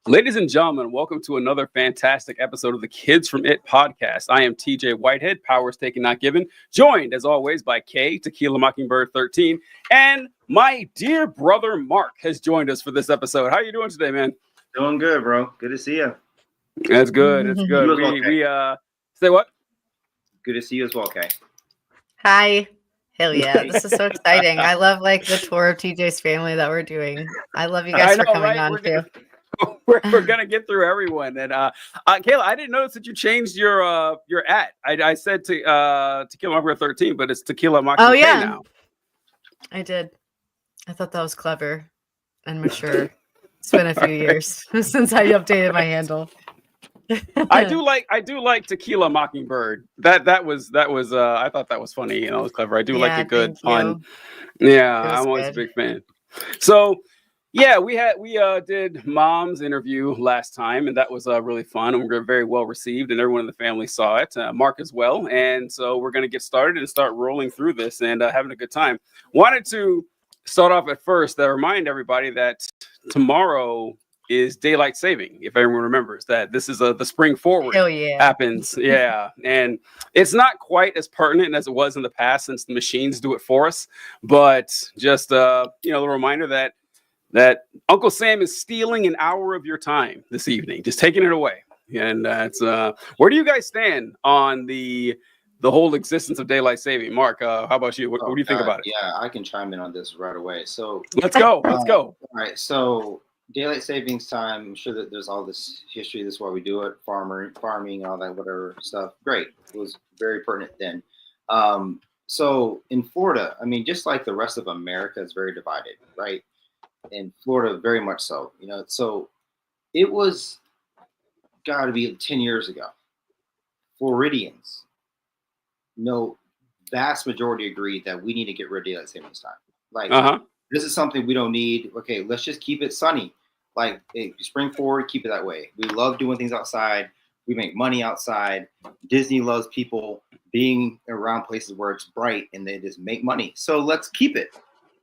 Ladies and gentlemen, welcome to another fantastic episode of the Kids from It podcast. I am TJ Whitehead, powers taken, not given, joined as always by K, Tequila Mockingbird 13, and my dear brother Mark has joined us for this episode. How are you doing today, man? Doing good, bro. Good to see you. That's good. It's good. You as well, Kay. Say what? Good to see you as well, Kay. Hi. Hell yeah. This is so exciting. I love the tour of TJ's family that we're doing. I love you guys for coming on too. We're gonna get through everyone. And Kayla, I didn't notice that you changed your at. I said to Tequila Mockingbird 13, but it's Tequila Mockingbird now. I did. I thought that was clever and mature. It's been a few years since I updated my handle. I do like Tequila Mockingbird. That was I thought that was funny. It was clever. I do like a good pun. Yeah, I'm always a big fan. So yeah, we did Mom's interview last time, and that was really fun, and we were very well received, and everyone in the family saw it, Mark as well. And so we're going to get started and start rolling through this and having a good time. Wanted to start off at first to remind everybody that tomorrow is daylight saving. If everyone remembers that, this is the spring forward happens. Yeah, and it's not quite as pertinent as it was in the past since the machines do it for us, but just the reminder that Uncle Sam is stealing an hour of your time this evening, just taking it away. And that's where do you guys stand on the whole existence of daylight saving? Mark, how about you? What do you think about it? Yeah, I can chime in on this right away. So let's go. All right. So daylight savings time, I'm sure that there's all this history. This is why we do it. Farming, all that, whatever stuff. Great. It was very pertinent then. So in Florida, I mean, just like the rest of America is very divided, right? In Florida, very much so, so it was got to be 10 years ago. Floridians, vast majority agreed that we need to get rid of daylight savings time. This is something we don't need. Okay, let's just keep it sunny. Spring forward, keep it that way. We love doing things outside. We make money outside. Disney loves people being around places where it's bright and they just make money. So let's keep it.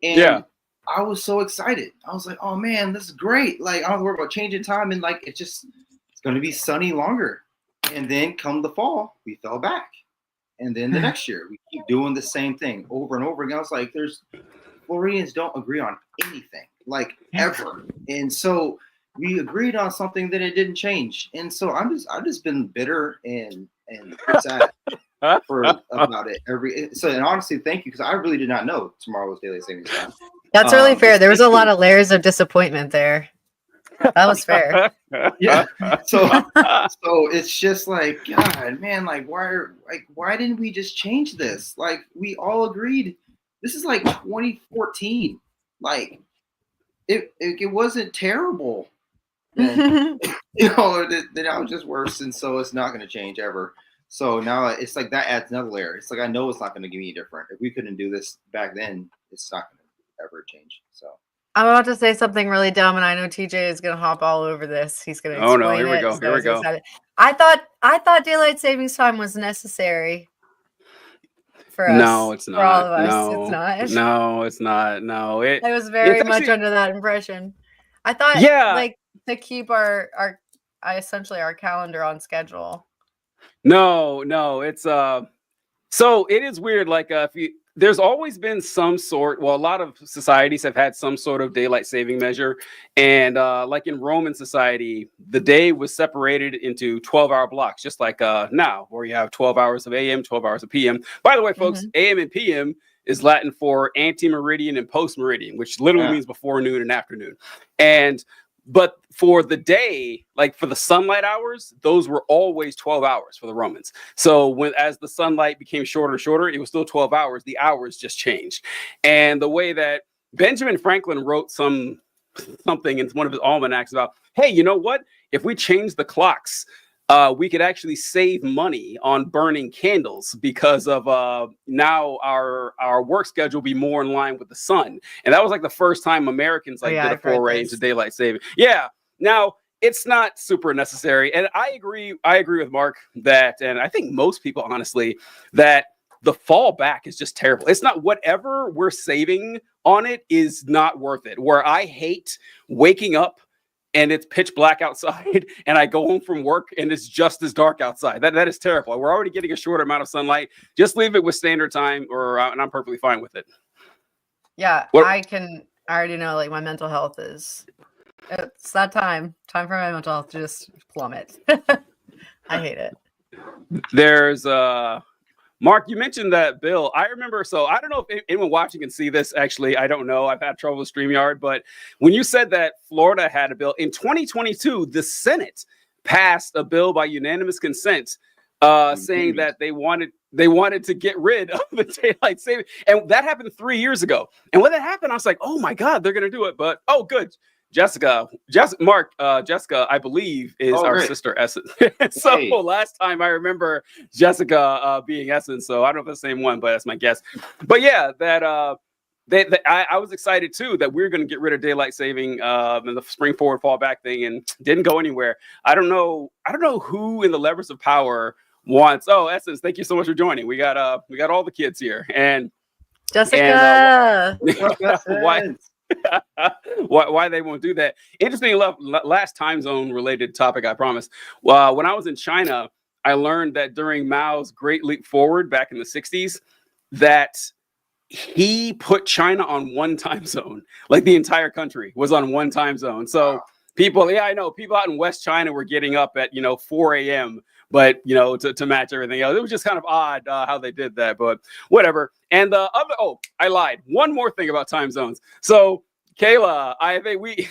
And I was so excited. I was like, oh man, this is great. I don't have to worry about changing time. And it's going to be sunny longer. And then come the fall, we fell back. And then the next year, we keep doing the same thing over and over again. I was like, Floridians don't agree on anything, ever. And so we agreed on something that it didn't change. And so I've just been bitter and sad about it. And honestly, thank you, because I really did not know tomorrow was daylight savings time. That's really fair. There was a lot of layers of disappointment there. That was fair. Yeah. So it's just God, man, why didn't we just change this? We all agreed. This is 2014. It wasn't terrible. And, then I was just worse, and so it's not going to change ever. So now it's that adds another layer. It's I know it's not going to give me different. If we couldn't do this back then, it's not going to ever change. So I'm about to say something really dumb, and I know TJ is going to hop all over this. He's going to explain it. Here we go. Here we go. I thought daylight savings time was necessary for us. No, it's not. For all of us. No, it's not. No, it's not. No, I was very much under that impression. I thought to keep our essentially our calendar on schedule. No, it's so it is weird. There's always been some sort, a lot of societies have had some sort of daylight saving measure. And in Roman society, the day was separated into 12-hour blocks, just like now, where you have 12 hours of AM, 12 hours of PM. By the way, folks, AM and PM is Latin for ante-meridian and post-meridian, which literally means before noon and afternoon. But for the day, for the sunlight hours, those were always 12 hours for the Romans. So as the sunlight became shorter and shorter, it was still 12 hours. The hours just changed. And the way that Benjamin Franklin wrote something in one of his almanacs about, hey, you know what? If we change the clocks, we could actually save money on burning candles because of now our work schedule will be more in line with the sun. And that was the first time Americans did a foray into daylight saving. Yeah. Now it's not super necessary. And I agree with Mark that, and I think most people, honestly, that the fallback is just terrible. It's not whatever we're saving on it is not worth it. Where I hate waking up and it's pitch black outside, and I go home from work and it's just as dark outside. That is terrible. We're already getting a shorter amount of sunlight. Just leave it with standard time, and I'm perfectly fine with it. Yeah, I already know, like, my mental health it's that time for my mental health to just plummet. I hate it. There's Mark, you mentioned that bill. I remember, so I don't know if anyone watching can see this. Actually, I don't know. I've had trouble with StreamYard, but when you said that Florida had a bill in 2022, the Senate passed a bill by unanimous consent, saying that they wanted to get rid of the daylight saving, and that happened 3 years ago. And when that happened, I was like, oh my God, they're gonna do it. But good. Jessica, I believe is our sister Essence. So last time I remember Jessica being Essence. So I don't know if it's the same one, but that's my guess. But yeah, I was excited too that we were going to get rid of daylight saving and the spring forward fall back thing, and didn't go anywhere. I don't know who in the levers of power wants. Oh, Essence, thank you so much for joining. We got all the kids here, and Jessica. Why they won't do that? Interesting enough, last time zone related topic, I promise. When I was in China, I learned that during Mao's Great Leap Forward back in the 60s, that he put China on one time zone. Like the entire country was on one time zone. So people out in West China were getting up at 4 a.m. but to match everything else. It was just kind of odd how they did that, but whatever. And the other, I lied. One more thing about time zones. So Kayla, I think we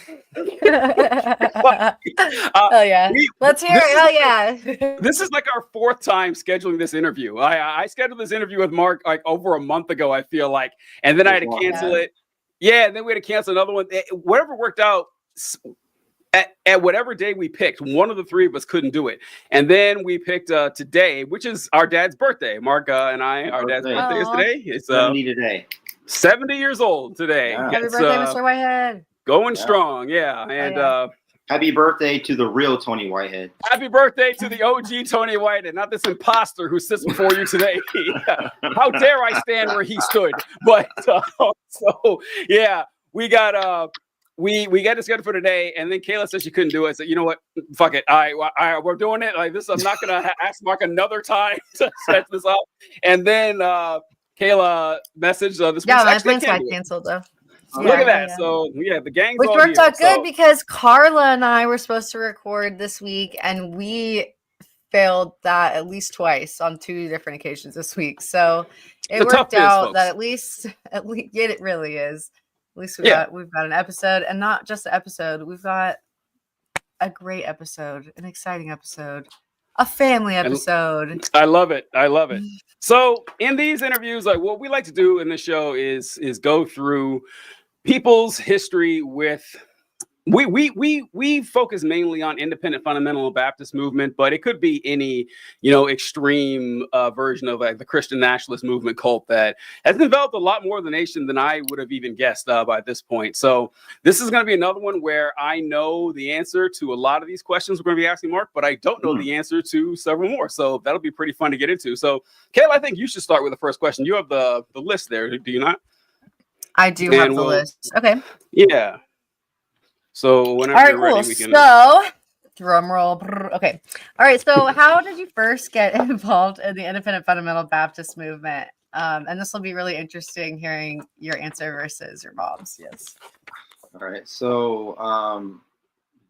oh yeah, let's hear it. Oh yeah. This is like our fourth time scheduling this interview. I scheduled this interview with Mark like over a month ago, I feel like, and then I had to cancel it. Yeah, and then we had to cancel another one. Whatever worked out. At whatever day we picked, one of the three of us couldn't do it. And then we picked today, which is our dad's birthday. Mark and I, our dad's birthday is today. It's 70 today. 70 years old today. Yeah. Happy birthday, Mr. Whitehead. Going strong, yeah. And happy birthday to the real Tony Whitehead. Happy birthday to the OG Tony Whitehead, not this imposter who sits before you today. How dare I stand where he stood? But so yeah, we got we got this scheduled for today, and then Kayla said she couldn't do it. I said, you know what? Fuck it. We're doing it like this. I'm not gonna ask Mark another time to set this up. And then Kayla messaged this. Yeah, my plans got canceled though. Look at that. Yeah. So yeah, the gang's which all worked here, out good because Carla and I were supposed to record this week, and we failed that at least twice on 2 different occasions this week. So it worked out that at least it really is. At least we've got an episode, and not just an episode. We've got a great episode, an exciting episode, a family episode. I love it. So in these interviews, like what we like to do in the show is go through people's history with. We focus mainly on independent fundamental Baptist movement, but it could be any extreme version of like the Christian nationalist movement cult that has developed a lot more of the nation than I would have even guessed by this point. So this is going to be another one where I know the answer to a lot of these questions we're going to be asking Mark, but I don't know the answer to several more. So that'll be pretty fun to get into. So Kayla, I think you should start with the first question. You have the list there, do you not? I do have the list. Okay. Yeah. So whenever you're ready, we can. So, drum roll. Okay. All right. So, how did you first get involved in the independent fundamental Baptist movement? And this will be really interesting hearing your answer versus your mom's. Yes. All right. So,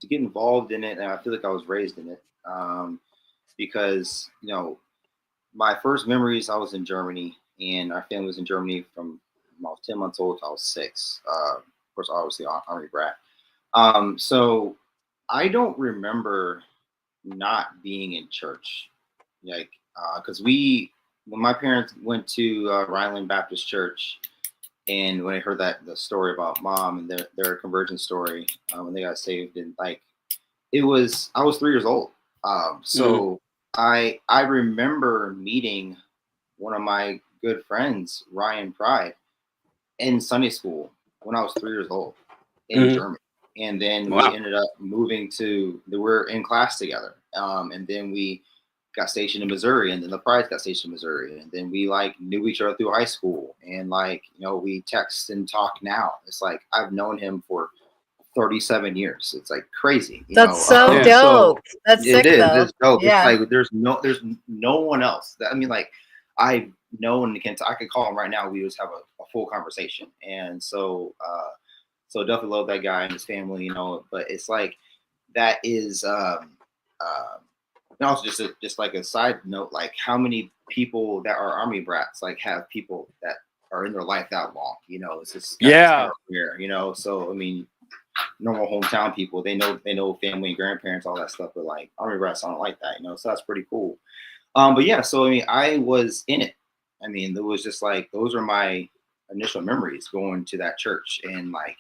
to get involved in it, and I feel like I was raised in it, because my first memories, I was in Germany, and our family was in Germany from when I was 10 months old till I was 6. Of course, obviously, Army brat. So I don't remember not being in church, like, because when my parents went to Rhineland Baptist Church, and when I heard the story about mom and their conversion story, when they got saved, and like, I was 3 years old. So I remember meeting one of my good friends, Ryan Pride, in Sunday school when I was 3 years old in Germany. And then we ended up moving we're in class together. And then we got stationed in Missouri, and then the Prides got stationed in Missouri. And then we like knew each other through high school, and like, we text and talk now. It's like, I've known him for 37 years. It's like crazy. That's so dope. That's sick, though. It's dope. Yeah. It's like there's no one else. I mean, like I know in Kentucky, I could call him right now. We just have a full conversation. And so definitely love that guy and his family, you know. But it's like that is and also just like a side note, like how many people that are Army brats like have people that are in their life that long, you know. It's just kind of rare, you know. So I mean, normal hometown people, they know family and grandparents, all that stuff, but like Army brats don't like that, you know. So that's pretty cool. But yeah, so I mean, I was in it. I mean, it was just like those are my initial memories going to that church and like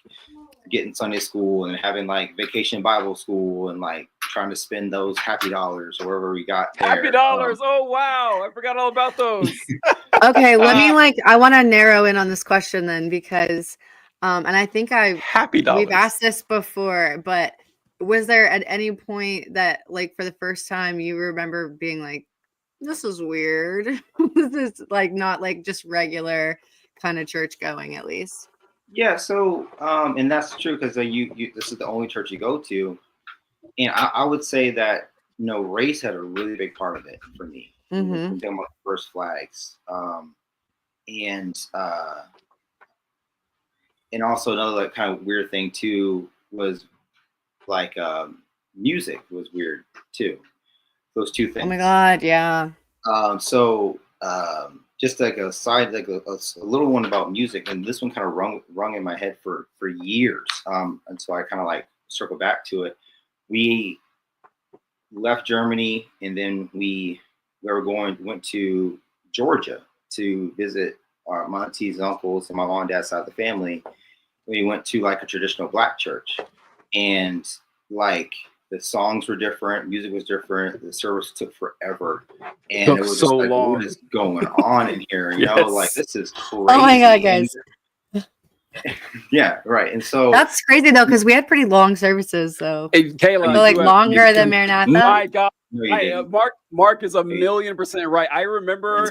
getting Sunday school and having like vacation Bible school and like trying to spend those happy dollars or wherever we got there. Happy dollars. Oh wow, I forgot all about those. Okay, let me I want to narrow in on this question then, because and I think we've asked this before, but was there at any point that like for the first time you remember being like, this is weird? This is like not like just regular kind of church going, at least? Yeah, so and that's true because you this is the only church you go to, and I would say that, you know, race had a really big part of it for me. Mm-hmm. Talking about the first flags, and also another like kind of weird thing too was like music was weird too. Those two things. Oh my God, yeah. Just like a side, like a little one about music, and this one kind of rung in my head for years. And so I kind of like circle back to it. We left Germany, and then we went to Georgia to visit my aunties and uncles and my mom and dad's side of the family. We went to like a traditional Black church, and like the songs were different, music was different, the service took forever, and it was just like, what is going on in here? You know, like this is crazy. Oh my God, guys. Yeah, right. And so that's crazy though, because we had pretty long services. So hey, Kayla, like longer than Maranatha. My God, no, Mark is 1,000,000% right. I remember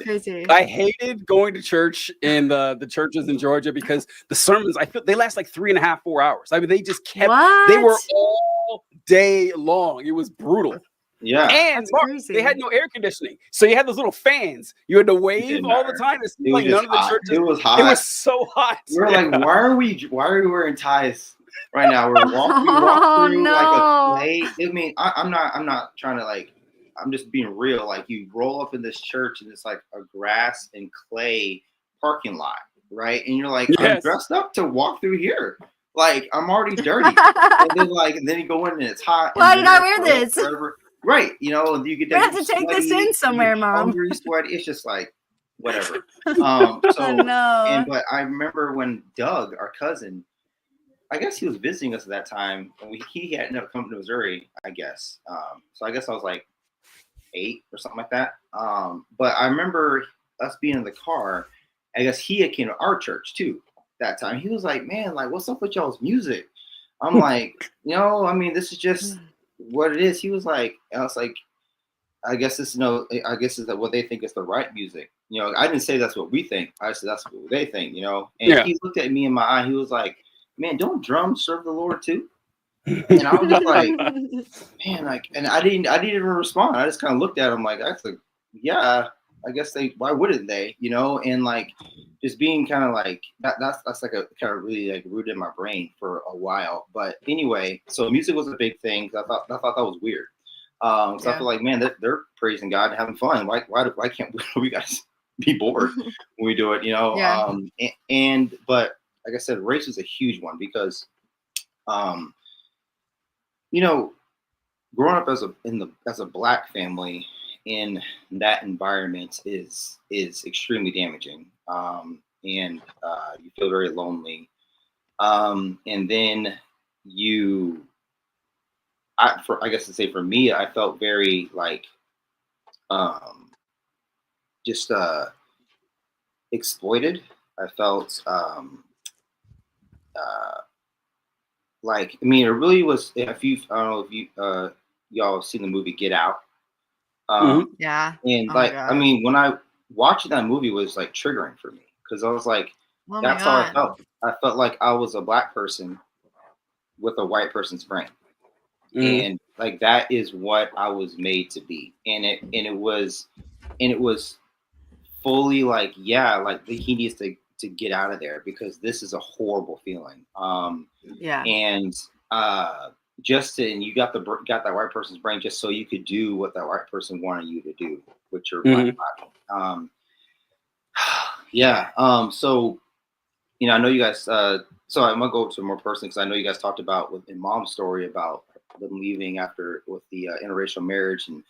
I hated going to church in the churches in Georgia because the sermons, I feel they last like 3.5, 4 hours. I mean, they just kept they were all day long. It was brutal. Yeah, and Mark, they had no air conditioning, so you had those little fans. You had to wave all the time. It seemed like none of the churches. It was hot. It was so hot. We're like, why are we wearing ties right now? We walk through like a clay. I mean, I'm not trying to like. I'm just being real. Like you roll up in this church and it's like a grass and clay parking lot, right? And you're like, I'm dressed up to walk through here. Like I'm already dirty. and then you go in and it's hot. Why did I wear this? Forever. Right, you know, you get have to take this in somewhere, Mom. Hungry, sweaty. It's just like whatever. But I remember when Doug, our cousin, I guess he was visiting us at that time, and he had never come to Missouri, I guess. So I guess I was like 8 or something like that. But I remember us being in the car. I guess he had came to our church too that time. He was like, "Man, like, what's up with y'all's music?" I'm like, I mean, this is just what it is. He was like, I was like, I guess this, I guess is that what they think is the right music. I didn't say that's what we think. I said that's what they think. And he looked at me in my eye. He was like, "Man, don't drums serve the Lord too?" And I was just like, man, like, and I didn't even respond. I just kind of looked at him like, actually, yeah, I guess why wouldn't they? And like, just being kind of like that's like a kind of really like rooted in my brain for a while. But anyway, so music was a big thing. I thought that was weird. So I feel like, man, they're praising God and having fun. Why can't we guys be bored when we do it? But like I said, race is a huge one because, growing up as a Black family in that environment is extremely damaging. And you feel very lonely. And then I guess to say for me, I felt very like, just exploited. I felt like, I mean, it really was. I don't know if y'all have seen the movie Get Out. Yeah. And I mean, when I watched that movie, it was like triggering for me because I was like, that's how I felt. I felt like I was a Black person with a white person's brain. Mm. And like that is what I was made to be. And it was fully like, yeah, like he needs to get out of there because this is a horrible feeling. And and you got that white person's brain just so you could do what that white person wanted you to do with your black body. So I know you guys. So I'm gonna go to more personal because I know you guys talked about in Mom's story about them leaving after with the interracial marriage, and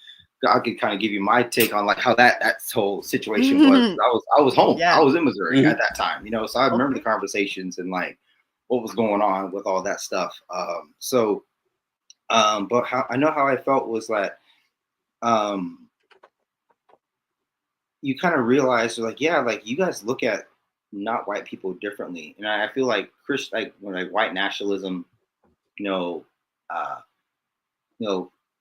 I could kind of give you my take on like how that whole situation was. I was home. Yeah. I was in Missouri at that time, so I remember the conversations and like what was going on with all that stuff. But how I felt was that you kind of realize like, yeah, like you guys look at not white people differently, and I feel like white nationalism,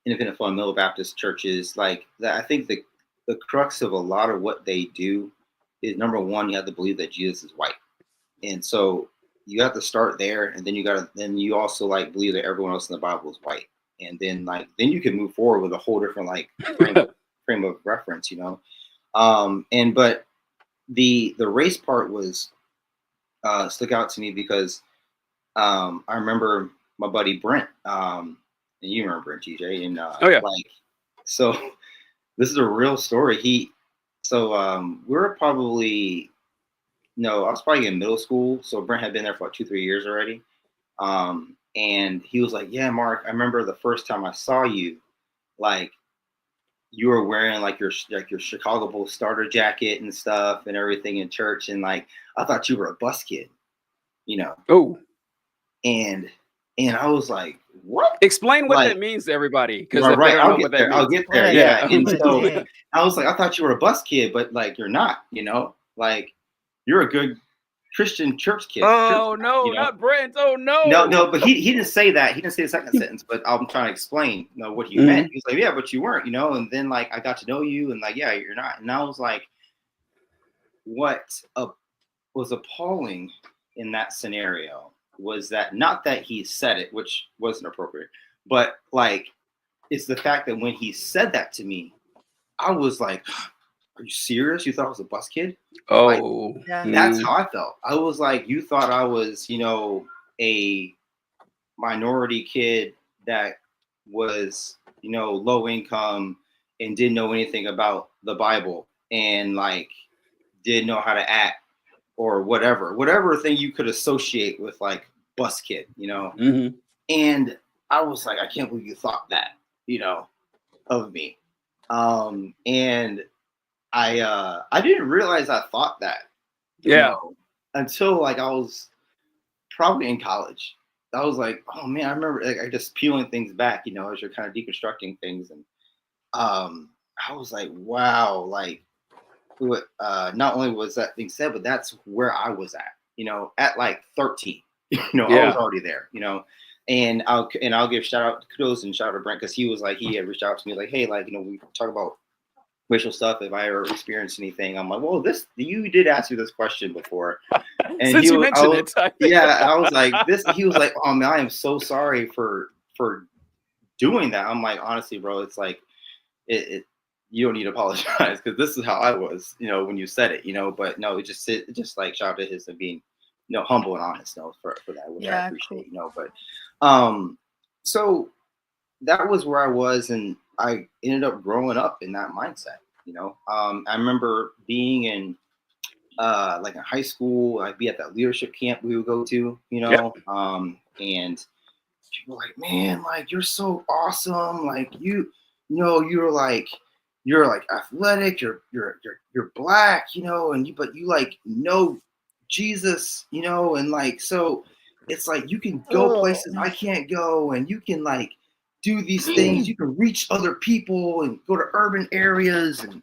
independent fundamental Baptist churches like that. I think the crux of a lot of what they do is, number one, you have to believe that Jesus is white, and so you have to start there, and then you also like believe that everyone else in the Bible is white, and then you can move forward with a whole different like frame of reference, but the race part was stuck out to me because I remember my buddy Brent, and you remember Brent, TJ, and so this is a real story. We were probably I was probably in middle school, so Brent had been there for like 2-3 years already. And he was like, "Yeah, Mark, I remember the first time I saw you, like you were wearing like your Chicago Bulls starter jacket and stuff and everything in church, and like I thought you were a bus kid, Oh, and I was like, what? Explain what that means to everybody, because right, I'll get there. Yeah, and so I was like, I thought you were a bus kid, but like you're not, like you're a good Christian church kid. Oh no, not Brent. Oh no. No, but he didn't say that. He didn't say the second sentence, but I'm trying to explain what he meant. He's like, yeah, but you weren't, and then like I got to know you and like, yeah, you're not. And I was like, what was appalling in that scenario was that not that he said it, which wasn't appropriate, but like it's the fact that when he said that to me, I was like, are you serious? You thought I was a bus kid? Oh, that's how I felt. I was like, you thought I was, a minority kid that was, low income and didn't know anything about the Bible and like didn't know how to act or whatever thing you could associate with like bus kid, And I was like, I can't believe you thought that, of me. And I didn't realize I thought that, until like I was probably in college. I was like, oh man, I remember like I just peeling things back, as you're kind of deconstructing things, and I was like, wow, like not only was that being said, but that's where I was at, at like 13, I was already there, and I'll give kudos and shout out to Brent because he had reached out to me like, hey, like, we talk about racial stuff. If I ever experienced anything, I'm like, well, you did ask me this question before, and since you mentioned it, I was like, this. He was like, oh man, I am so sorry for doing that. I'm like, honestly, bro, it's like it you don't need to apologize because this is how I was, when you said it, but no, it just like shout out to his and being, humble and honest, for that, which I appreciate, but so that was where I was, and I ended up growing up in that mindset, I remember being in like in high school, I'd be at that leadership camp we would go to, and people were like, man, like you're so awesome, like you're like athletic, you're black, but you like Jesus, and like so it's like you can go places I can't go, and you can like do these things, you can reach other people and go to urban areas and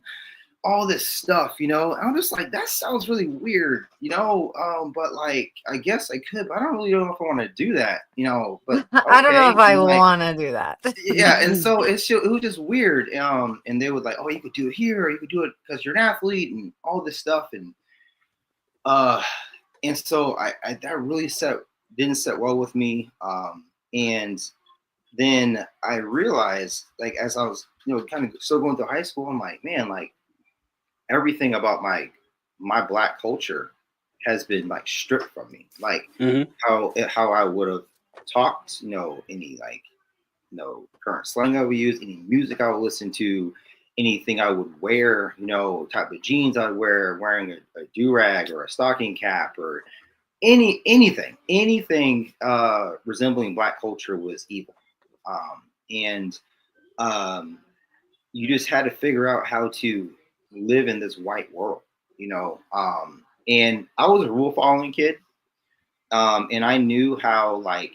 all this stuff, I'm just like, that sounds really weird, but like I guess I could, but I don't really know if I want to do that, but okay. I don't know if I want to do that. Yeah, and so it was just weird, and they would like, oh, you could do it here, or you could do it because you're an athlete and all this stuff, and so I that really didn't set well with me, And then I realized, like, as I was, kind of still going through high school, I'm like, man, like everything about my Black culture has been like stripped from me. Like how I would have talked, any like, current slang I would use, any music I would listen to, anything I would wear, type of jeans I'd wear, wearing a do-rag or a stocking cap or anything resembling Black culture was evil. And you just had to figure out how to live in this white world, and I was a rule following kid. And I knew how like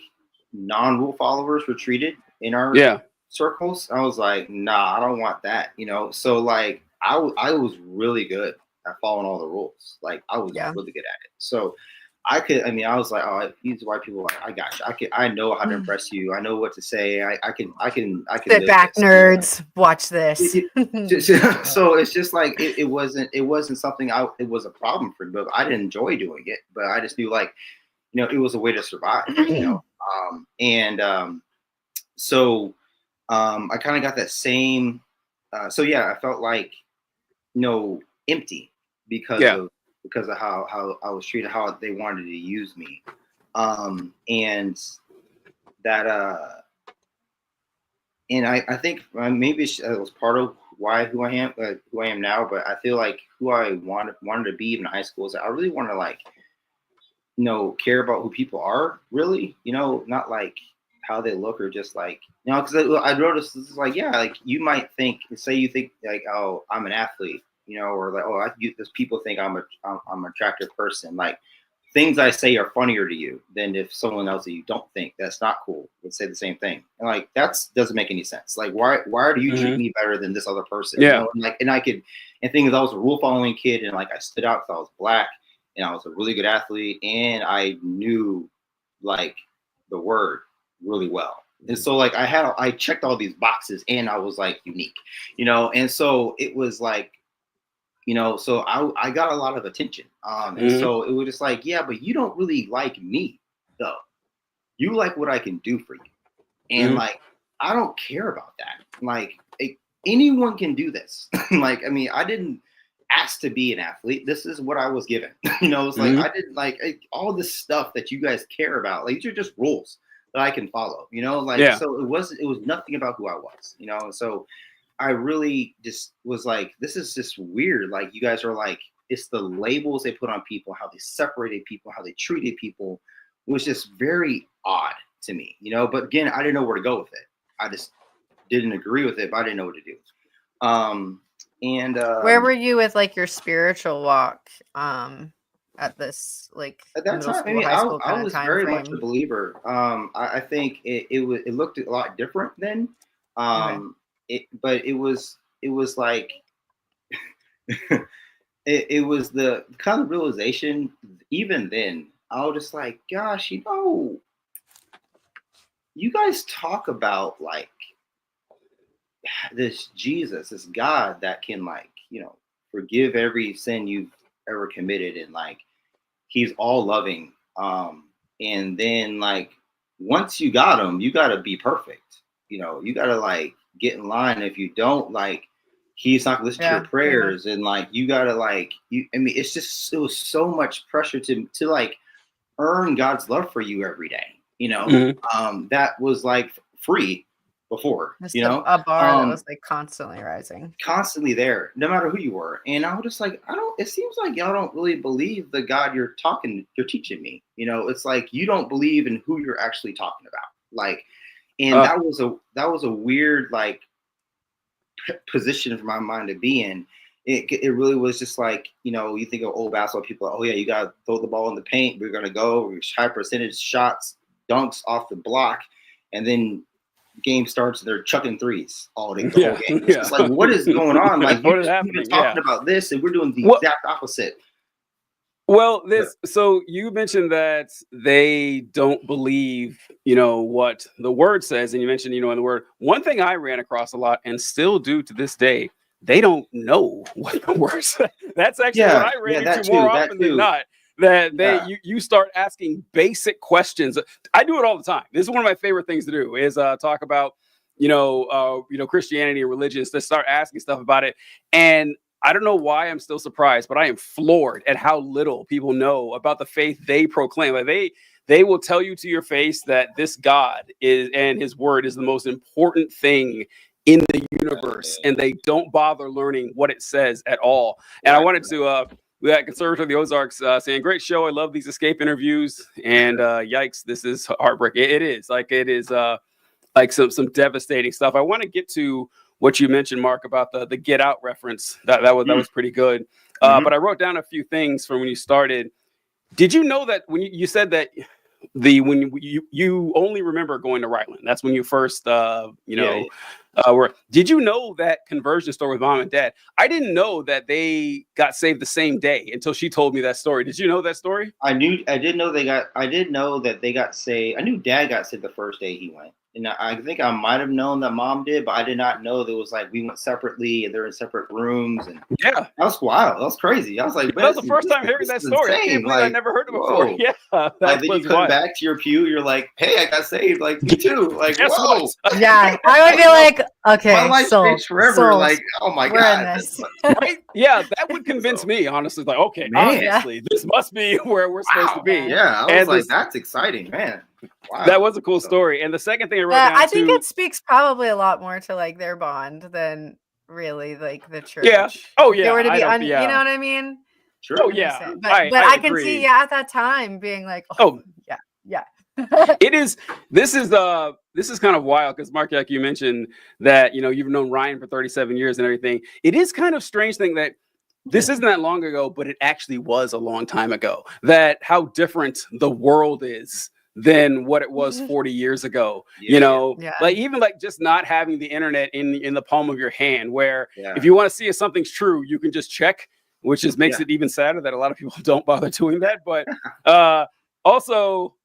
non-rule followers were treated in our circles. I was like, nah, I don't want that, So like I was really good at following all the rules. Like I was really good at it. So I was like, oh, these white people, like, I got you. I know how to impress you. I know what to say. I can sit back, nerds. Watch this. So it's just like it wasn't something it was a problem for me, but I didn't enjoy doing it. But I just knew, like, it was a way to survive. So I kind of got that same. So yeah, I felt like empty because of how I was treated, how they wanted to use me, and that and I think maybe it was part of who I am now. But I feel like who I wanted to be even in high school is that I really want to, like, care about who people are, really, not like how they look, or just like, because I noticed this is like, like you might think, say you think like, oh, I'm an athlete, or like, oh, those people think I'm an attractive person. Like, things I say are funnier to you than if someone else that you don't think that's not cool would say the same thing. And like, doesn't make any sense. Like, why do you treat me better than this other person? And like, and thing is, I was a rule following kid, and like I stood out because I was Black, and I was a really good athlete, and I knew like the word really well. And so like I checked all these boxes, and I was like unique, and so it was like, so I got a lot of attention. And so it was just like, yeah, but you don't really like me though. You like what I can do for you. And like, I don't care about that. Like, anyone can do this. Like, I mean, I didn't ask to be an athlete. This is what I was given. It's like, I didn't like all this stuff that you guys care about. Like, these are just rules that I can follow, so it was nothing about who I was, and so I really just was like, this is just weird. Like, you guys are like, it's the labels they put on people, how they separated people, how they treated people, was just very odd to me, but again, I didn't know where to go with it. I just didn't agree with it, but I didn't know what to do. And where were you with like your spiritual walk at this, like, at that time? School, I was very much a believer. I think it looked a lot different then. But it was like it was the kind of realization. Even then, I was just like, gosh, you guys talk about like this Jesus, this God that can, like, forgive every sin you've ever committed, and like he's all loving. And then like once you got him, you got to be perfect. You got to like get in line. If you don't, like, he's not listening to your prayers, and like you got to like it was so much pressure to like earn God's love for you every day. That was like free before, a bar that was like constantly rising, constantly there, no matter who you were. And I was just like, it seems like y'all don't really believe the God you're teaching me. It's like, you don't believe in who you're actually talking about. Like, and that was a weird, like, position for my mind to be in. It really was just like, you think of old basketball people, oh yeah, you got to throw the ball in the paint. We're going to go high percentage shots, dunks off the block. And then game starts and they're chucking threes all day. The whole game. It's like, what is going on? Like, what is happening? We've been talking about this, and we're doing the exact opposite. Well, so you mentioned that they don't believe, what the word says. And you mentioned, in the word, one thing I ran across a lot and still do to this day, they don't know what the word says. That's actually what I ran into more often than not. that you start asking basic questions. I do it all the time. This is one of my favorite things to do is talk about, Christianity and religions, to start asking stuff about it. And I don't know why I'm still surprised, but I am floored at how little people know about the faith they proclaim. Like they will tell you to your face that this God is and his word is the most important thing in the universe, and they don't bother learning what it says at all. And I wanted to we got Conservative of the Ozarks saying, great show. I love these escape interviews. And yikes, this is heartbreaking. It is like some devastating stuff. I want to get to what you mentioned, Mark, about the Get Out reference. That was pretty good. But I wrote down a few things from when you started. Did you know that when you said that when you only remember going to Ryland? That's when you first did you know that conversion story with mom and dad? I didn't know that they got saved the same day until she told me that story. Did you know that story? I did know that they got saved. I knew dad got saved the first day he went. And I think I might have known that mom did, but I did not know that it was like we went separately and they're in separate rooms. And yeah, that was wild. That was crazy. I was like, that was the first time hearing that story. I can't believe I never heard it before. Yeah, like then you come back to your pew, you're like, hey, I got saved. Like me too. Like whoa. Yeah, I would be like, okay, my life changed forever. Like, oh my god. Right? Yeah, that would convince me. Honestly, like, okay, obviously this must be where we're supposed to be. Yeah, I was like, that's exciting, man. Wow. That was a cool story. And the second thing I wrote down, I think it speaks probably a lot more to like their bond than really like the church. Yeah. Oh yeah. If they were to be you know what I mean? Sure. Oh yeah. But I can see at that time being like, yeah. It is. This is kind of wild because Mark, like you mentioned that you've known Ryan for 37 years and everything. It is kind of strange thing that this isn't that long ago, but it actually was a long time ago. That how different the world is than what it was 40 years ago. Like even like just not having the internet in the palm of your hand, where if you want to see if something's true, you can just check, which just makes it even sadder that a lot of people don't bother doing that. But also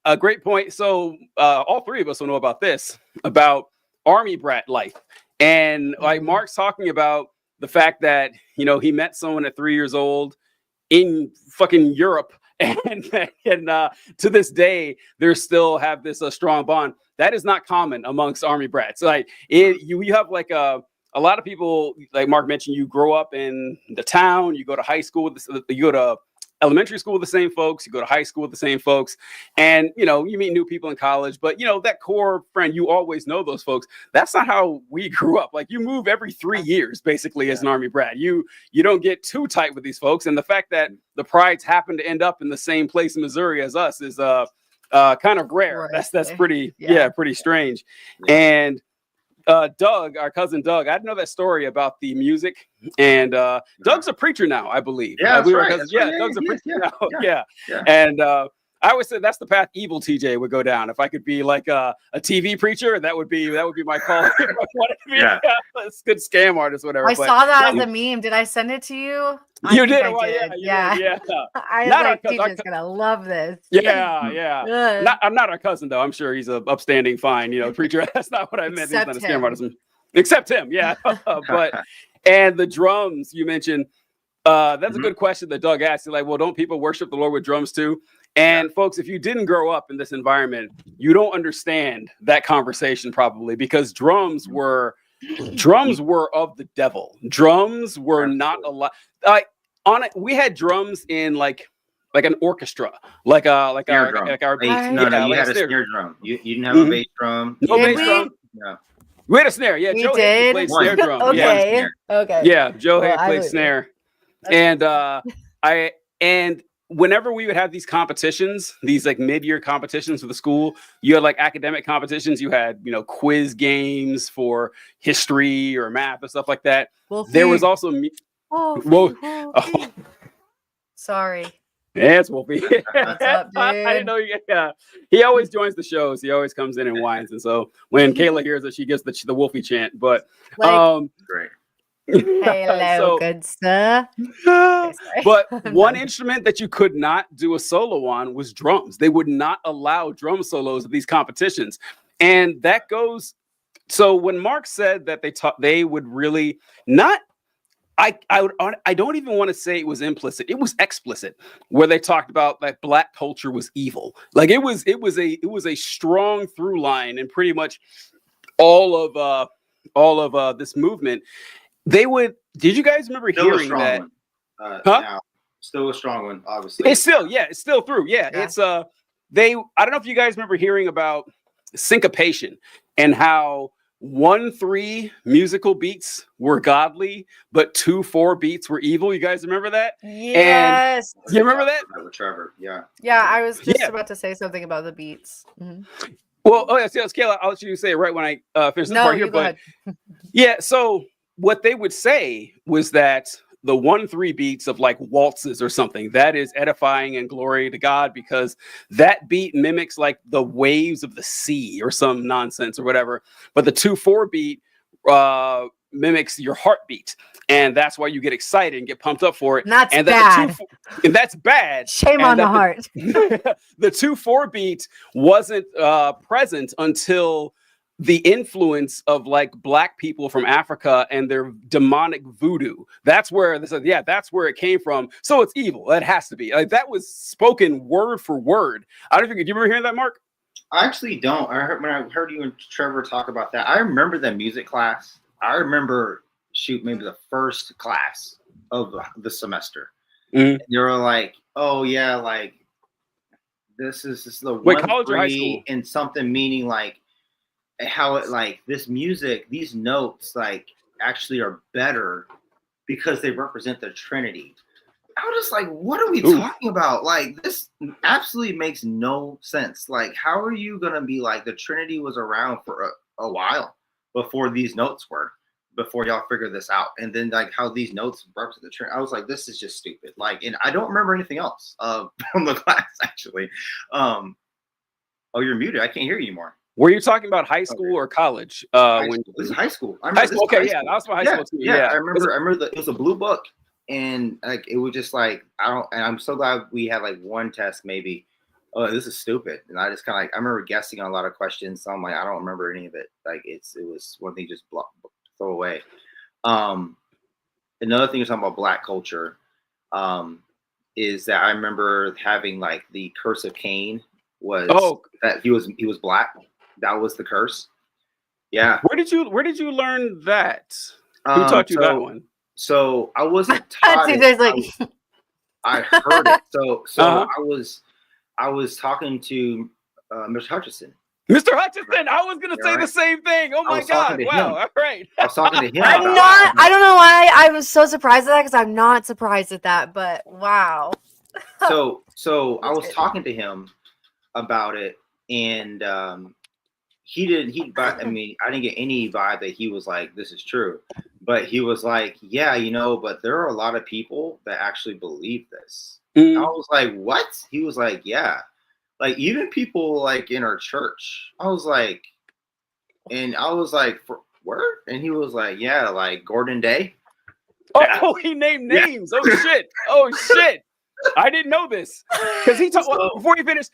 a great point. So all three of us will know about this, about Army brat life. And like Mark's talking about the fact that, he met someone at 3 years old in fucking Europe. And to this day, they still have this strong bond. That is not common amongst Army brats. Like you have like a lot of people, like Mark mentioned, you grow up in the town, you go to high school, you go to elementary school with the same folks, you go to high school with the same folks, and you meet new people in college, but that core friend, you always know those folks. That's not how we grew up. Like you move every 3 years basically as an Army brat. You don't get too tight with these folks, and the fact that the Prides happen to end up in the same place in Missouri as us is kind of rare. Right. That's pretty pretty strange. And Doug, our cousin Doug, I didn't know that story about the music. And Doug's a preacher now, I believe. Yeah, Doug's a preacher now. Yeah. And I always said that's the path evil TJ would go down. If I could be like a TV preacher, that would be my call. If I wanted to be a good scam artist, whatever. I saw that as a meme. Did I send it to you? You did. Yeah. I was like, TJ's gonna love this. Yeah. I'm not our cousin though. I'm sure he's an upstanding, fine, preacher. That's not what I meant. Except he's not a scam artist. Except him, yeah. And the drums you mentioned. That's a good question that Doug asked. Like, well, don't people worship the Lord with drums too? And folks, if you didn't grow up in this environment, you don't understand that conversation probably, because drums were of the devil. Drums were not allowed. We had drums in like an orchestra, like our bass. You had a snare drum. You didn't have a bass drum. No bass drum. No. We had a snare. Yeah, Joe had played snare drum. Okay. Yeah, Joe had played snare. And and whenever we would have these competitions, these like mid-year competitions with the school, you had like academic competitions, you had quiz games for history or math or stuff like that. There was also sorry. Yeah, it's Wolfie. What's up, dude? I didn't know. Yeah, he always joins the shows. He always comes in and whines, and so when Kayla hears it, she gets the Wolfie chant. But great. Hello, good stuff. But one instrument that you could not do a solo on was drums. They would not allow drum solos at these competitions, and that goes. So when Mark said that they would really not. I don't even want to say it was implicit. It was explicit, where they talked about that Black culture was evil. Like it was a strong through line in pretty much all of this movement. They would. Did you guys remember hearing that? Now, still a strong one, obviously. It's still through. Yeah. It's I don't know if you guys remember hearing about syncopation and how 1-3 musical beats were godly, but 2-4 beats were evil. You guys remember that? Yes. And you remember that? With Trevor, yeah. Yeah, I was just about to say something about the beats. Mm-hmm. Well, Kayla, I'll let you say it right when I finish this part here. But yeah, so what they would say was that the 1-3 beats of like waltzes or something, that is edifying and glory to God, because that beat mimics like the waves of the sea or some nonsense or whatever. But the 2-4 beat mimics your heartbeat, and that's why you get excited and get pumped up for it. And that's and bad. And that's bad. Shame on the heart. The 2-4 beat wasn't present until the influence of like Black people from Africa and their demonic voodoo. That's where that's where it came from. So it's evil. It has to be. Like that was spoken word for word. I don't know if you remember hearing that, Mark? I actually don't. When I heard you and Trevor talk about that, I remember the music class. I remember maybe the first class of the semester. Mm-hmm. They were like, oh yeah, like this is the college or high school? And something meaning like how it like this music, these notes like actually are better because they represent the Trinity. I was just like, what are we talking about? Like this absolutely makes no sense. Like, how are you gonna be like the Trinity was around for a while before these notes were, before y'all figured this out, and then like how these notes represent the Trinity? I was like, this is just stupid. Like, and I don't remember anything else from the class actually. Oh, you're muted. I can't hear you anymore. Were you talking about high school or college? This is high school. High school. Okay, yeah, that's my high school too. Yeah, I remember it was a blue book, and like it was just like and I'm so glad we had like one test maybe. Oh, this is stupid, and I just kind of like I remember guessing on a lot of questions. So I'm like, I don't remember any of it. Like it was one thing just throw away. Another thing you're talking about Black culture, is that I remember having like the curse of Cain was that he was Black. That was the curse. Yeah. Where did you learn that? Who taught you that one? So I wasn't taught it. I heard it. So I was talking to Mr. Hutchison. Mr. Hutchison, I was gonna say the same thing. Oh my God! Wow! All right. I was talking to him. I don't know why I was so surprised at that, because I'm not surprised at that. But wow. So I was talking to him about it, and I didn't get any vibe that he was like, this is true. But he was like, yeah, but there are a lot of people that actually believe this. I was like, what? He was like, yeah. Like, even people like in our church. I was like, for word? And he was like, yeah, like Gordon Day. Oh, he named names. Yeah. Oh shit. I didn't know this. Because he talked before he finished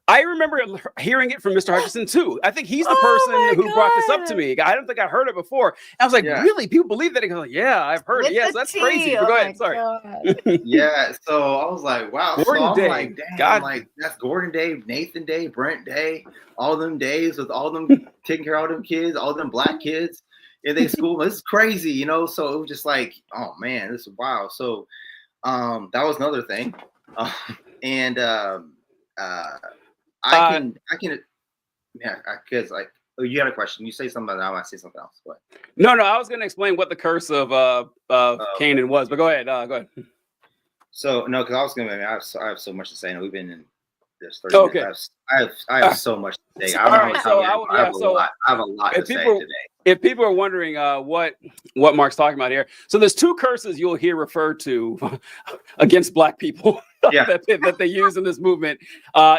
I remember hearing it from Mr. Hutchison too. I think he's the person who brought this up to me. I don't think I heard it before. I was like, really? People believe that? He goes, like, yeah, I've heard it. Yes, that's crazy. But go ahead. Sorry. Yeah. So I was like, wow. Gordon Day. Like, damn, like that's Gordon Day, Nathan Day, Brent Day, all them days with all them taking care of all them kids, all them Black kids in their school. This is crazy, So it was just like, oh man, this is wow. So that was another thing. I can, because like, you had a question. You say something, I might say something else. But no, I was going to explain what the curse of Canaan was, but go ahead. Go ahead. So no, because I was going to. I have so much to say, and we've been in this 30 minutes. I have so much to say. I have a lot to say today. If people are wondering what Mark's talking about here, so there's two curses you'll hear referred to against Black people that they use in this movement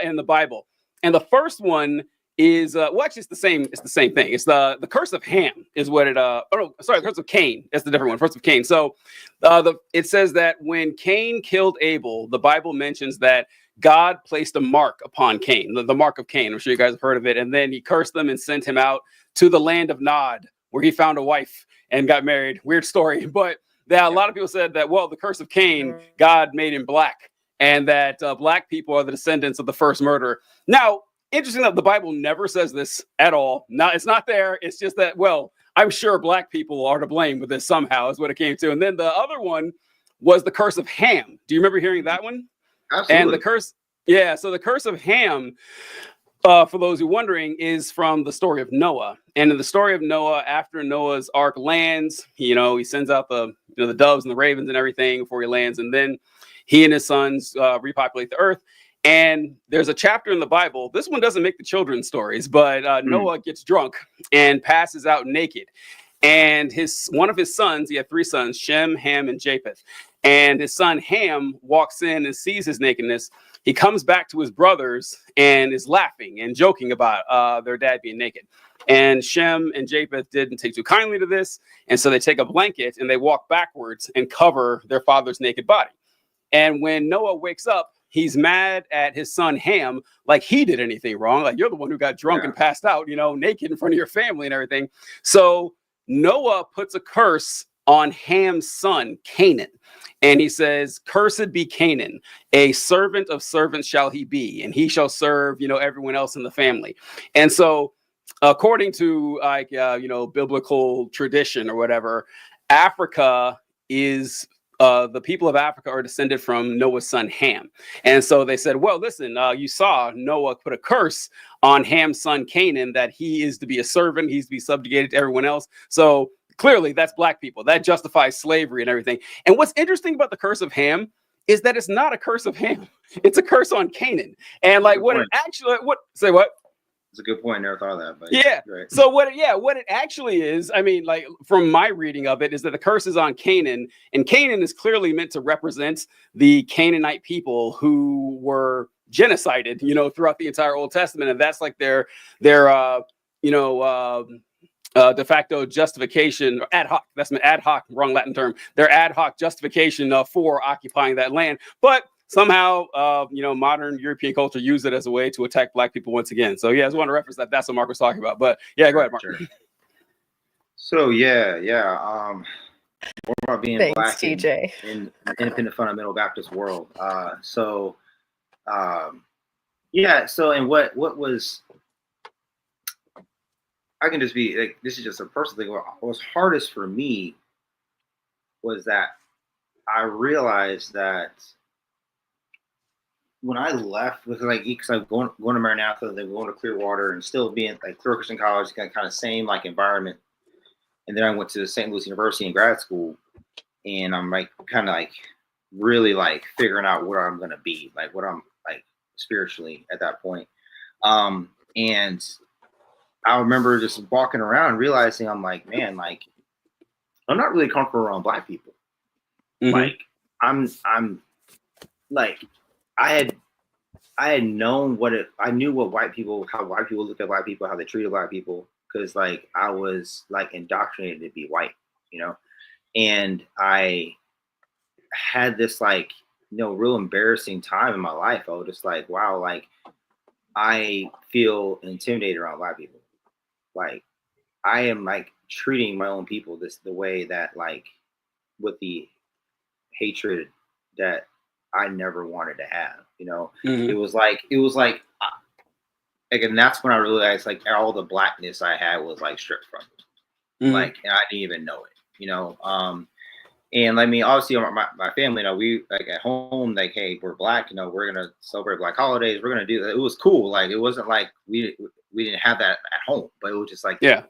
in the Bible. And the first one is actually it's the same thing. It's the curse of Ham is what it the curse of Cain. That's the different one. Curse of Cain. So it says that when Cain killed Abel, the Bible mentions that God placed a mark upon Cain, the mark of Cain. I'm sure you guys have heard of it. And then he cursed them and sent him out to the land of Nod, where he found a wife and got married. Weird story. But that a lot of people said that, well, the curse of Cain, God made him black, and that black people are the descendants of the first murderer. Now, interesting that the Bible never says this at all. No, it's not there. It's just that, well, I'm sure black people are to blame with this somehow is what it came to. And then the other one was the curse of Ham. Do you remember hearing that one? Absolutely. And the curse, yeah. So the curse of Ham, for those who are wondering, is from the story of Noah. And in the story of Noah, after Noah's ark lands, he sends out the doves and the ravens and everything before he lands. And then he and his sons repopulate the earth. And there's a chapter in the Bible. This one doesn't make the children's stories, but Noah gets drunk and passes out naked. And one of his sons, he had 3 sons, Shem, Ham, and Japheth. And his son Ham walks in and sees his nakedness. He comes back to his brothers and is laughing and joking about their dad being naked. And Shem and Japheth didn't take too kindly to this. And so they take a blanket and they walk backwards and cover their father's naked body. And when Noah wakes up, he's mad at his son Ham, like he did anything wrong. Like, you're the one who got drunk and passed out, naked in front of your family and everything. So Noah puts a curse on Ham's son, Canaan. And he says, cursed be Canaan, a servant of servants shall he be, and he shall serve, everyone else in the family. And so according to biblical tradition or whatever, Africa is the people of Africa are descended from Noah's son Ham. And so they said, well, listen, you saw Noah put a curse on Ham's son Canaan that he is to be a servant, he's to be subjugated to everyone else. So clearly that's black people. That justifies slavery and everything. And what's interesting about the curse of Ham is that it's not a curse of Ham. It's a curse on Canaan. And like what It's a good point. I never thought of that. But yeah. Right. So what it actually is, I mean, like from my reading of it, is that the curse is on Canaan, and Canaan is clearly meant to represent the Canaanite people who were genocided, throughout the entire Old Testament, and that's like their de facto justification, or ad hoc. That's an ad hoc, wrong Latin term. Their ad hoc justification for occupying that land, but somehow, modern European culture used it as a way to attack black people once again. So yeah, I just want to reference that. That's what Mark was talking about. But yeah, go ahead, Mark. Sure. So what about being black TJ. in independent fundamental Baptist world? So and what was, I can just be like, this is just a personal thing. What was hardest for me was that I realized that when I left, because I'm going to Maranatha, then going to Clearwater, and still being like Clear Christian College, kind of same like environment. And then I went to St. Louis University in grad school, and I'm like kind of like really like figuring out what I'm gonna be, like what I'm like spiritually at that point. And I remember just walking around realizing I'm like, man, like I'm not really comfortable around black people. Mm-hmm. Like I'm like I had known I knew how white people looked at white people, how they treated white people, because like I was like indoctrinated to be white, and I had this like real embarrassing time in my life. I was just like, wow, like I feel intimidated around white people. Like I am like treating my own people the way that like with the hatred that I never wanted to have, Mm-hmm. It was like, and that's when I realized like all the blackness I had was like stripped from me. Mm-hmm. Like, and I didn't even know it, and I mean, obviously my family, we like at home, like, hey, we're black, we're going to celebrate black holidays. We're going to do that. It was cool. Like, it wasn't like we didn't have that at home, but it was just like, yeah,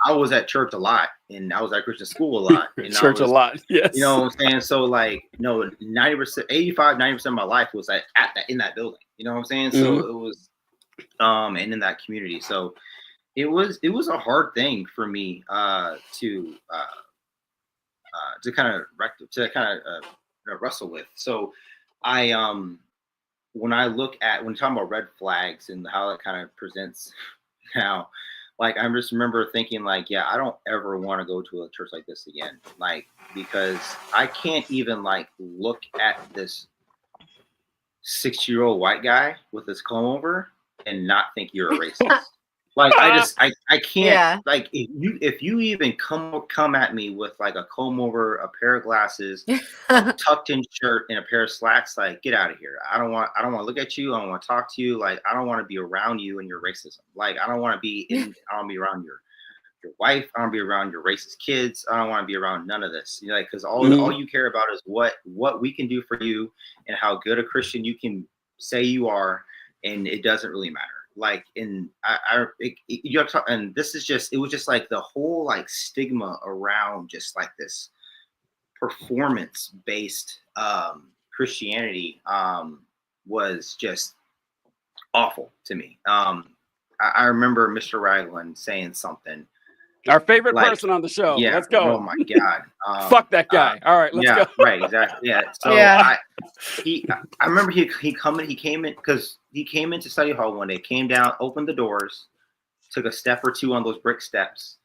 I was at church a lot, and I was at Christian school a lot. And church a lot, yes. You know what I'm saying? So like, 90% of my life was in that building. You know what I'm saying? Mm-hmm. So it was, and in that community. So it was a hard thing for me to kind of wrestle with. So I when you're talking about red flags and how it kind of presents now, like I just remember thinking like, yeah, I don't ever want to go to a church like this again. Like, because I can't even like look at this 60-year-old white guy with his comb over and not think you're a racist. Like I can't like if you even come at me with like a comb over, a pair of glasses, a tucked in shirt, and a pair of slacks, like get out of here. I don't want to look at you. I don't want to talk to you. Like I don't want to be around you and your racism. Like I don't want to be around your wife. I don't want to be around your racist kids. I don't want to be around none of this. You know, because all you care about is what we can do for you and how good a Christian you can say you are, and it doesn't really matter. Like and you have to, and this is just it was just like the whole like stigma around just like this performance based Christianity was just awful to me. I remember Mr. Ragland saying something. Our favorite person on the show. Yeah, let's go. Oh my God. Fuck that guy. All right, let's go. Right, exactly. Yeah. So I remember he came in because he came into study hall one day, came down, opened the doors, took a step or two on those brick steps,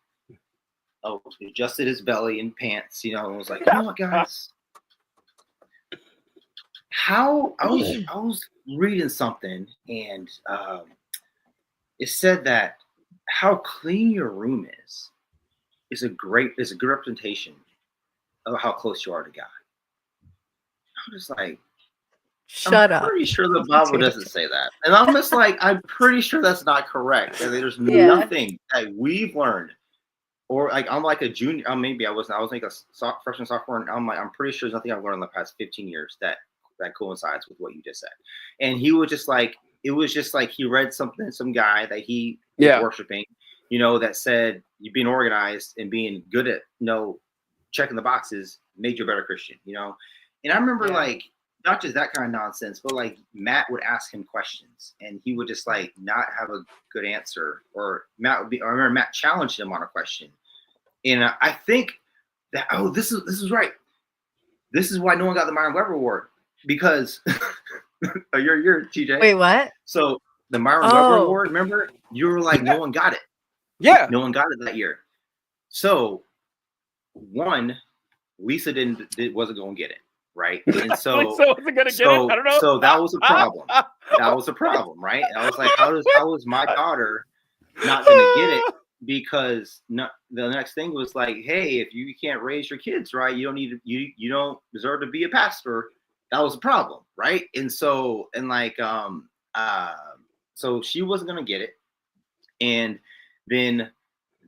adjusted his belly and pants, you know, and was like, you know what, guys? How I was reading something and it said that how clean your room is a good representation of how close you are to God. I'm just like, shut up. I'm pretty sure the Bible doesn't say that. And I'm just like, I'm pretty sure that's not correct. And there's nothing that we've learned. Or like I'm like a junior, maybe I was like a freshman, sophomore, and I'm pretty sure there's nothing I've learned in the past 15 years that coincides with what you just said. And he was just like, it was just like he read something, some guy that he was worshiping, you know, that said you being organized and being good at, you know, checking the boxes made you a better Christian, you know. And I remember like not just that kind of nonsense, but like Matt would ask him questions and he would just like not have a good answer, or I remember Matt challenged him on a question. And I think that this is right. This is why no one got the Myron Weber Award, because you're TJ. Wait, what? So the Myron Weber Award, remember? You were like, no one got it. Yeah. No one got it that year. So one, Lisa wasn't going to get it, right? And so Lisa wasn't going to get it. I don't know. So that was a problem. That was a problem, right? And I was like, how is my daughter not going to get it? Because the next thing was like, hey, if you can't raise your kids right, you don't deserve to be a pastor. That was a problem, right? And so so she wasn't gonna get it, and then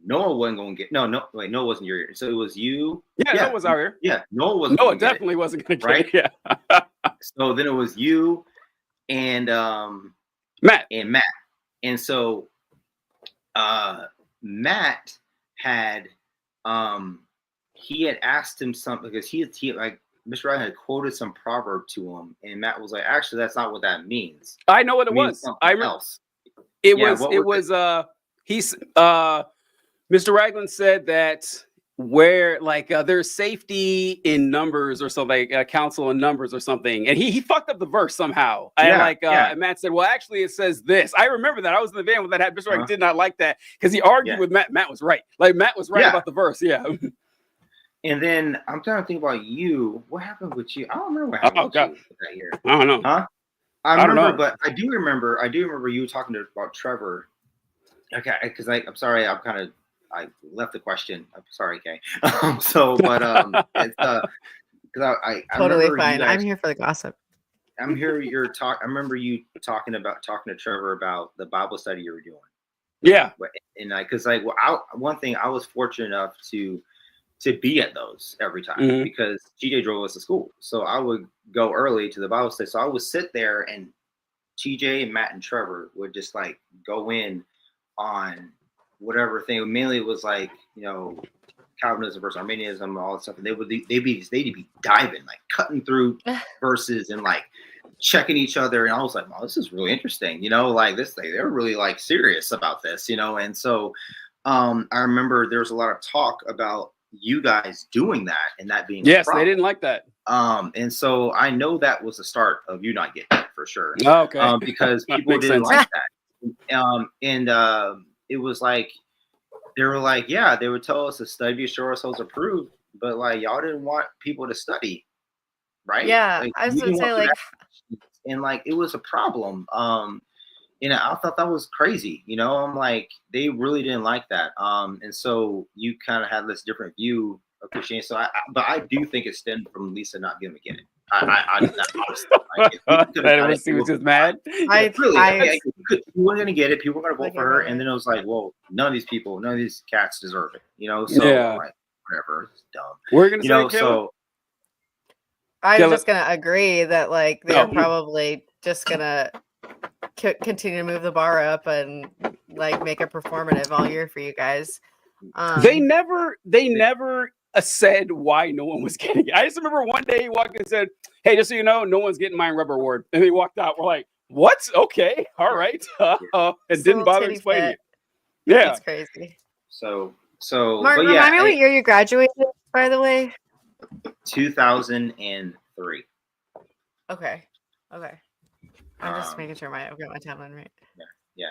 Noah wasn't gonna get Noah wasn't your ear. So it was you. Yeah, Noah was our ear. Yeah, Noah definitely wasn't gonna get right? it. Yeah. So then it was you and Matt. And so Matt had he had asked him something because he like Mr. Ryan had quoted some proverb to him, and Matt was like, actually, that's not what that means. I know what it was. I remember. It was Mr. Ragland said that where like there's safety in numbers or something, counsel in numbers or something, and he fucked up the verse somehow. And Matt said, well, actually, it says this. I remember that. I was in the van with that. Mr. Ragland did not like that because he argued with Matt. Matt was right. Like Matt was right about the verse. Yeah. And then I'm trying to think about you. What happened with you? I don't remember what happened with you that year. I don't know. Huh? I remember, but I do remember you talking about Trevor. Okay, because I'm sorry, I left the question. I'm sorry, Kay. It's because I totally fine. I'm here for the gossip. I'm here. I remember you talking to Trevor about the Bible study you were doing. Yeah, and one thing I was fortunate enough to be at those every time because TJ drove us to school. So I would go early to the Bible study. So I would sit there and TJ and Matt and Trevor would just like go in on whatever thing. Mainly it was like, you know, Calvinism versus Arminianism and all that stuff. And they'd be diving, like cutting through verses and like checking each other. And I was like, wow, this is really interesting. You know, like they're really like serious about this, you know? And so I remember there was a lot of talk about you guys doing that and that being they didn't like that. And so I know that was the start of you not getting it for sure. Oh, okay. Because people didn't like that. It was like they were like, yeah, they would tell us to study to show ourselves approved, but like y'all didn't want people to study, right? Yeah, like, I was gonna say like, and like it was a problem. And I thought that was crazy. I'm like, they really didn't like that. And so you kind of had this different view of Christianity. So but I do think it stemmed from Lisa not being able to get it. I That he was just mad. You weren't going to get it. People were going to vote for her. And then it was like, well, none of these cats deserve it. So like, whatever. It's dumb. We're going to say, so I'm just going to agree that like they're probably just going to continue to move the bar up and like make it performative all year for you guys. They never said why no one was getting it. I just remember one day he walked in and said, "Hey, just so you know, no one's getting my rubber award." And he walked out. We're like, "What? Okay, all right." And didn't bother explaining it. Yeah, it's crazy. So Mark, remind me what year you graduated, by the way. 2003. Okay. I'm just making sure I've got my timeline right. Yeah.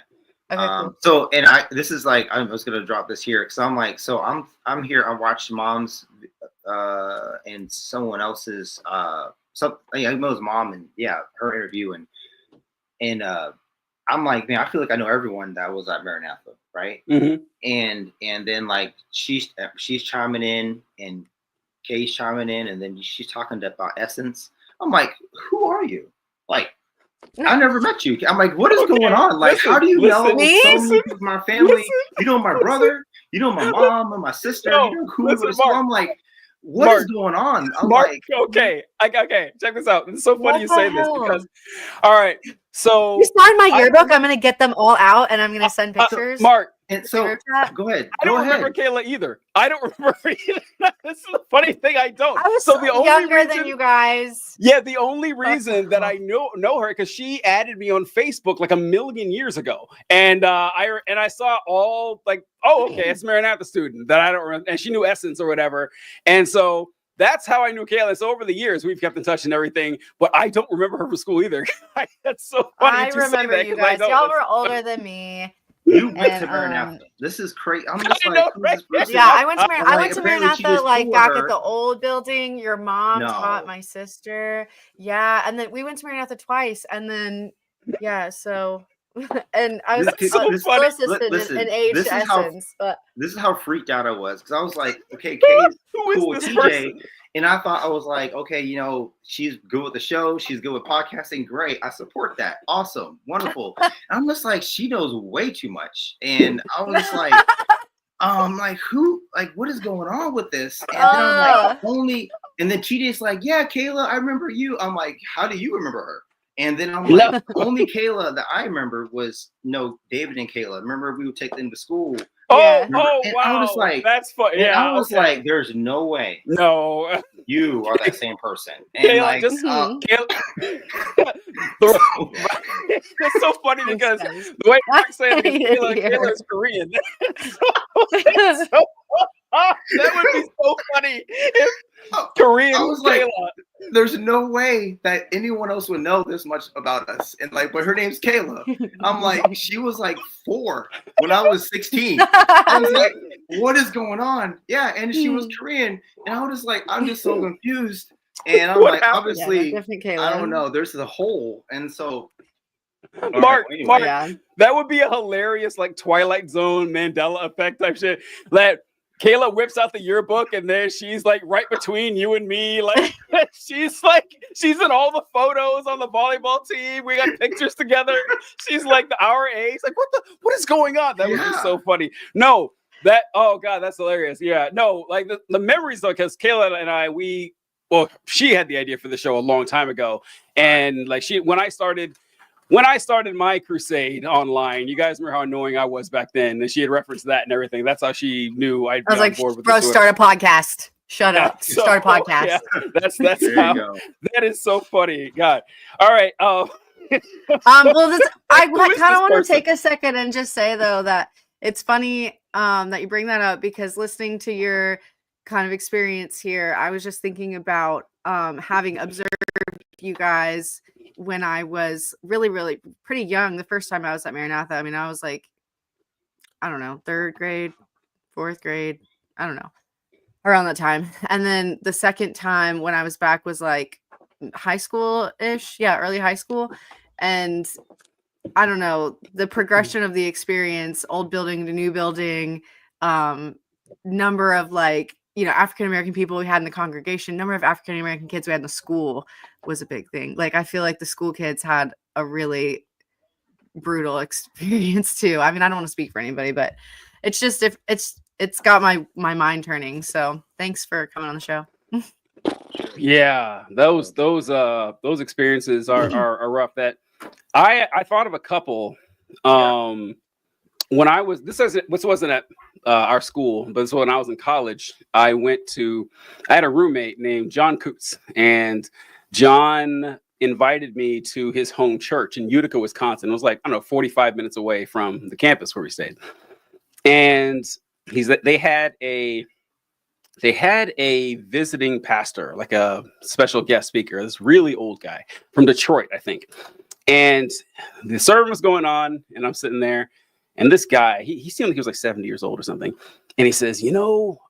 Okay, cool. So, and this is like, I was gonna drop this here because I'm like, so I'm here. I watched Mom's and someone else's I know it was Mom and her interview and I'm like, man, I feel like I know everyone that was at Maranatha, right? Mm-hmm. And then like she's chiming in and Kay's chiming in and then she's talking about Essence. I'm like, who are you? Like, I never met you. I'm like, what is going on? Like, how do you know so many people in my family? You know my brother, you know my mom and my sister, you know who was. So I'm like, what is going on? I'm like, okay, check this out. It's so funny you say this because, all right, so you signed my yearbook. I'm gonna get them all out and I'm gonna send pictures. Mark, and so go ahead. I don't remember Kayla either. I don't remember either. This is the funny thing. I don't. I was so the only younger reason, than you guys. Yeah, the only reason that I know her because she added me on Facebook like a million years ago, and I saw all like, oh, okay, it's Maranatha student that I don't remember, and she knew Essence or whatever, and so. That's how I knew Kayla. So over the years, we've kept in touch and everything, but I don't remember her from school either. That's so funny. I remember you guys. Y'all were older than me. You went to Maranatha. This is crazy. I'm just like, I went to Maranatha like back at the old building. Your mom taught my sister. Yeah, and then we went to Maranatha twice, and then so. And I was listen, in age to Essence, but this is how freaked out I was because I was like, okay, Kay's cool with TJ, and I thought I was like, okay, she's good with the show, she's good with podcasting, great, I support that, awesome, wonderful. And I'm just like, she knows way too much, and I was just like, who, like, what is going on with this? And then I'm like, and then TJ's like, yeah, Kayla, I remember you. I'm like, how do you remember her? And then I'm like, only Kayla that I remember was David and Kayla. Remember we would take them to school. Wow. I was like, that's funny. Yeah, I was like, there's no way. No, you are that same person. And Kayla, Kayla. It's so funny because the way I'm saying it, Kayla is Korean. That would be so funny if Korean. I was like, there's no way that anyone else would know this much about us. And like, but her name's Kayla. I'm like, she was like 4 when I was 16. I was like, what is going on? Yeah, and she was Korean, and I was just like, I'm just so confused. And I'm like, obviously, I don't know. There's a hole, and so. Mark, that would be a hilarious like Twilight Zone Mandela effect type shit. That Kayla whips out the yearbook and then she's like right between you and me. Like she's in all the photos on the volleyball team. We got pictures together. She's like our age. Like what is going on? That would be so funny. No, oh God, that's hilarious. Yeah, no, like the memories though, because Kayla and I, she had the idea for the show a long time ago. And like when I started my crusade online, you guys remember how annoying I was back then, and she had referenced that and everything. That's how she knew I'd be on board with bro, start a podcast. Shut up. Start a podcast. Yeah, that's how. That is so funny. God. All right. Well, I kind of want to take a second and just say though that it's funny that you bring that up because listening to your kind of experience here, I was just thinking about having observed you guys when I was really, really pretty young. The first time I was at Maranatha, I mean, I was like, I don't know, 3rd grade, 4th grade, I don't know, around that time. And then the second time when I was back was like high school-ish. Yeah, early high school. And I don't know, the progression of the experience, old building to new building, number of like, you know, African American people we had in the congregation, number of African American kids we had in the school was a big thing. Like, I feel like the school kids had a really brutal experience too. I mean, I don't want to speak for anybody, but it's just, if it's got my mind turning. So thanks for coming on the show. Yeah, those experiences are rough. That I thought of a couple. When I was, this wasn't at our school, but this was when I was in college. I had a roommate named John Coots, and John invited me to his home church in Utica, Wisconsin. It was like, I don't know, 45 minutes away from the campus where we stayed. And they had a visiting pastor, like a special guest speaker, this really old guy from Detroit, I think. And the sermon was going on, and I'm sitting there, and this guy, he seemed like he was like 70 years old or something. And he says,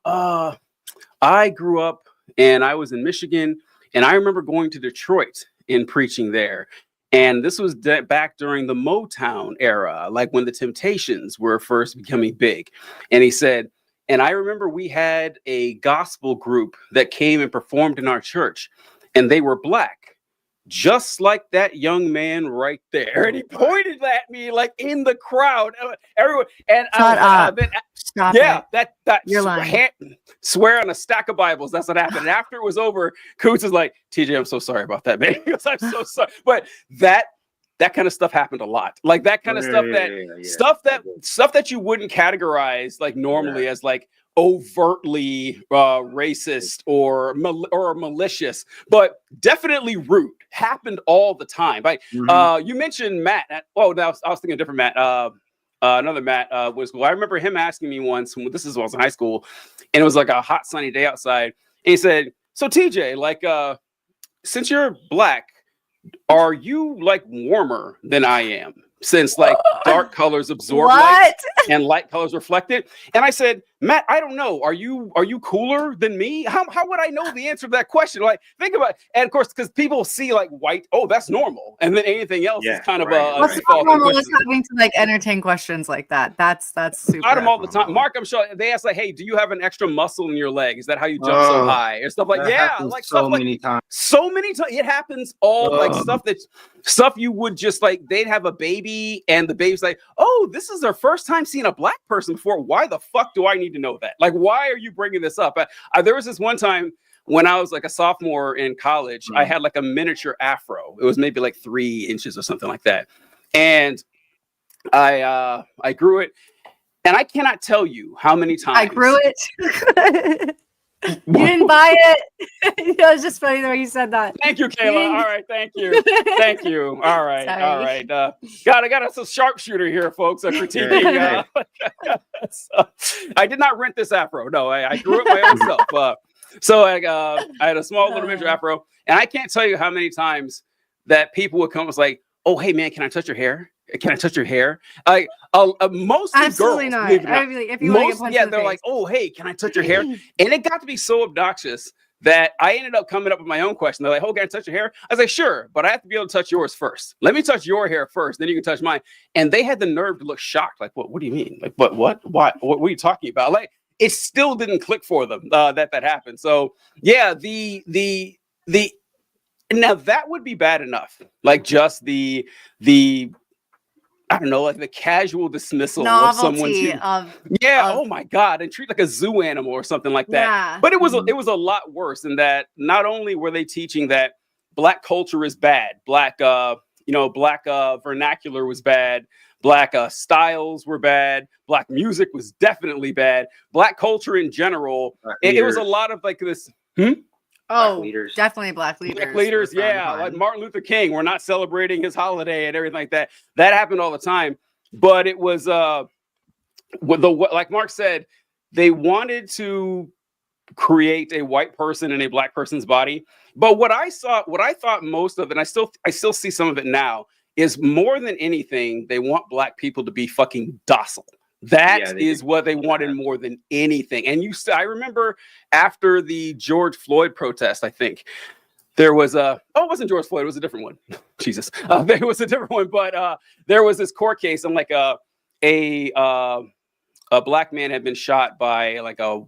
I grew up and I was in Michigan, and I remember going to Detroit and preaching there. And this was back during the Motown era, like when the Temptations were first becoming big. And he said, and I remember we had a gospel group that came and performed in our church, and they were Black, just like that young man right there. And he pointed at me like in the crowd, everyone. And Stop it. that You're lying. Swear on a stack of Bibles. That's what happened. And after it was over, Coots is like, TJ, I'm so sorry about that, man. I'm so sorry. But that kind of stuff happened a lot. Like that kind of stuff that you wouldn't categorize like normally as like overtly racist or malicious, but definitely rude, happened all the time. Like you mentioned Matt. I was thinking a different Matt. Another Matt was cool. I remember him asking me once, this is when I was in high school, and it was like a hot sunny day outside, and he said, so TJ, like since you're Black, are you like warmer than I am? Since like dark colors absorb light and light colors reflect it. And I said, Matt, I don't know. Are you cooler than me? How would I know the answer to that question? Like, think about it. And of course, because people see like white, oh, that's normal. And then anything else is kind of a default. Normal is having to like entertain questions like that. That's super. Got them all the time. Mark, I'm sure they ask like, hey, do you have an extra muscle in your leg? Is that how you jump so high? Or stuff like, like so many times. So many times. It happens all like stuff you would just like, they'd have a baby and the baby's like, oh, this is their first time seeing a Black person before. Why the fuck do I need to know that? Like, why are you bringing this up? There was this one time when I was like a sophomore in college, I had like a miniature afro. It was maybe like 3 inches or something like that. And I grew it. And I cannot tell you how many times I grew it. You didn't buy it. It was just funny the way you said that. Thank you, Kayla. All right, thank you. Thank you. All right, sorry. All right. I got us a sharpshooter here, folks. Critiquing. So, I did not rent this afro. No, I grew it my own self. So I had a small little miniature afro, and I can't tell you how many times that people would come and was like, "Oh, hey man, can I touch your hair? Can I touch your hair?" Like most absolutely girls, not. I mean, if you want to get they're like, "Oh, hey, can I touch your hair?" And it got to be so obnoxious that I ended up coming up with my own question. They're like, "Oh, can I touch your hair?" I was like, "Sure, but I have to be able to touch yours first. Let me touch your hair first, then you can touch mine." And they had the nerve to look shocked, like, "What? What do you mean? Like, what? Why? What are you talking about?" Like, it still didn't click for them that happened. So yeah, the now that would be bad enough. Like just the I don't know, like the casual dismissal of someone's oh my God, and treat like a zoo animal or something like that. Yeah. But it was a lot worse in that not only were they teaching that Black culture is bad, Black vernacular was bad, Black styles were bad, Black music was definitely bad, Black culture in general. It was a lot of like this. Leaders. Definitely Black leaders. Black leaders, yeah. Like Martin Luther King. We're not celebrating his holiday and everything like that. That happened all the time. But it was like Mark said, they wanted to create a white person in a Black person's body. But what I thought most of, and I still see some of it now, is more than anything, they want Black people to be fucking docile. That is what they wanted more than anything. And I remember after the George Floyd protest, I think, there was it wasn't George Floyd, it was a different one. Jesus. There was a different one, but there was this court case, and like a black man had been shot by like a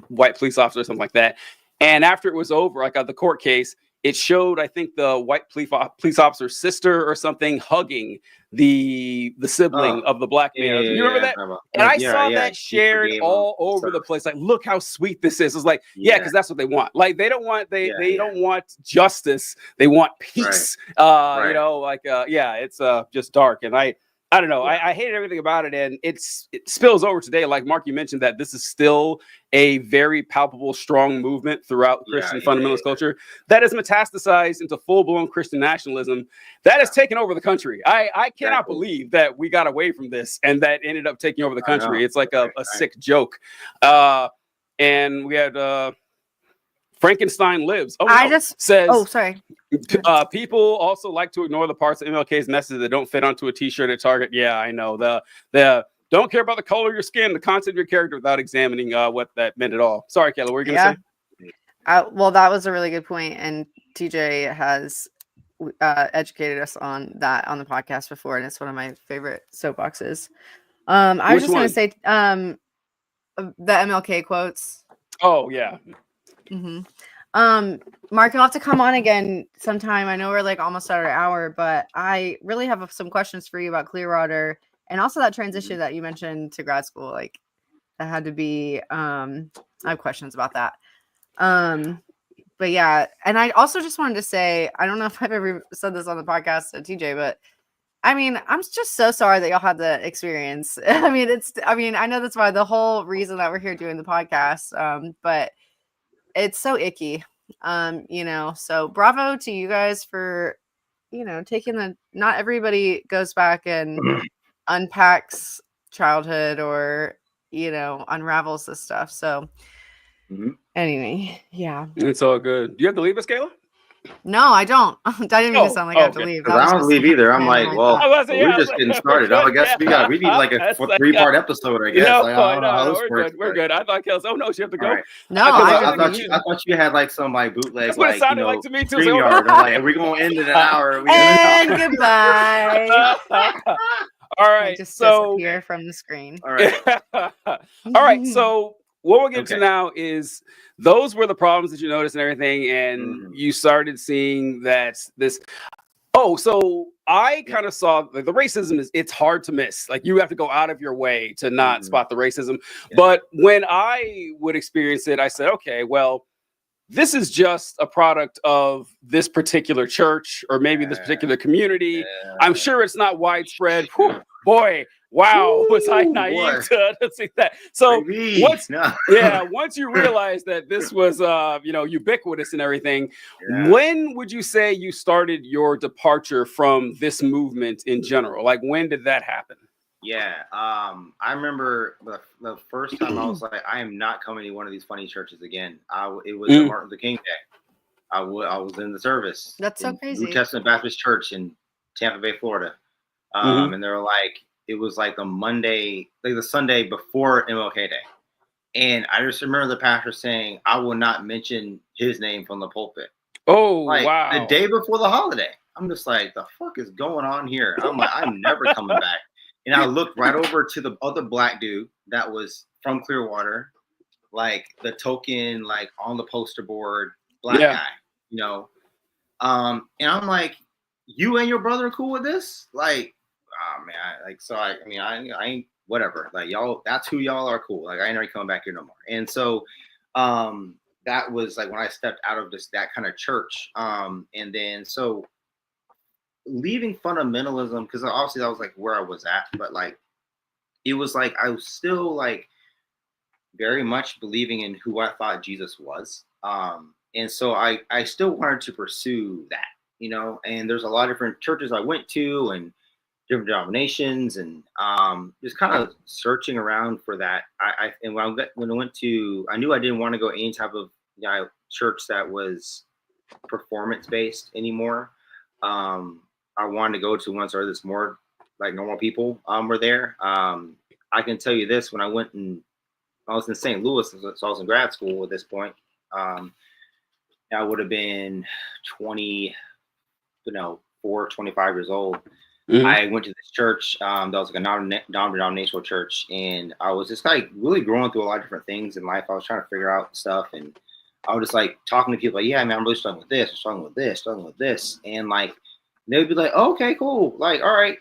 white police officer or something like that. And after it was over, like the court case, it showed, I think, the white police officer's sister or something hugging the sibling of the black man. You remember that? And I saw that shared all over the place. Like, look how sweet this is. It's like, because that's what they want. Like, they don't want don't want justice. They want peace. You know, like it's just dark. And I don't know. I hated everything about it, and it spills over today. Like Mark, you mentioned that this is still a very palpable, strong movement throughout Christian fundamentalist culture that has metastasized into full-blown Christian nationalism that has taken over the country. I cannot believe that we got away from this and that ended up taking over the country. It's like a sick joke. And we had Frankenstein Lives. Says. Oh, sorry. People also like to ignore the parts of MLK's message that don't fit onto a T-shirt at Target. Yeah, I know. The don't care about the color of your skin, the content of your character, without examining what that meant at all. Sorry, Kayla, what were you going to say? Well, that was a really good point, and TJ has educated us on that on the podcast before, and it's one of my favorite soapboxes. I was just going to say the MLK quotes. Oh yeah. Mm-hmm. Mark, you'll have to come on again sometime. I know we're like almost at our hour, but I really have some questions for you about Clearwater and also that transition that you mentioned to grad school. Like that had to be, I have questions about that. But yeah, and I also just wanted to say, I don't know if I've ever said this on the podcast to TJ, but I mean, I'm just so sorry that y'all had the experience. I mean, I know that's why the whole reason that we're here doing the podcast, but it's so icky, you know, so bravo to you guys for, you know, taking not everybody goes back and unpacks childhood or, you know, unravels this stuff. So anyway, yeah. It's all good. Do you have to leave us, Kayla? No, I don't. I didn't mean to sound like I have to leave. I don't leave either. I'm like, well, we're just getting started. I guess we need like a 3-part episode, I guess. We're good. I thought Kayla, no, she have to go. Right. No, I thought you had like some like bootleg, that's what it sounded like to me too. StreamYard. Like, we're going to end in an hour. And goodbye. All right. Just disappear from the screen. All right. All right. So what we'll get to now is those were the problems that you noticed and everything, and you started seeing that this. Oh, so I kind of saw the racism it's hard to miss. Like you have to go out of your way to not spot the racism. Yeah. But when I would experience it, I said, okay, well, this is just a product of this particular church or maybe this particular community. Yeah. I'm sure it's not widespread. Whew, boy, wow, was I naive to see that. So once you realize that this was ubiquitous and everything, when would you say you started your departure from this movement in general? Like when did that happen? Yeah, I remember the first time I was like, I am not coming to one of these funny churches again. It was Martin Luther King Day. I was in the service. That's so crazy. New Testament Baptist Church in Tampa Bay, Florida. And they were like, it was like the Monday, like the Sunday before MLK Day. And I just remember the pastor saying, I will not mention his name from the pulpit. Oh, like, wow. The day before the holiday. I'm just like, the fuck is going on here? I'm like, I'm never coming back. And I looked right over to the other black dude that was from Clearwater, like the token, like on the poster board, black guy, you know. And I'm like, you and your brother are cool with this? Like, oh man, I ain't whatever. Like y'all, that's who y'all are cool. Like I ain't already coming back here no more. And so that was like when I stepped out of that kind of church. And then so leaving fundamentalism, because obviously that was like where I was at, but like it was like I was still like very much believing in who I thought Jesus was. And so I still wanted to pursue that, you know, and there's a lot of different churches I went to and different denominations and just kind of searching around for that. And when I went to, I knew I didn't want to go any type of church that was performance based anymore. I wanted to go to ones where there's more like normal people were there. I can tell you this, when I went and I was in St. Louis, so I was in grad school at this point. I would have been 24, 25 years old. Mm-hmm. I went to this church that was like a non-denominational church, and I was just like really growing through a lot of different things in life. I was trying to figure out stuff, and I was just like talking to people like, yeah, man, I'm really struggling with this, struggling with this. And like, they would be like, oh, okay, cool. Like, all right.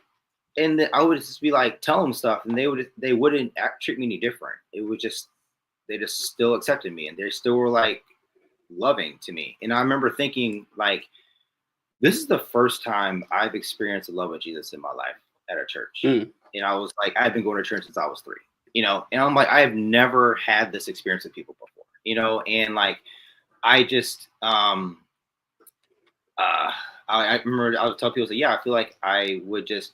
And then I would just be like, tell them stuff, and they wouldn't treat me any different. It would just, they just still accepted me, and they still were like loving to me. And I remember thinking like, this is the first time I've experienced the love of Jesus in my life at a church. And I was like, I've been going to church since I was 3, and I'm like, I have never had this experience with people before, and like, I just, I remember I would tell people, yeah, I feel like I would just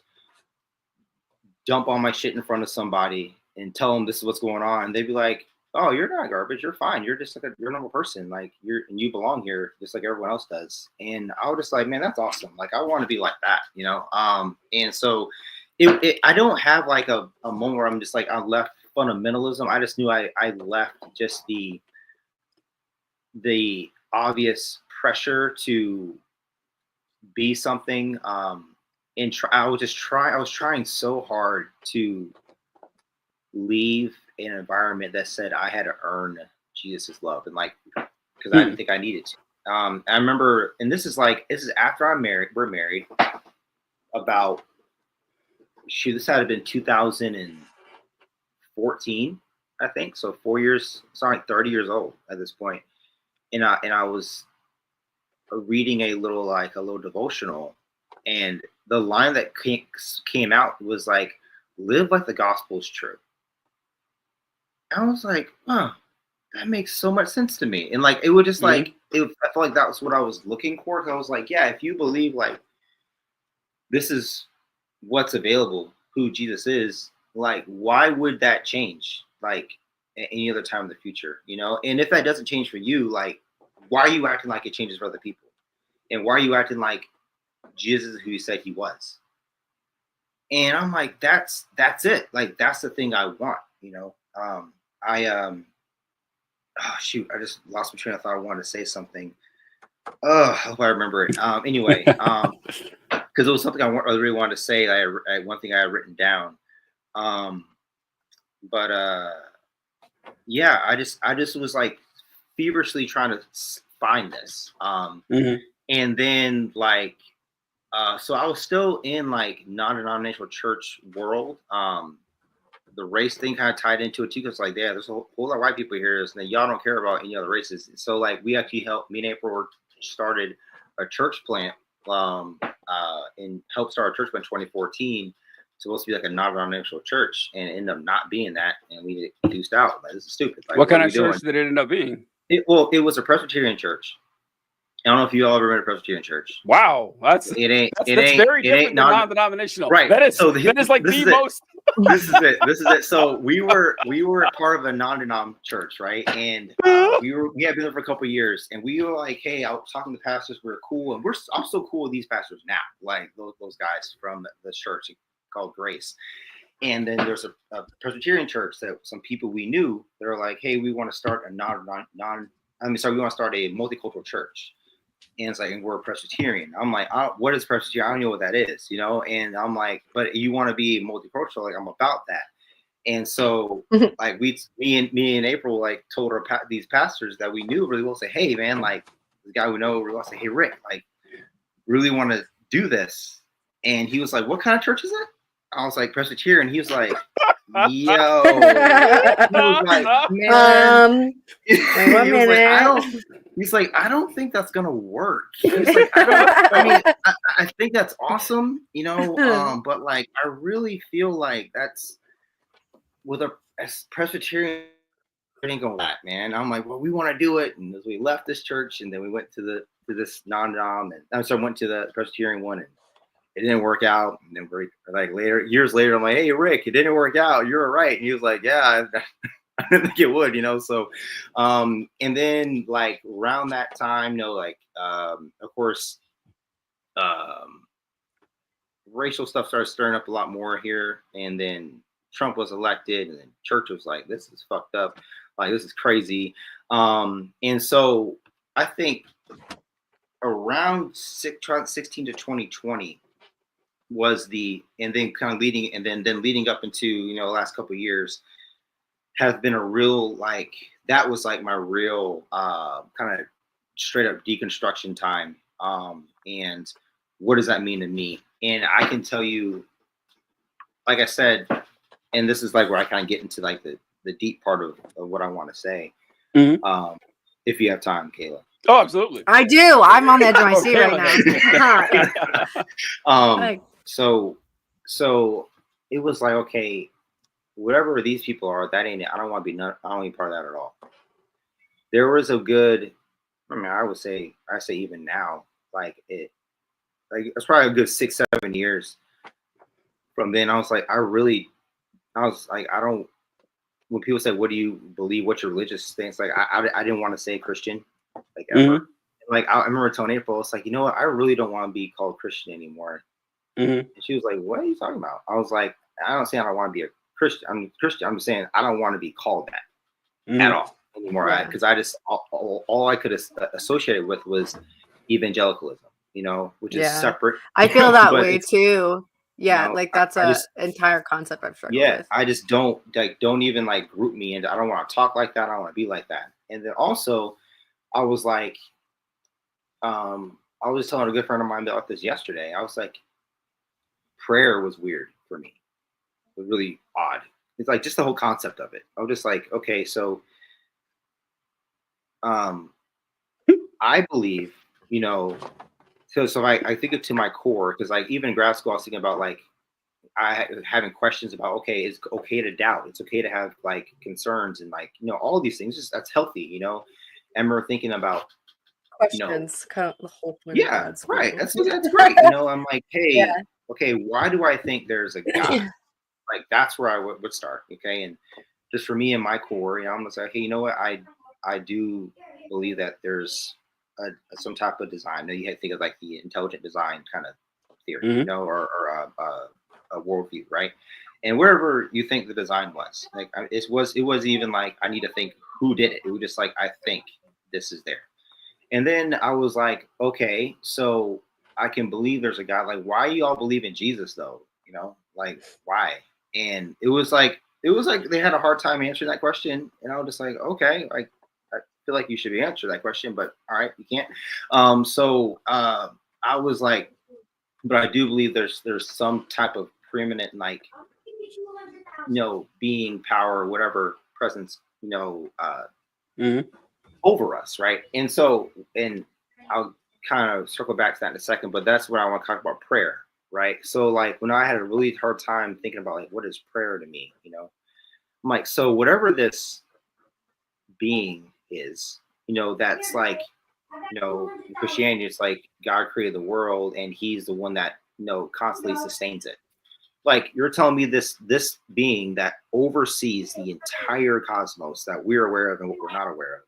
dump all my shit in front of somebody and tell them this is what's going on. And they'd be like, oh, you're not garbage. You're fine. You're just like you're a normal person. Like you belong here just like everyone else does. And I was just like, man, that's awesome. Like, I want to be like that, And so I don't have like a moment where I'm just like, I left fundamentalism. I just knew I left just the obvious pressure to be something. And I was trying so hard to leave an environment that said I had to earn Jesus' love, and like, because I didn't think I needed to. I remember, and this is after we're married, about, this had been 2014, I think. So 4 years, like 30 years old at this point. And I was reading a little devotional, and the line that came out was like, live like the gospel is true. I was like, huh, that makes so much sense to me. And like, it would just like, I felt like that was what I was looking for. Cause I was like, yeah, if you believe like this is what's available, who Jesus is, like, why would that change? Like at any other time in the future, And if that doesn't change for you, like, why are you acting like it changes for other people? And why are you acting like Jesus is who you said he was? And I'm like, that's it. Like, that's the thing I want, oh shoot, I just lost my train of thought. I wanted to say something. I hope I remember it. Anyway, because it was something I really wanted to say. One thing I had written down. Yeah, I just was like feverishly trying to find this. And then like, so I was still in like non-denominational church world. The race thing kind of tied into it too, because like, yeah, there's a whole lot of white people here, and y'all don't care about any other races. So like, we actually helped, me and April started a church plant, and helped start a church plant in 2014. It's supposed to be like a non-denominational church, and it ended up not being that, and we reduced out. Like, this is stupid. Like, what kind of church did it end up being? It was a Presbyterian church. I don't know if you all ever been to a Presbyterian church. Wow, that's very different than non-denominational. Right. That is like the most. This is it. So we were part of a non-denom church, right? And we had been there for a couple of years, and we were like, hey, I was talking to pastors. We're cool, and I'm so cool with these pastors now, like those guys from the church called Grace. And then there's a Presbyterian church that some people we knew. They were like, hey, we want to start we want to start a multicultural church. And it's like, and we're a Presbyterian. I'm like, what is Presbyterian? I don't know what that is, And I'm like, but you want to be multicultural? Like, I'm about that. And so, like, me and April like told these pastors that we knew really well, say, hey, man, like, the guy we know really well, say, hey, Rick, like, really want to do this. And he was like, what kind of church is it? I was like, Presbyterian. He was like, yo. He was like, man. He's like, I don't think that's gonna work. He's like, I think that's awesome, but like, I really feel like that's with a Presbyterian, it ain't gonna work, man. I'm like, well, we want to do it, and as we left this church, and then we went to this non-dom, and so I went to the Presbyterian one, and it didn't work out. And then we're like years later, I'm like, hey, Rick, it didn't work out. You're right. And he was like, yeah, I didn't think it would, So, and then like around that time, of course, racial stuff started stirring up a lot more here. And then Trump was elected, and then church was like, this is fucked up. Like, this is crazy. And so I think around 16 to 2020 was and then kind of leading up into, the last couple of years has been a real, like, that was like my real kind of straight up deconstruction time. And what does that mean to me? And I can tell you, like I said, and this is like where I kind of get into like the deep part of what I want to say. Mm-hmm. If you have time, Kayla. Oh, absolutely. I do. I'm on the edge of my seat right now. So it was like, okay, whatever these people are, that ain't it. I don't want to be I don't want to be part of that at all. There was a good, I say even now, it's probably a good 6-7 years from then. I was like, I don't, when people say, what do you believe? What's your religious stance? Like, I didn't want to say Christian, like, ever. Mm-hmm. Like, I remember telling April, it's like, you know what? I really don't want to be called Christian anymore. Mm-hmm. And she was like, what are you talking about? I was like, I don't say I don't want to be a Christian. I'm Christian. I'm saying I don't want to be called that at all anymore. Because I just, all I could associate it with was evangelicalism, which is separate. I feel that way too. Yeah, like that's an entire concept I've struggled with. I just don't even like group me into. I don't want to talk like that. I don't want to be like that. And then also, I was like, I was telling a good friend of mine about this yesterday. I was like, prayer was weird for me. It was really odd. It's like just the whole concept of it. I was just like, okay, so, I believe, so I think it to my core, because like even in grad school, I was thinking about like having questions about, okay, it's okay to doubt. It's okay to have like concerns and like, all of these things. Just that's healthy, And I remember thinking about questions, kind of the whole point. Yeah, right. That's great. I'm like, hey, okay, why do I think there's a God? Like that's where I would start. Okay, and just for me and my core, I'm gonna say, hey, you know what? I do believe that there's some type of design. Now you had to think of like the intelligent design kind of theory, or a worldview, right? And wherever you think the design was, like it wasn't even like I need to think who did it. It was just like I think this is there. And then I was like, okay, so I can believe there's a God. Like, why you all believe in Jesus though? Like why? And it was like they had a hard time answering that question. And I was just like, okay, like I feel like you should be answering that question, but all right, you can't. So I was like, but I do believe there's some type of preeminent, like, being, power, whatever presence, over us, right? And so, and I'll kind of circle back to that in a second, but that's what I want to talk about, prayer, right? So like when I had a really hard time thinking about like what is prayer to me, I'm like, so whatever this being is, that's like, in Christianity, it's like God created the world and he's the one that, constantly sustains it. Like you're telling me this being that oversees the entire cosmos that we're aware of and what we're not aware of,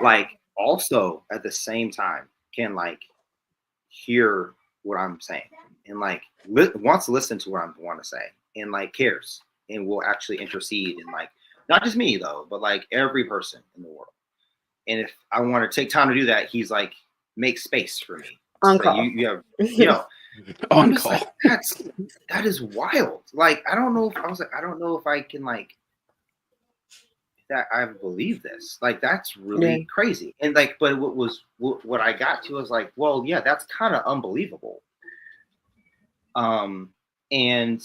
like also at the same time can like hear what I'm saying and like wants to listen to what I want to say and like cares and will actually intercede and like not just me though, but like every person in the world. And if I want to take time to do that, he's like, make space for me. On call. You have, on call. Like, that is wild. Like, I don't know if I can like that I believe this. Like, that's really crazy. And like, but what I got to was like, well, yeah, that's kind of unbelievable. And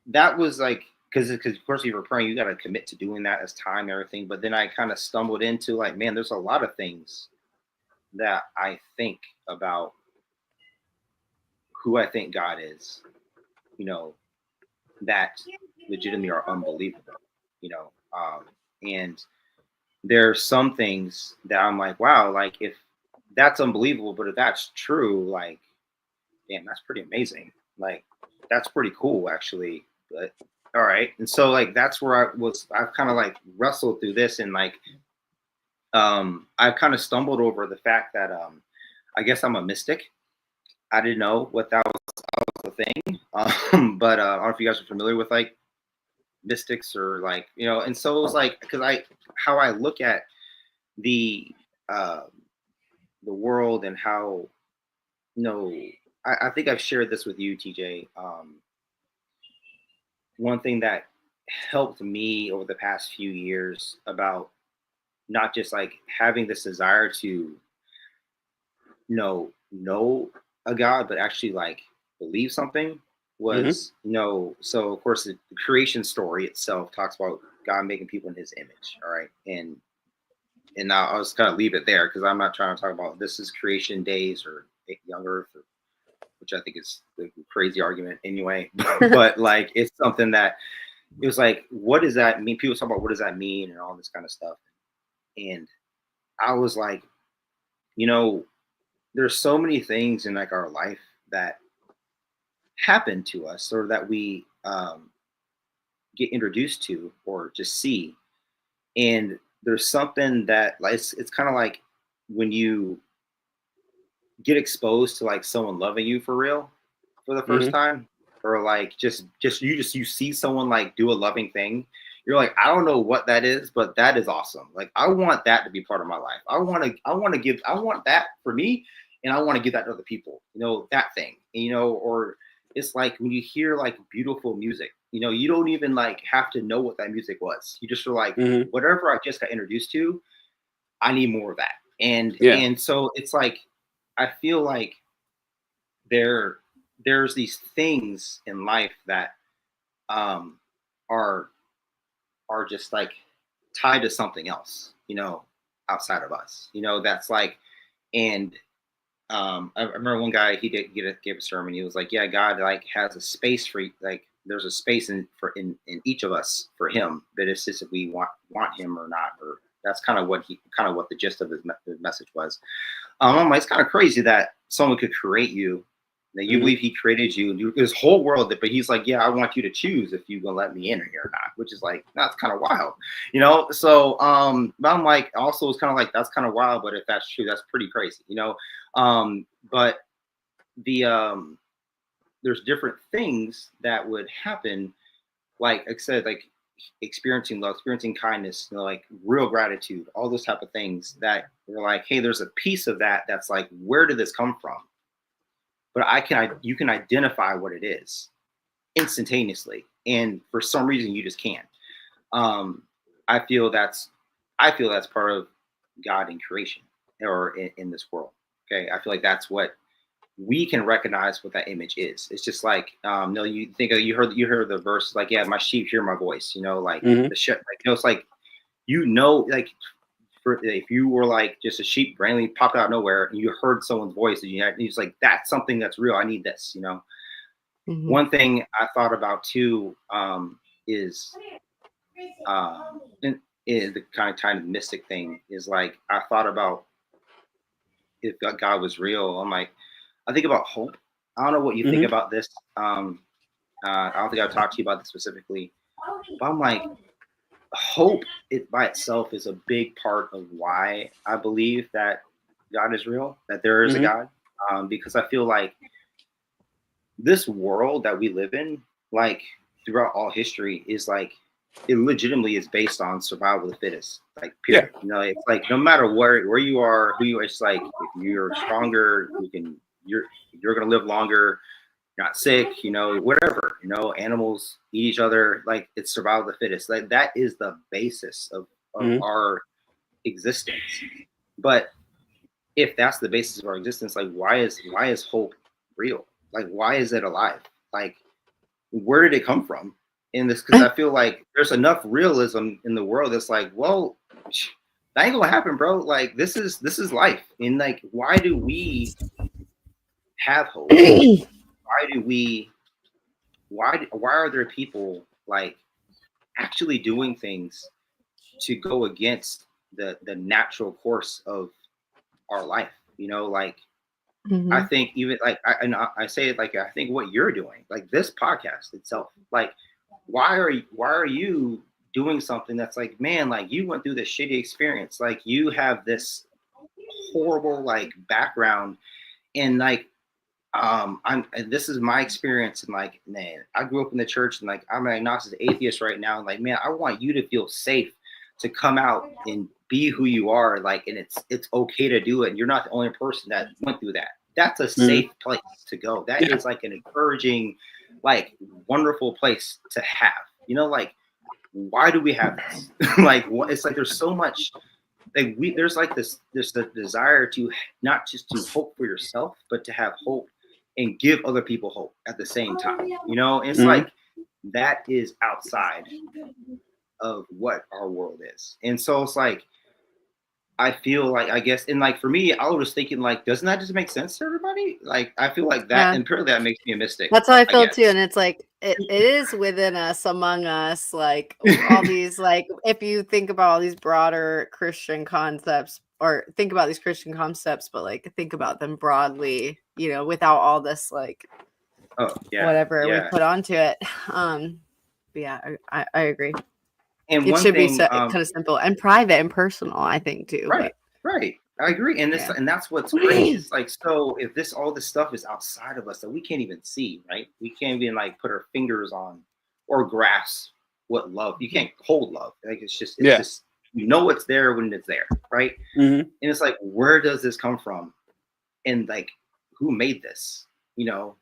that was like, because of course you were praying, you got to commit to doing that as time and everything. But then I kind of stumbled into like, man, there's a lot of things that I think about who I think God is, that legitimately are unbelievable, and there's some things that I'm like, wow, like if that's unbelievable, but if that's true, like, damn, that's pretty amazing. Like, that's pretty cool, actually. But all right. And so like, that's where I've kind of like wrestled through this and like, I've kind of stumbled over the fact that, I guess I'm a mystic. I didn't know what that was the thing. But I don't know if you guys are familiar with like mystics or like, and so it was like, because how I look at the the world and how, I think I've shared this with you, TJ. One thing that helped me over the past few years about not just like having this desire to know a God, but actually like believe something was, so of course the creation story itself talks about God making people in his image. All right. And now I'll just kind of leave it there because I'm not trying to talk about this is creation days or young earth, which I think is the crazy argument anyway. But like, it's something that it was like, what does that mean? People talk about what does that mean and all this kind of stuff. And I was like, there's so many things in like our life that happen to us or that we get introduced to or just see. And there's something that like it's kind of like when you get exposed to like someone loving you for real for the first time, or like just you see someone like do a loving thing. You're like, I don't know what that is, but that is awesome. Like, I want that to be part of my life. I want that for me, and I want to give that to other people, that thing, or it's like when you hear like beautiful music, you don't even like have to know what that music was. You just are like, whatever I just got introduced to, I need more of that. And so it's like, I feel like there's these things in life that are just like tied to something else, outside of us, that's like, and I remember one guy, he gave a sermon. He was like, yeah, God like has a space for like, there's a space in each of us for him, but it's just if we want him or not, or that's kind of what the gist of his message was. It's kind of crazy that someone could create you, that you believe he created you, this whole world, but he's like, yeah, I want you to choose if you're gonna let me in here or not, which is like, that's kind of wild, so but I'm like, also it's kind of like, that's kind of wild, but if that's true, that's pretty crazy, but the there's different things that would happen, like I said, like experiencing love, experiencing kindness, like real gratitude, all those type of things that you're like, hey, there's a piece of that that's like, where did this come from? But you can identify what it is instantaneously, and for some reason you just can't. I feel that's part of God in creation or in this world. Okay, I feel like that's what we can recognize what that image is. It's just like, you think you heard the verse like, yeah, my sheep hear my voice, like the shit, like, it's like, like if you were like just a sheep randomly popped out of nowhere and you heard someone's voice and you're like, that's something that's real. I need this, One thing I thought about too, is the kind of mystic thing is like, I thought about if God was real. I'm like, I think about hope. I don't know what you think about this. I don't think I've talked to you about this specifically, but I'm like, hope it by itself is a big part of why I believe that God is real, that there is a God, because I feel like this world that we live in, like throughout all history, is like, it legitimately is based on survival of the fittest, like period. It's like no matter where you are, who you are, it's like if you're stronger, you're gonna live longer, you're not sick, whatever, animals eat each other, like it's survival of the fittest. Like that is the basis of our existence. But if that's the basis of our existence, like why is hope real? Like why is it alive? Like where did it come from? In this, because I feel like there's enough realism in the world that's like, well, that ain't gonna happen, bro. Like this is life. And like, why do we have hope? Why are there people like actually doing things to go against the natural course of our life? Like I think even like I say it like, I think what you're doing, like this podcast itself, like why are you doing something that's like, man, like you went through this shitty experience, like you have this horrible like background, and like and this is my experience, and like, man, I grew up in the church, and like I'm an agnostic atheist right now, and like, man, I want you to feel safe to come out and be who you are, like, and it's okay to do it. And you're not the only person that went through that. That's a safe place to go. That is like an encouraging, like, wonderful place to have. You know, like, why do we have this? Like, it's like there's so much. Like, there's the desire to not just to hope for yourself, but to have hope and give other people hope at the same time. You know, it's like that is outside of what our world is. And so it's like, I feel like, I guess, and like for me, I was thinking, like, doesn't that just make sense to everybody? Like, I feel like that, and apparently that makes me a mystic. That's how I feel too. And it's like, it is within us, among us, like all these, like, if you think about all these broader Christian concepts, or think about these Christian concepts, but like think about them broadly, you know, without all this, like, whatever we put onto it. But yeah, I agree. And it should be kind of simple and private and personal, I think, too. Right. I agree. And and that's what's great. It's like, so if all this stuff is outside of us that we can't even see, right? We can't even like put our fingers on or grasp what love. You can't hold love. Like, it's just you know it's there when it's there, right? And it's like, where does this come from? And like, who made this? You know,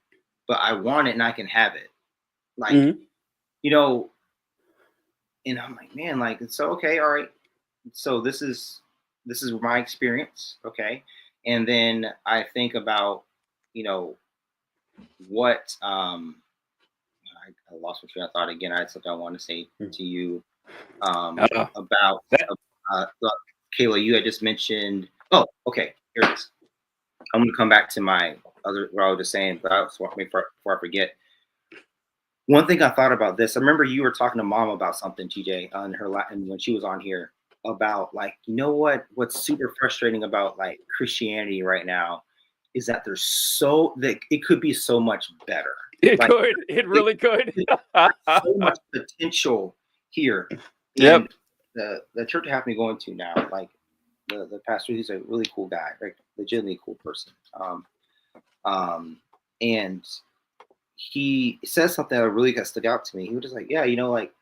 but I want it and I can have it. Like, you know. And I'm like, man, like, so, okay, all right. So this is my experience, okay? And then I think about, you know, what I lost my train of thought again. I had something I want to say to you about Kayla. You had just mentioned. Oh, okay, here it is. I'm gonna come back to my other what I was just saying, but before I forget. One thing I thought about this, I remember you were talking to Mom about something, TJ, on and when she was on here, about, like, you know what's super frustrating about like Christianity right now is that it could be so much better. It really could. So much potential here. And the church I happen to be going to now, like the pastor, he's a really cool guy, like legitimately cool person. And he says something that really got stuck out to me. He was just like, yeah, you know, like,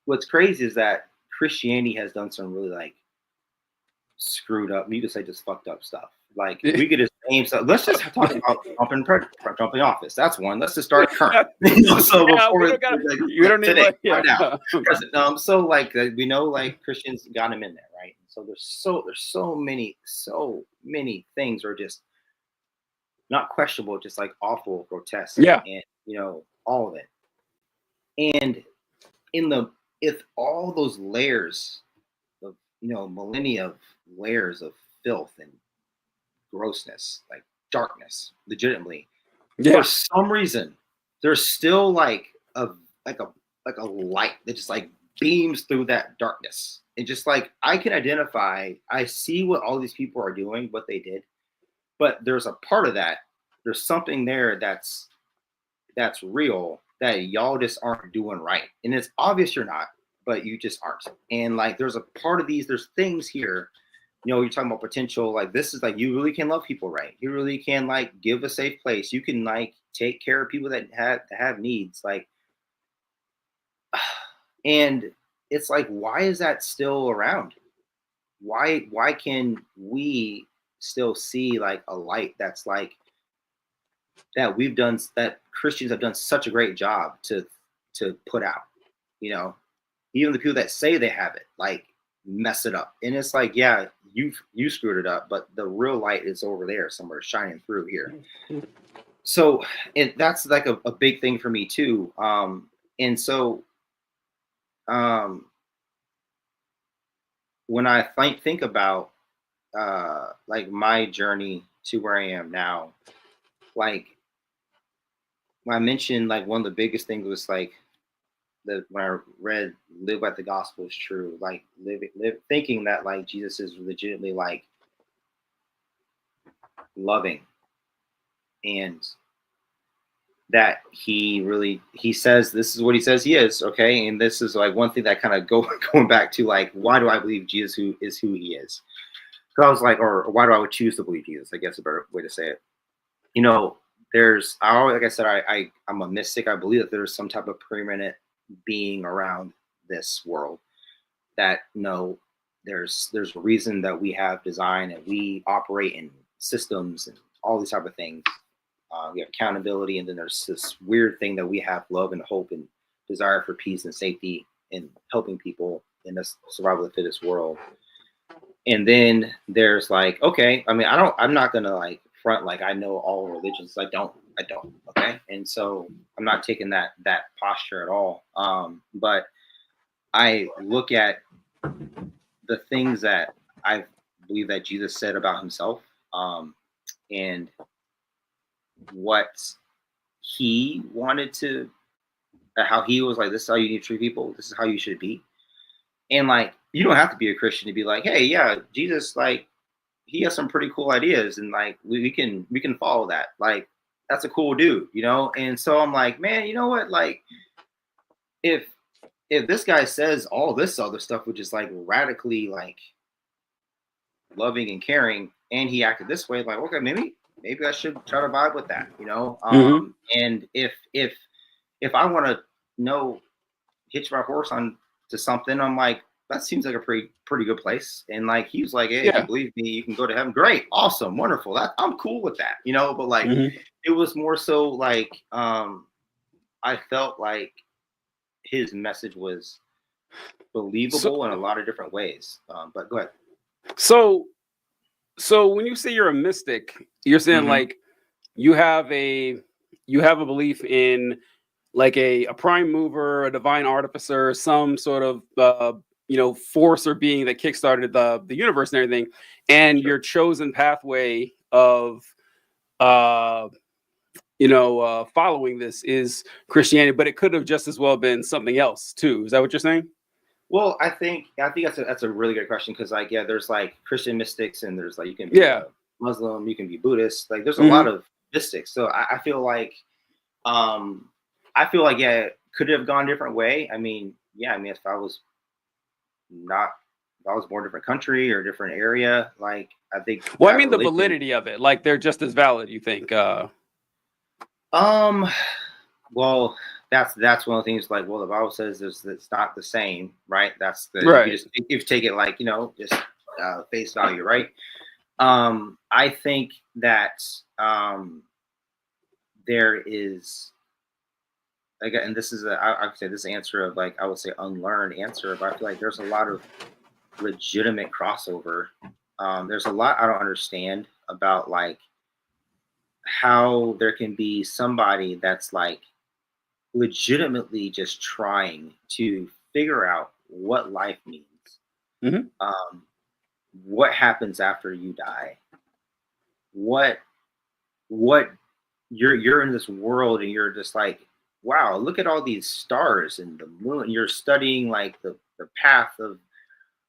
what's crazy is that Christianity has done some really, like, screwed up, you could say just fucked up stuff. Like, we could just name stuff. Let's just talk about Trumping office. That's one. Let's just start current. So before you don't need right now. So like we know, like, Christians got him in there, right? So there's so many things are just not questionable, just like awful, grotesque, and you know, all of it. And if all those layers of, you know, millennia of layers of filth and grossness, like darkness, legitimately, for some reason, there's still like a light that just like beams through that darkness. And just like, I can identify, I see what all these people are doing, what they did. But there's a part of that, there's something there that's real that y'all just aren't doing right. And it's obvious you're not, but you just aren't. And like, there's a part of there's things here, you know, you're talking about potential, like, this is like, you really can love people right. You really can, like, give a safe place. You can, like, take care of people that have needs, like, and it's like, why is that still around? Why can we still see like a light that's like that that Christians have done such a great job to put out, you know, even the people that say they have it, like, mess it up. And it's like, yeah, you screwed it up, but the real light is over there somewhere shining through here. So that's like a big thing for me too. And so when I think about like my journey to where I am now, like, when I mentioned, like, one of the biggest things was like when I read "Live Like the Gospel is True," like live thinking that like Jesus is legitimately like loving, and that he says this is what he says he is, okay? And this is like one thing that kind of going back to like, why do I believe Jesus who he is? Because I was like, or why do I would choose to believe Jesus? I guess a better way to say it. You know, like I said, I'm a mystic. I believe that there's some type of permanent being around this world that no, there's a reason that we have design and we operate in systems and all these type of things. We have accountability, and then there's this weird thing that we have love and hope and desire for peace and safety and helping people in this survival of the fittest world. And then there's like, okay, I mean, I'm not gonna like front like I know all religions. I don't. Okay, and so I'm not taking that posture at all. But I look at the things that I believe that Jesus said about himself, and what he wanted to, how he was like, this is how you need to treat people. This is how you should be. And like, you don't have to be a Christian to be like, hey, yeah, Jesus, like, he has some pretty cool ideas, and like we can follow that. Like, that's a cool dude, you know? And so I'm like, man, you know what? Like, if this guy says all this other stuff, which is like radically like loving and caring, and he acted this way, like, okay, maybe I should try to vibe with that, you know? And if I want to hitch my horse on to something, I'm like, that seems like a pretty good place. And like, he was like, hey, if you believe me, you can go to heaven. Great, awesome, wonderful. I'm cool with that, you know? But like, it was more so like, I felt like his message was believable in a lot of different ways. But go ahead. So when you say you're a mystic, you're saying like you have a belief in like a prime mover, a divine artificer, some sort of force or being that kickstarted the universe and everything, and your chosen pathway of following this is Christianity, but it could have just as well been something else too. Is that what you're saying? Well, I think that's a really good question, because like, yeah, there's like Christian mystics, and there's like, you can be a Muslim, you can be Buddhist, like there's a lot of mystics. So I feel like yeah, could it have gone a different way? I mean, yeah, I mean, if I was born in a different country or a different area, like I think. Well, I mean, the validity of it, like they're just as valid, you think? Well, that's one of the things. Like, well, the Bible says it's not the same, right? That's the right. You take it like, just face value, right? I think that there is, again, and this is I would say this answer of like, I would say unlearned answer, but I feel like there's a lot of legitimate crossover. There's a lot I don't understand about like how there can be somebody that's like legitimately just trying to figure out what life means, what happens after you die, what you're in this world, and you're just like, wow, look at all these stars and the moon. You're studying like the path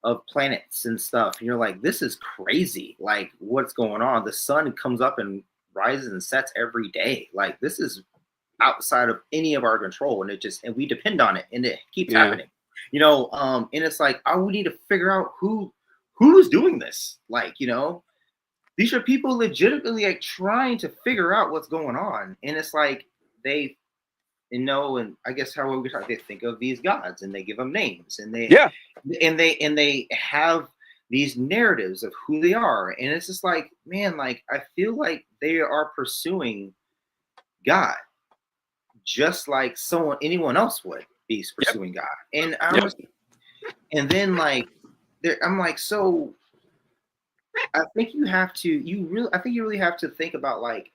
of planets and stuff, and you're like, this is crazy. Like, what's going on? The sun comes up and rises and sets every day. Like, this is outside of any of our control, and we depend on it, and it keeps happening, and it's like, we need to figure out who's doing this. Like, these are people legitimately like trying to figure out what's going on, and it's like they and I guess how we talk, they think of these gods and they give them names, and they have these narratives of who they are, and it's just like, man, like I feel like they are pursuing God just like anyone else would be pursuing God. And and then like I'm like, so I think you really have to think about like,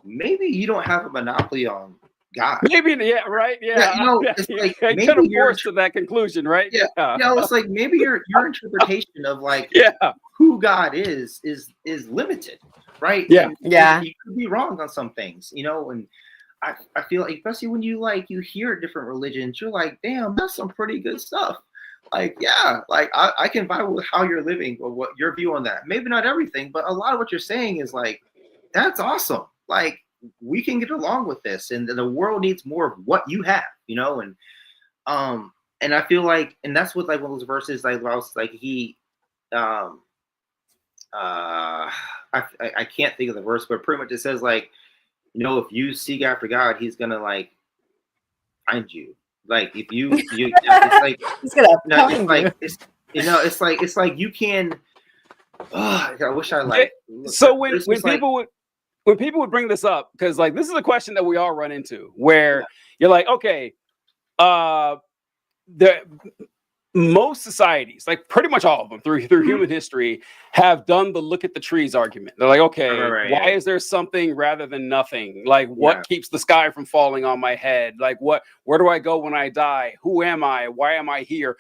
maybe you don't have a monopoly on God. Maybe, right? It's like maybe you're forced to that conclusion, right? It's like maybe your interpretation of like who God is limited, right? And you could be wrong on some things, and I feel like, especially when you hear different religions, you're like, damn, that's some pretty good stuff. Like, yeah, like I can vibe with how you're living or what your view on that. Maybe not everything, but a lot of what you're saying is like, that's awesome. Like, we can get along with this, and the world needs more of what you have, and I feel like, and that's what like one of those verses, like I was like, I can't think of the verse, but pretty much it says like, if you seek after God, he's gonna like find you. Like if you it's like He's gonna it's like it's like you can. Oh, I wish I like. So when people would bring this up, because like this is a question that we all run into, where you're like, okay, most societies, like pretty much all of them through human history, have done the look at the trees argument. They're like, okay, why is there something rather than nothing? Like what keeps the sky from falling on my head? Like where do I go when I die? Who am I? Why am I here?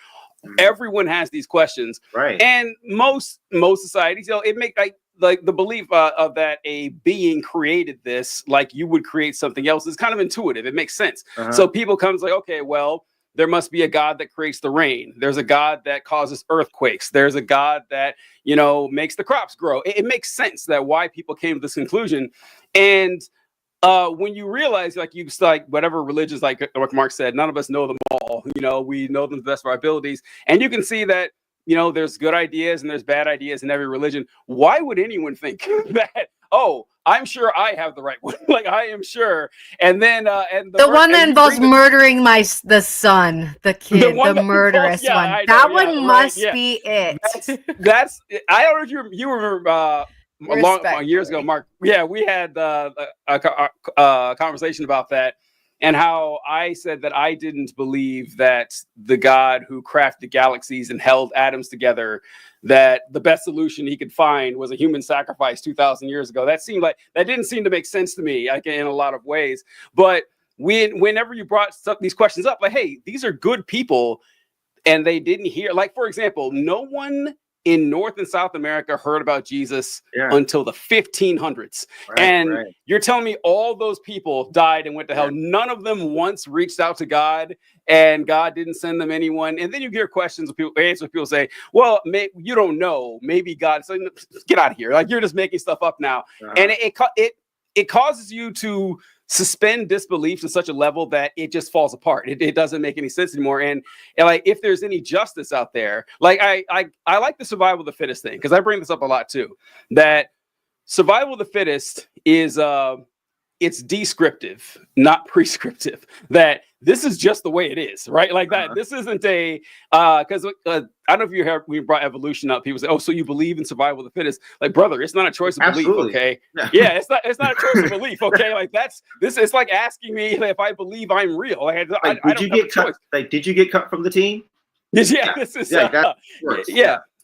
Everyone has these questions, right? And most societies, it make like the belief of that a being created this, like you would create something else, is kind of intuitive. It makes sense. So people come like, okay, well, there must be a God that creates the rain. There's a God that causes earthquakes. There's a God that makes the crops grow. It makes sense that why people came to this conclusion, and when you realize, like whatever religions, like Mark said, none of us know them all. We know them to the best of our abilities, and you can see that there's good ideas and there's bad ideas in every religion. Why would anyone think that? Oh, I'm sure I have the right one. Like I am sure, and then the one that involves murdering the son, the kid, the murderous one. That one must be it. That's I don't know if you remember. Years ago, Mark. Yeah, we had a conversation about that, and how I said that I didn't believe that the God who crafted galaxies and held atoms together, that the best solution he could find was a human sacrifice 2,000 years ago. That didn't seem to make sense to me, like in a lot of ways. But whenever you brought these questions up, like, hey, these are good people, and they didn't hear. Like, for example, no one in North and South America heard about Jesus until the 1500s. You're telling me all those people died and went to hell. None of them once reached out to God, and God didn't send them anyone. And then you hear questions, people say, well, you don't know. Maybe God said, get out of here. Like, you're just making stuff up now. And it causes you to suspend disbelief to such a level that it just falls apart. It doesn't make any sense anymore. And like, if there's any justice out there, like I like the survival of the fittest thing, because I bring this up a lot too, that survival of the fittest is it's descriptive, not prescriptive. That this is just the way it is, right? Like that. This isn't a because I don't know if you heard, we brought evolution up. People say, "Oh, so you believe in survival of the fittest?" Like, brother, it's not a choice of belief, okay? Yeah, it's not a choice of belief, okay? Like it's like asking me if I believe I'm real. Like, did you get cut? Like, did you get cut from the team? This is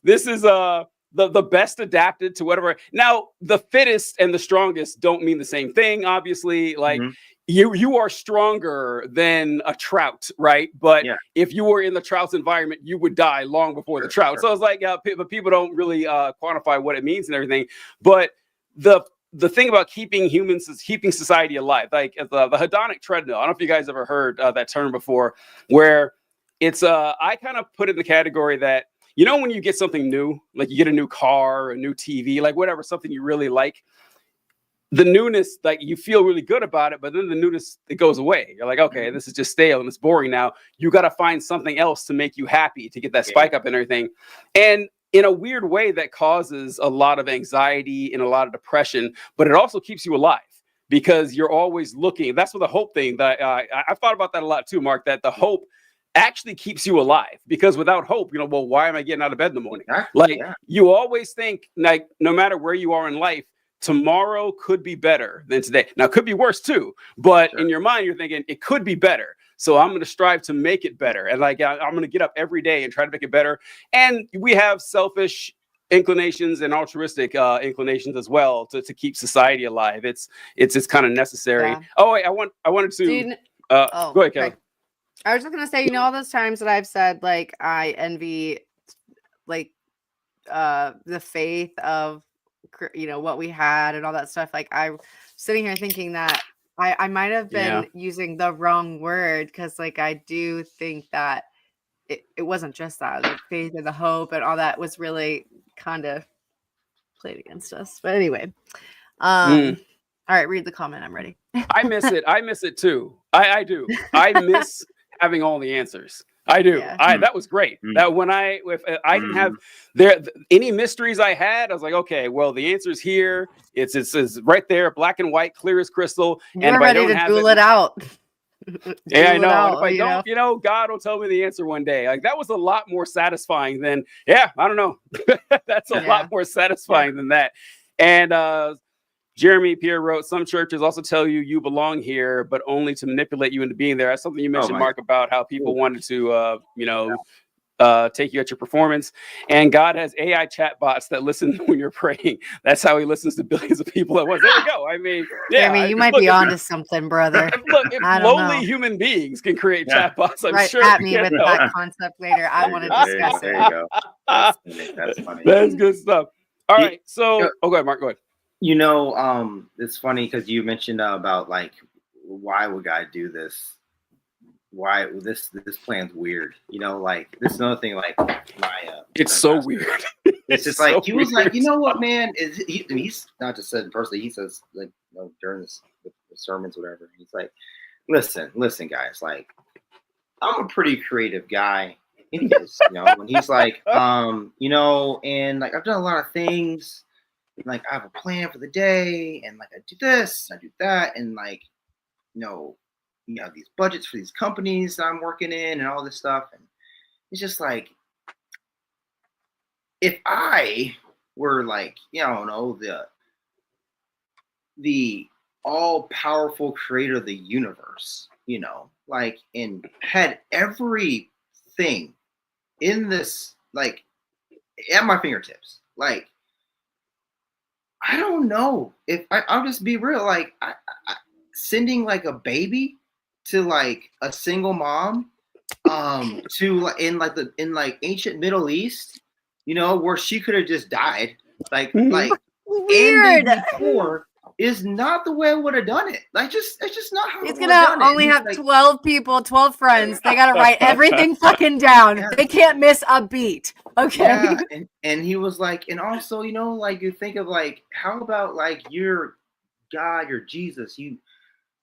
this is the best adapted to whatever. Now, the fittest and the strongest don't mean the same thing, obviously. Like you are stronger than a trout, right? But if you were in the trout's environment, you would die long before the trout. So it's like, but people don't really quantify what it means and everything. But the thing about keeping society alive, like the hedonic treadmill. I don't know if you guys ever heard that term before, where it's I kind of put it in the category that, when you get something new, like you get a new car, a new TV, like whatever, something you really like, the newness, like you feel really good about it, but then the newness, it goes away. You're like, okay, this is just stale and it's boring now. You got to find something else to make you happy, to get that spike up and everything. And in a weird way, that causes a lot of anxiety and a lot of depression, but it also keeps you alive, because you're always looking. That's what the hope thing that I've thought about that a lot too, Mark, that the hope actually keeps you alive, because without hope, well, why am I getting out of bed in the morning? You always think, like, no matter where you are in life, tomorrow could be better than today. Now, it could be worse too, but in your mind, you're thinking it could be better. So I'm going to strive to make it better. And like, I'm going to get up every day and try to make it better. And we have selfish inclinations and altruistic inclinations as well to keep society alive. It's kind of necessary. Yeah. Oh, wait, I wanted to go ahead, Kelly. I was just going to say, all those times that I've said, like, I envy, like, the faith of, what we had and all that stuff. Like, I'm sitting here thinking that I might have been using the wrong word, because, like, I do think that it wasn't just that. The faith and the hope and all that was really kind of played against us. But anyway, all right, read the comment. I'm ready. I miss it. I miss it too. I do. I miss having all the answers. I do. That was great. That when I didn't have any mysteries I had, I was like, okay, well, the answer's here. It's right there, black and white, clear as crystal. You're ready to duel it out. Yeah, I know. And if I don't, God will tell me the answer one day. Like that was a lot more satisfying than, I don't know. That's a lot more satisfying than that. And Jeremy Pierre wrote, some churches also tell you belong here, but only to manipulate you into being there. That's something you mentioned, Mark, about how people wanted to, take you at your performance. And God has AI chatbots that listen when you're praying. That's how he listens to billions of people at once. There you go. I mean, Jeremy, you might be onto something, brother. Look, if lowly human beings can create chatbots, I'm sure. At me with that concept later. I want to discuss it. There you go. That's funny. That's good stuff. All right. So, go ahead, Mark. Go ahead. It's funny because you mentioned about like, why would God do this? Why this plan's weird? Like this is another thing. Like it's so weird. It's just like he was like, you know what, man? He's not just said personally. He says like during the sermons, whatever. He's like, listen, guys. Like, I'm a pretty creative guy. And he is, and he's like, and like I've done a lot of things. Like I have a plan for the day, and like I do this, I do that, and like, you have these budgets for these companies that I'm working in, and all this stuff, and it's just like, if I were like, the all-powerful creator of the universe, like, and had everything in this, like, at my fingertips, like. I don't know if I'll just be real. Like I sending like a baby to like a single mom, to in ancient Middle East, where she could have just died. Like weird. And before is not the way I would have done it. Like it's just not how it's gonna only have 12 people, 12 friends. They gotta write everything fucking down. Yeah. They can't miss a beat. Okay. Yeah, and he was like, and also, like you think of like, how about like you're God, you're Jesus, you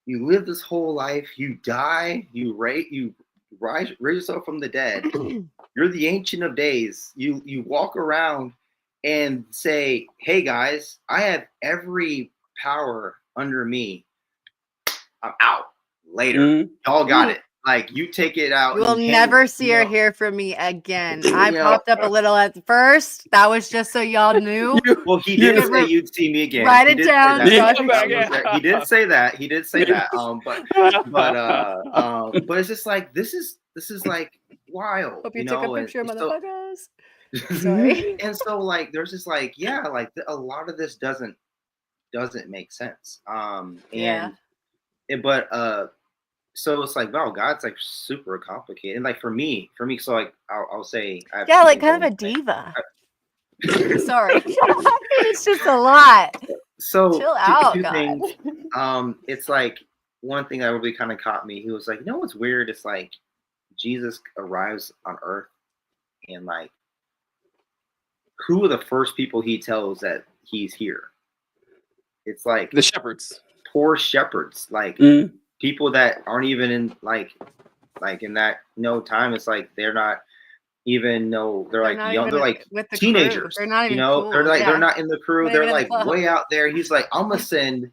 live this whole life, you die, you rise yourself from the dead. You're the Ancient of Days. You walk around and say, hey guys, I have every power under me. I'm out. Later. Y'all got it. Like, you take it out. You will never see or hear from me again. I popped up a little at first. That was just so y'all knew. Well, he did say you'd see me again. Write it down. He did say that. He did say that. But it's just like, this is like wild. Hope you took a picture, motherfuckers. Sorry. And so like, there's just like, like a lot of this doesn't make sense. So it's like, wow, God's like super complicated. And like for me, so like I'll say, like kind of a diva. Sorry, it's just a lot. So chill out, two God. Things. It's like one thing that really kind of caught me. He was like, what's weird? It's like Jesus arrives on Earth, and like, who are the first people he tells that he's here? It's like the shepherds, poor shepherds, like. People that aren't even in like in that time, it's like they're not even they're like young, they're like teenagers. They're not even cool. They're not in the crew. They're like way out there. He's like, I'm gonna send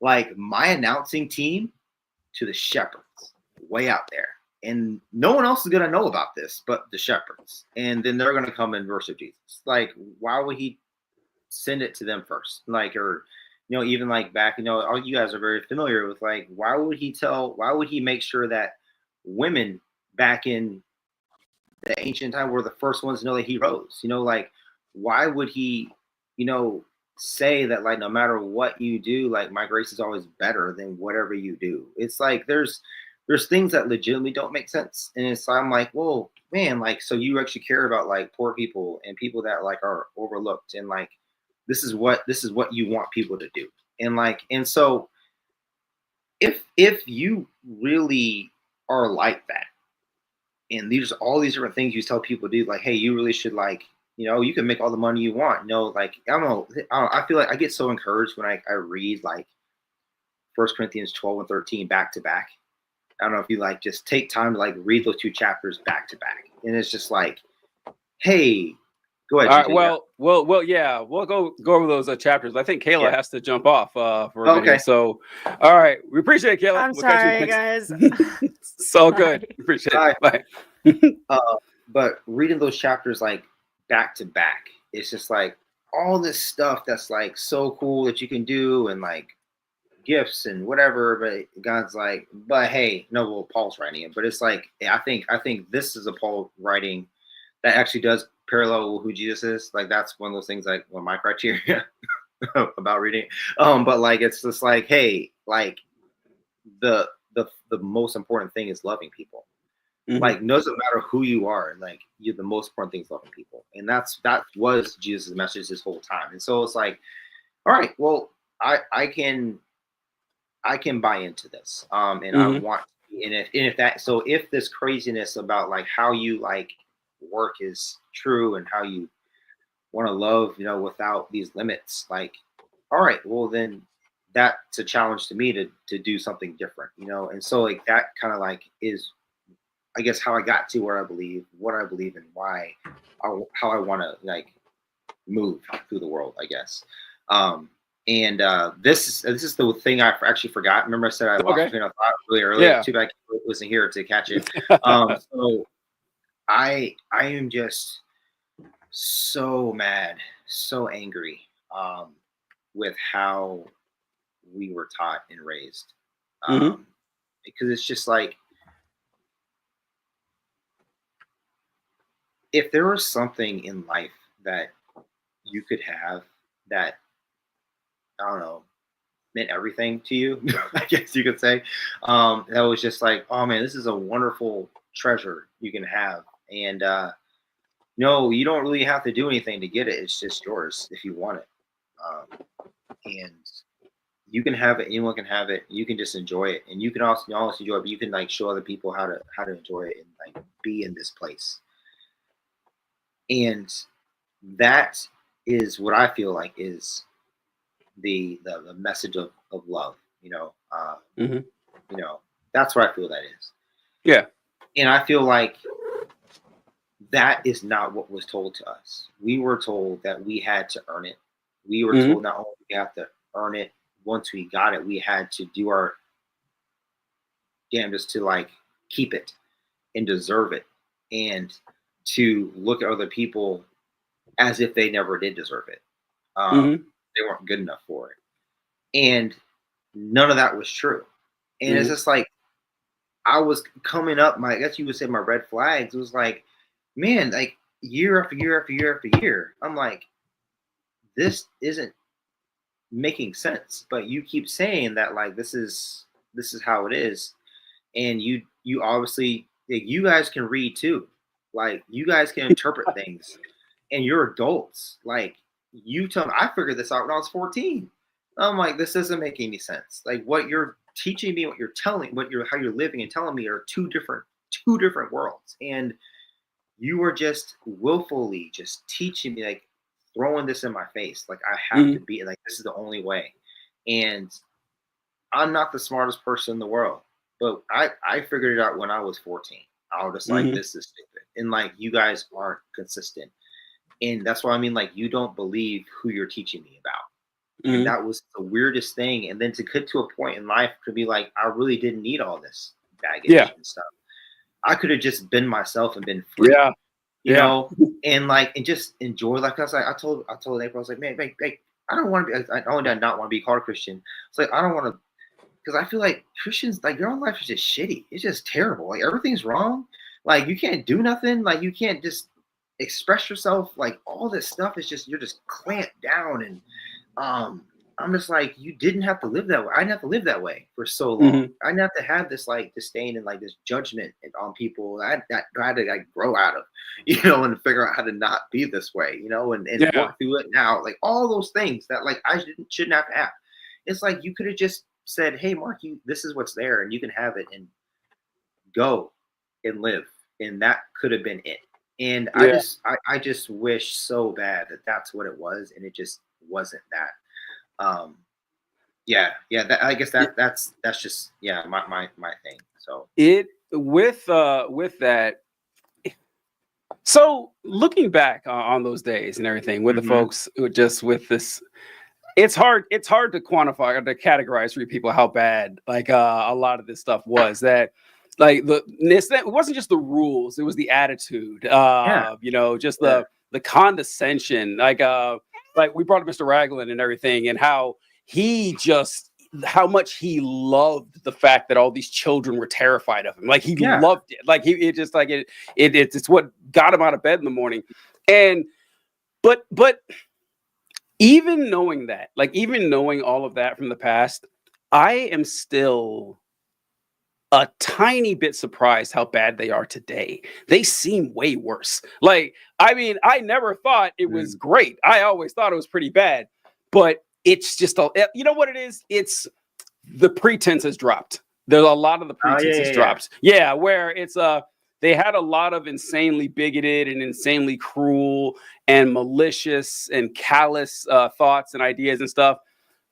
like my announcing team to the shepherds way out there, and no one else is gonna know about this but the shepherds, and then they're gonna come and worship Jesus. Like, why would he send it to them first? Like, or even like back, all you guys are very familiar with, like, why would he make sure that women back in the ancient time were the first ones to know that he rose? Like, why would he, say that, like, no matter what you do, like, my grace is always better than whatever you do? It's like, there's things that legitimately don't make sense. And I'm like, whoa, man, like, so you actually care about like poor people and people that like are overlooked, and like, this is what you want people to do. And like, and so if you really are like that, and there's all these different things you tell people to do, like, hey, you really should, like, you can make all the money you want. Like, I feel like I get so encouraged when I read like 1 Corinthians 12 and 13 back to back. I don't know if you like just take time to like read those two chapters back to back. And it's just like, hey, Go ahead. All right. GJ, Well. Yeah. We'll go over those chapters. I think Kayla has to jump off for a minute. Okay. So, all right. We appreciate it, Kayla. I'm We'll sorry, catch guys. you next. So good. Appreciate it. Bye. But reading those chapters like back to back, it's just like all this stuff that's like so cool that you can do and like gifts and whatever. But God's like, but hey, no, well, Paul's writing it, but it's like I think this is a Paul writing that actually does parallel who Jesus is. Like that's one of those things like one of my criteria about reading. But like it's just like, hey, like the most important thing is loving people. Mm-hmm. Like, doesn't matter who you are, like the most important thing is loving people. And that was Jesus' message this whole time. And so it's like, all right, well, I can buy into this. And mm-hmm. I want, and if this craziness about like how you like work is true and how you want to love, without these limits, like, all right, well then that's a challenge to me to do something different, And so like that kind of like is, I guess, how I got to where I believe, what I believe, and why, how I want to like move through the world, I guess. And this is the thing I actually forgot. Remember, I said I lost train of thought really early. Yeah. Too bad I wasn't here to catch it. So I am just so mad, so angry with how we were taught and raised, because it's just like, if there was something in life that you could have that, I don't know, meant everything to you, I guess you could say, that was just like, oh man, this is a wonderful treasure you can have. And no, you don't really have to do anything to get it. It's just yours if you want it. And you can have it, anyone can have it. You can just enjoy it. And you can also enjoy it, but you can like show other people how to enjoy it and like be in this place. And that is what I feel like is the message of love, that's what I feel that is. Yeah. And I feel like that is not what was told to us. We were told that we had to earn it. We were told not only we have to earn it, once we got it, we had to do our damnedest to like keep it and deserve it, and to look at other people as if they never did deserve it. They weren't good enough for it. And none of that was true. And it's just like, I was coming up, I guess you would say my red flags. It was like, man, like year after year after year after year, I'm like, this isn't making sense. But you keep saying that like, this is how it is. And you obviously, like, you guys can read too. Like, you guys can interpret things, and you're adults. Like, you tell me, I figured this out when I was 14. I'm like, this doesn't make any sense. Like, what you're teaching me, what you're telling, how you're living and telling me are two different worlds. And you were just willfully just teaching me, like throwing this in my face. Like, I have to be, like, this is the only way. And I'm not the smartest person in the world, but I figured it out when I was 14. I was just like, this is stupid. And like, you guys aren't consistent. And that's what I mean. Like, you don't believe who you're teaching me about. And that was the weirdest thing. And then to get to a point in life to be like, I really didn't need all this baggage and stuff. I could have just been myself and been free. Yeah. You know, and like, and just enjoy. Like, I was like, I told April, I was like, man, I don't want to be, I only did not want to be called a Christian. It's like, I don't want to, because I feel like Christians, like, your own life is just shitty. It's just terrible. Like, everything's wrong. Like, you can't do nothing. Like, you can't just express yourself. Like, all this stuff is just, you're just clamped down. And I'm just like, you didn't have to live that way. I didn't have to live that way for so long. I didn't have to have this like disdain and like this judgment on people that I had to like grow out of, and figure out how to not be this way, and work through it now. Like, all those things that like I shouldn't have to have. It's like, you could have just said, hey, Mark, this is what's there, and you can have it and go and live. And that could have been it. And I just wish so bad that that's what it was, and it just wasn't that. I guess that's just my thing. So it with that, So looking back on those days and everything with the folks just with this, it's hard to quantify or to categorize for people how bad like a lot of this stuff was. That like it wasn't just the rules, it was the attitude, you know, just the condescension, like we brought up Mr. Ragland and everything, and how much he loved the fact that all these children were terrified of him. Like he loved it. Like it's what got him out of bed in the morning. And but even knowing that, like even knowing all of that from the past, I am still a tiny bit surprised how bad they are today. They seem way worse. Like, I mean, I never thought it was great. I always thought it was pretty bad, but it's just you know what it is? It's the pretense has dropped. There's a lot of the pretense has dropped. Yeah, where it's they had a lot of insanely bigoted and insanely cruel and malicious and callous thoughts and ideas and stuff,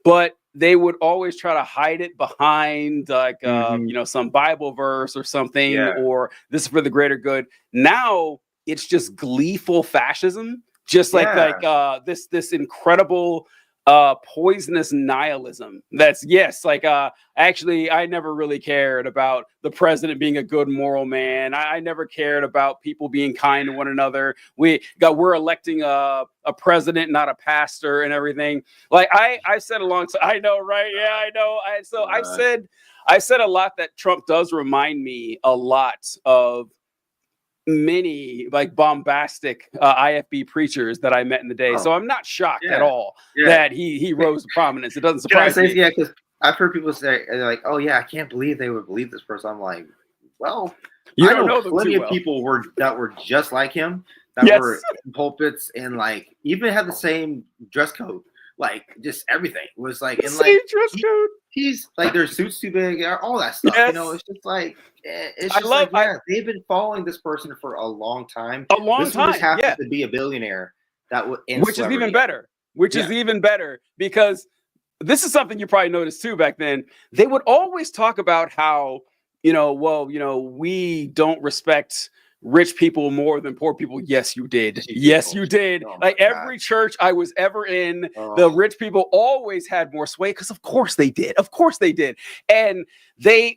but they would always try to hide it behind like you know, some Bible verse or something, or this is for the greater good. Now it's just gleeful fascism, just like this incredible poisonous nihilism. That's actually I never really cared about the president being a good moral man. I never cared about people being kind to one another. We're electing a president, not a pastor, and everything. Like I said alongside, I know, right? Yeah, I know. I said a lot that Trump does remind me a lot of many like bombastic IFB preachers that I met in the day. So I'm not shocked at all that he rose to prominence. It doesn't surprise me. Yeah, because I've heard people say, they're like, oh yeah, I can't believe they would believe this person. I'm like, well, I know plenty of people that were just like him, that were in pulpits and like even had the same dress code. Like just everything was like in like dress code. He's like their suits too big, all that stuff. You know, it's just like they've been following this person for a long time. This just happens to be a billionaire which is even better. Is even better because this is something you probably noticed too back then. They would always talk about how, you know, well, you know, we don't respect rich people more than poor people. Yes, you did. Yes, you did. Oh like every church I was ever in, the rich people always had more sway because of course they did. Of course they did. And I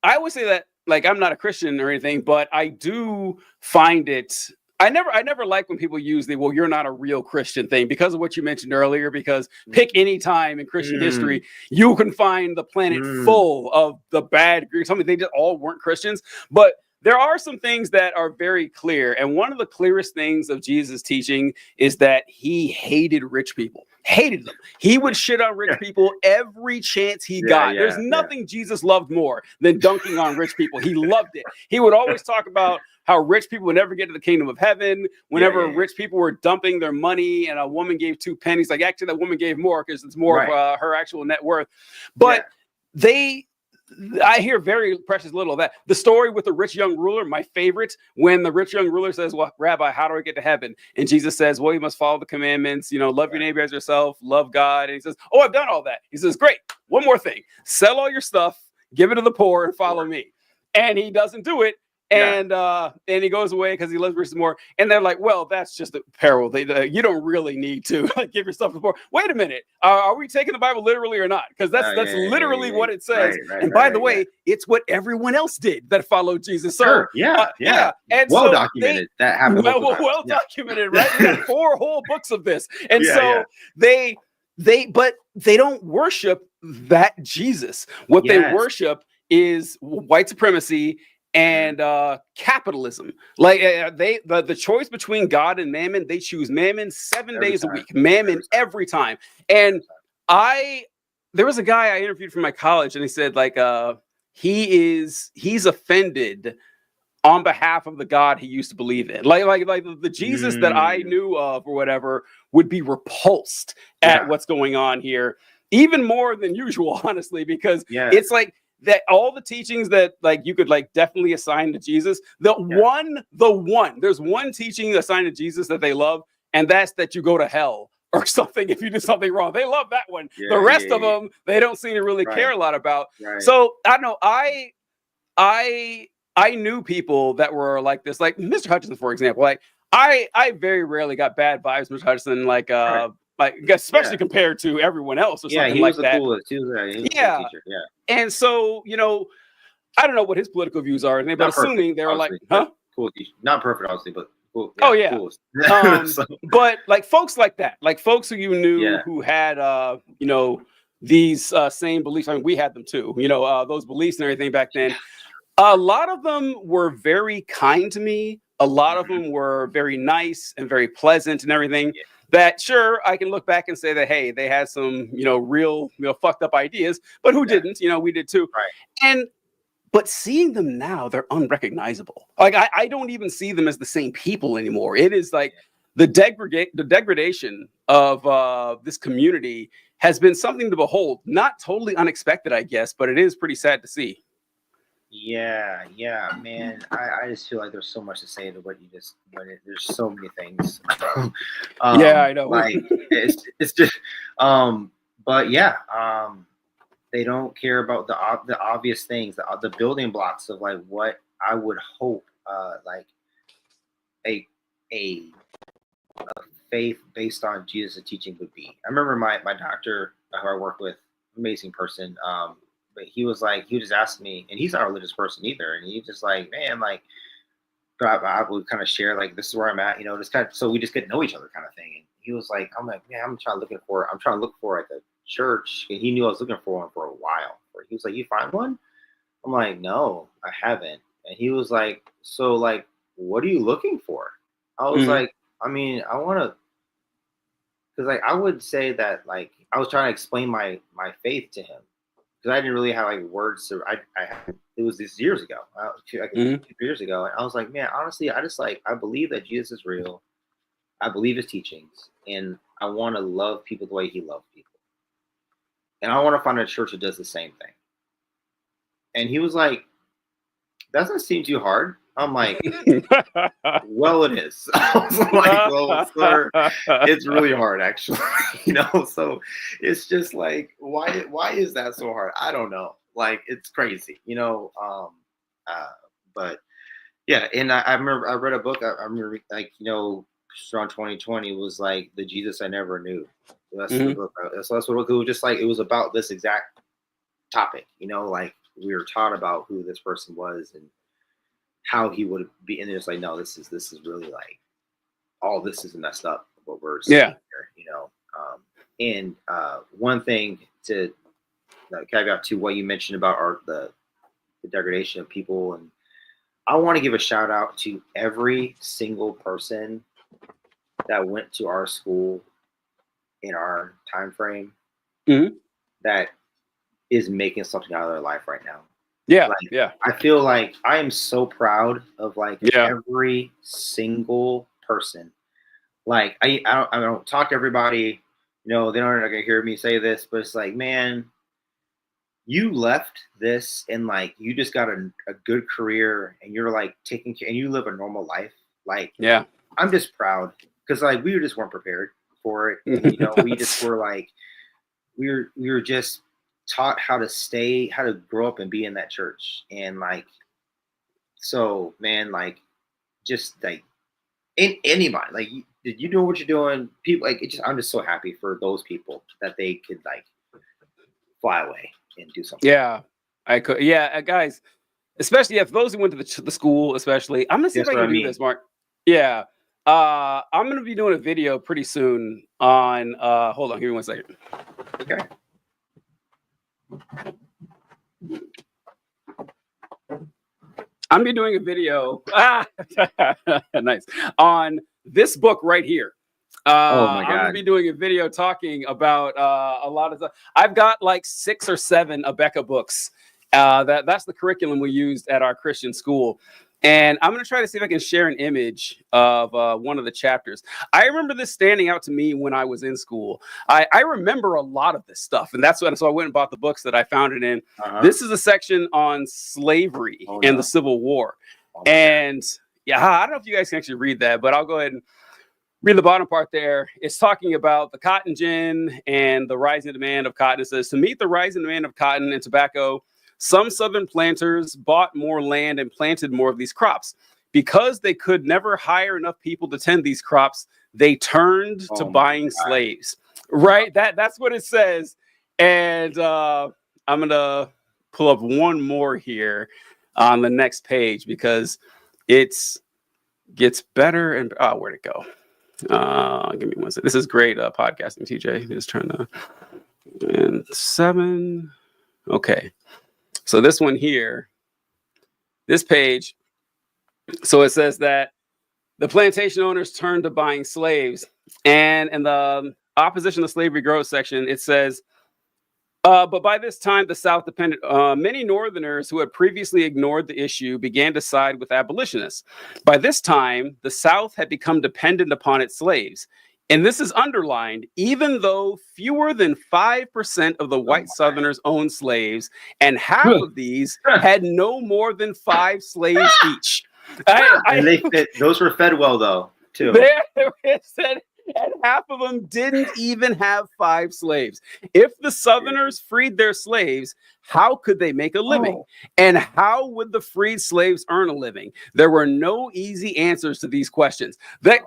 always say that, like, I'm not a Christian or anything, but I do find it. I never like when people use the, well, you're not a real Christian thing because of what you mentioned earlier, because pick any time in Christian history, you can find the planet full of the bad Greeks. I mean, they just all weren't Christians, but there are some things that are very clear. And one of the clearest things of Jesus' teaching is that he hated rich people, hated them. He would shit on rich people every chance he got. There's nothing Jesus loved more than dunking on rich people. He loved it. He would always talk about how rich people would never get to the kingdom of heaven. Whenever rich people were dumping their money and a woman gave 2 pennies, like actually that woman gave more because it's more of her actual net worth. But I hear very precious little of that. The story with the rich young ruler, my favorite, when the rich young ruler says, well, Rabbi, how do I get to heaven? And Jesus says, well, you must follow the commandments, you know, love your neighbor as yourself, love God. And he says, oh, I've done all that. He says, great. One more thing. Sell all your stuff, give it to the poor and follow me. And he doesn't do it. And he goes away because he loves riches more. And they're like, well, that's just a parable. You don't really need to give yourself to the poor. Wait a minute. Are we taking the Bible literally or not? Because that's literally what it says. And by the way, it's what everyone else did that folled Jesus. So, And well documented. That happened. Well documented, right? We got 4 whole books of this. And they don't worship that Jesus. What they worship is white supremacy and capitalism. Like the choice between God and mammon, they choose mammon 7 days a week, mammon every time. And there was a guy I interviewed from my college, and he said like he's offended on behalf of the God he used to believe in. Like the Jesus that I knew of or whatever would be repulsed at what's going on here, even more than usual, honestly, because it's like that all the teachings that like you could like definitely assign to Jesus, there's one teaching assigned to Jesus that they love, and that's that you go to hell or something if you do something wrong. They love that one. The rest of them, they don't seem to really care a lot about. So I don't know. I knew people that were like this, like Mr. Hutchinson, for example. Like I very rarely got bad vibes, Mr. Hutchinson, like especially compared to everyone else or something like that. Coolest. He was a cool teacher. Yeah. And so, I don't know what his political views are, but assuming they were like, huh? Cool teacher. Not perfect, obviously, but cool. Yeah, oh yeah. But like folks like that, like folks who you knew who had these same beliefs. I mean, we had them too, those beliefs and everything back then. A lot of them were very kind to me. A lot of them were very nice and very pleasant and everything. Yeah. That sure, I can look back and say that, hey, they had some, real, fucked up ideas, but who didn't? We did too. Right. But seeing them now, they're unrecognizable. Like I don't even see them as the same people anymore. It is like the degradation of this community has been something to behold. Not totally unexpected, I guess, but it is pretty sad to see. Yeah, man. I just feel like there's so much to say to what you just. There's so many things. Yeah, I know. Like it's just. But yeah. They don't care about the obvious things, the building blocks of like what I would hope, like a faith based on Jesus' teaching would be. I remember my doctor who I worked with, amazing person. But he would just ask me, and he's not a religious person either, and he's just like, man, like, I would kind of share like, this is where I'm at, just kind of, so we just get to know each other kind of thing. And he was like, I'm like, man, I'm trying to look for like a church, and he knew I was looking for one for a while. He was like, you find one? I'm like, no, I haven't. And he was like, so like, what are you looking for? I was like, I mean, I want to, because like I would say that like I was trying to explain my faith to him, because I didn't really have like words. So it was this years ago, like 2 years ago, and I was like, man, honestly, I believe that Jesus is real. I believe his teachings, and I want to love people the way he loved people. And I want to find a church that does the same thing. And he was like, doesn't seem too hard. I'm like, well, it is. I was like, well, sir, it's really hard, actually. So it's just like, why is that so hard? I don't know. Like, it's crazy, but yeah. And I remember I read a book. I remember like, around 2020 was like the Jesus I never knew. That's the book. So that's what it was just like. It was about this exact topic, like we were taught about who this person was and how he would be. And it's like, no, this is really like, all this is messed up. What we're seeing here, And one thing to caveat to what you mentioned about the degradation of people, and I want to give a shout out to every single person that went to our school in our time frame that is making something out of their life right now. Yeah, I feel like I am so proud of like every single person. Like I don't talk to everybody. They're not gonna hear me say this, but it's like, man, you left this and like you just got a good career, and you're like taking care, and you live a normal life. Like, I'm just proud, because like we just weren't prepared for it. And, we just were like, we were just taught how to grow up and be in that church. And like, so man, like, just like anybody, like, you know what you're doing, people, like, I'm just so happy for those people that they could like fly away and do something. I could. Guys, especially for those who went to the school, especially, I'm gonna see if I can do this, Mark. I'm gonna be doing a video pretty soon on hold on, give me 1 second. Okay. I'm gonna be doing a video nice, on this book right here. Oh my God. I'm gonna be doing a video talking about a lot of stuff. I've got like 6 or 7 Abeka books. That's the curriculum we used at our Christian school. And I'm going to try to see if I can share an image of one of the chapters. I remember this standing out to me when I was in school. I remember a lot of this stuff. And so I went and bought the books that I found it in. This is a section on slavery and the Civil War. And I don't know if you guys can actually read that, but I'll go ahead and read the bottom part there. It's talking about the cotton gin and the rising demand of cotton. It says, to meet the rising demand of cotton and tobacco, some Southern planters bought more land and planted more of these crops. Because they could never hire enough people to tend these crops, they turned to buying slaves. Right? That's what it says. And I'm going to pull up one more here on the next page because it gets better. And where'd it go? Give me one second. This is great podcasting, TJ. Just trying to. And 7. Okay. So this one here, this page. So it says that the plantation owners turned to buying slaves. And in the opposition to slavery growth section, it says, but by this time, the South depended. Many Northerners who had previously ignored the issue began to side with abolitionists. By this time, the South had become dependent upon its slaves. And this is underlined, even though fewer than 5% of the white Southerners owned slaves, and half of these had no more than 5 slaves each. And those were fed well, though, too. It said, and half of them didn't even have 5 slaves. If the Southerners freed their slaves, how could they make a living? And how would the freed slaves earn a living? There were no easy answers to these questions. The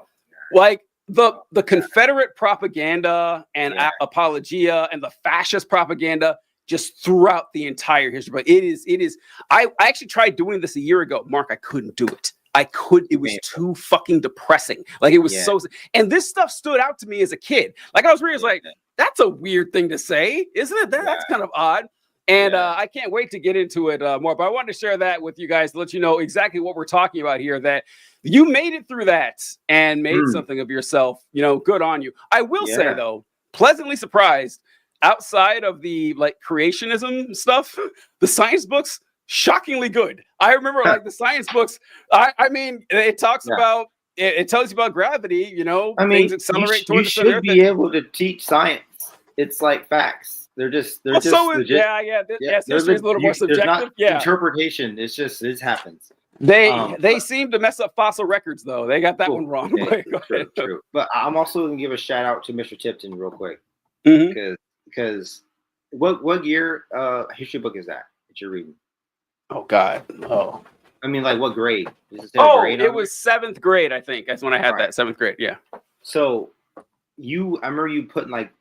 Confederate propaganda and apologia and the fascist propaganda just throughout the entire history. But it is. I actually tried doing this a year ago, Mark. I couldn't do it. It was too fucking depressing. Like it was so, and this stuff stood out to me as a kid. Like I was reading, like, that's a weird thing to say, isn't it? That's kind of odd. And I can't wait to get into it more, but I wanted to share that with you guys to let you know exactly what we're talking about here, that you made it through that and made something of yourself. You know, good on you. I will say, though, pleasantly surprised, outside of the like creationism stuff, the science books, shockingly good. I remember like the science books. I mean, it talks about, it tells you about gravity, you know, things accelerate towards the center. You should be able to teach science. It's like facts. They're just History is a little more subjective. Interpretation. It happens. They seem to mess up fossil records, though. They got that one wrong. True. But I'm also going to give a shout out to Mr. Tipton real quick. Because what year history book is that you're reading? Oh, God. Oh. I mean, like, what grade? It was 7th grade, I think. That's when I had that, 7th grade, yeah. So, I remember you putting, like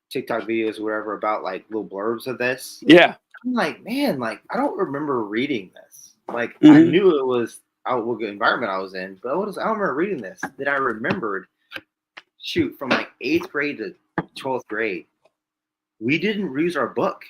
TikTok videos or whatever about, like, little blurbs of this. Yeah. I'm like, man, like, I don't remember reading this. Like, I knew it was what environment I was in, but I don't remember reading this. Then I remembered, from, like, 8th grade to 12th grade, we didn't use our book.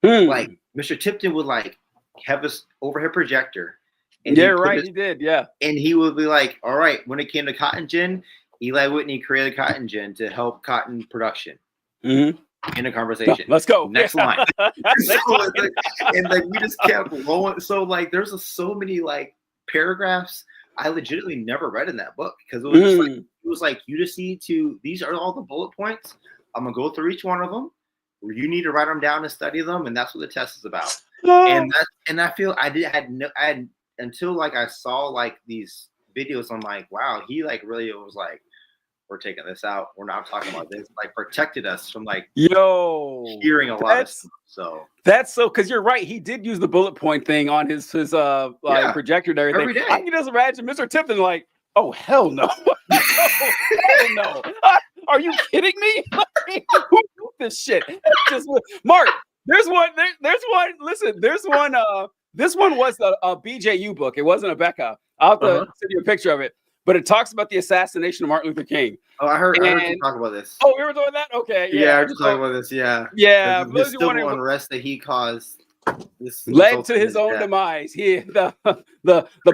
Like, Mr. Tipton would, like, have this overhead projector. And he did, yeah. And he would be like, all right, when it came to cotton gin, Eli Whitney created cotton gin to help cotton production. In a conversation. Let's go. Next line. And like we just kept rolling. So like there's so many like paragraphs I legitimately never read in that book because it was like you just need to, these are all the bullet points. I'm gonna go through each one of them. You need to write them down and study them, and that's what the test is about. And I feel I had until like I saw like these videos. I'm like, wow, he like really was like, we're taking this out. We're not talking about this. Like protected us from like hearing a lot of stuff. So that's so because you're right. He did use the bullet point thing on his projector and everything. Every day. I can just imagine Mr. Tipton like, oh hell no, hell no. Are you kidding me? Who wrote this shit? Just Mark. There's one. Listen, there's one. This one was a BJU book. It wasn't a Becca. I'll have to send you a picture of it. But it talks about the assassination of Martin Luther King. Oh, I heard you talk about this. Oh, we were doing that? Okay. Yeah, I heard you talk about this. Yeah. Yeah. The civil unrest that he caused led to his own demise. The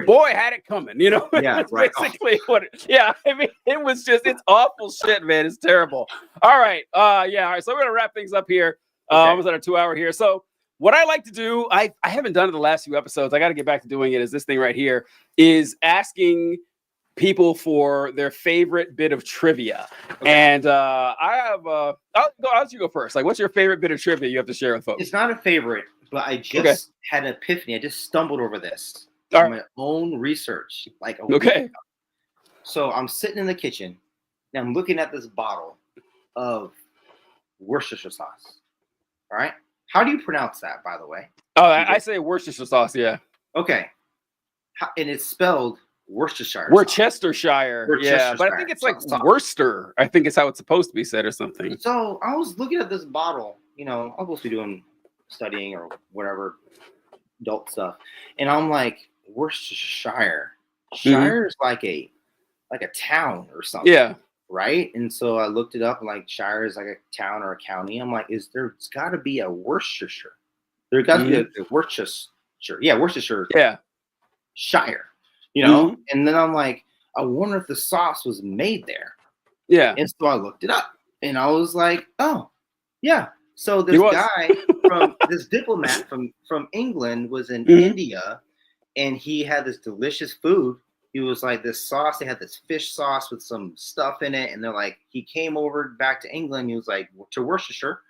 boy had it coming, you know? Yeah, right. Basically what I mean, it was just, it's awful shit, man. It's terrible. All right. All right. So we're going to wrap things up here. Almost at a 2 hour here. So what I like to do, I haven't done it the last few episodes. I got to get back to doing it, is this thing right here, is asking people for their favorite bit of trivia. Okay. And I have, I'll let you go first. Like, what's your favorite bit of trivia you have to share with folks? It's not a favorite, but I just had an epiphany. I just stumbled over this from my own research. Like, a week ago. So I'm sitting in the kitchen and I'm looking at this bottle of Worcestershire sauce. All right. How do you pronounce that, by the way? Oh, I say Worcestershire sauce. Yeah. Okay. And it's spelled Worcestershire. Worcestershire. Yeah, but I think it's like Worcester. I think it's how it's supposed to be said or something. So I was looking at this bottle. You know, I'm supposed to be doing studying or whatever adult stuff, and I'm like, Worcestershire. Shire is like a town or something. Yeah. Right. And so I looked it up, and like Shire is like a town or a county. I'm like, there's got to be a Worcestershire. There got to be a Worcestershire. Yeah, Worcestershire. Yeah. Shire. You know. And then I'm like, I wonder if the sauce was made there. Yeah. And so I looked it up, and I was like, oh, yeah. So this guy from this diplomat from England was in India, and he had this delicious food. He was like this sauce. They had this fish sauce with some stuff in it. And they're like, he came over back to England. He was like, to Worcestershire.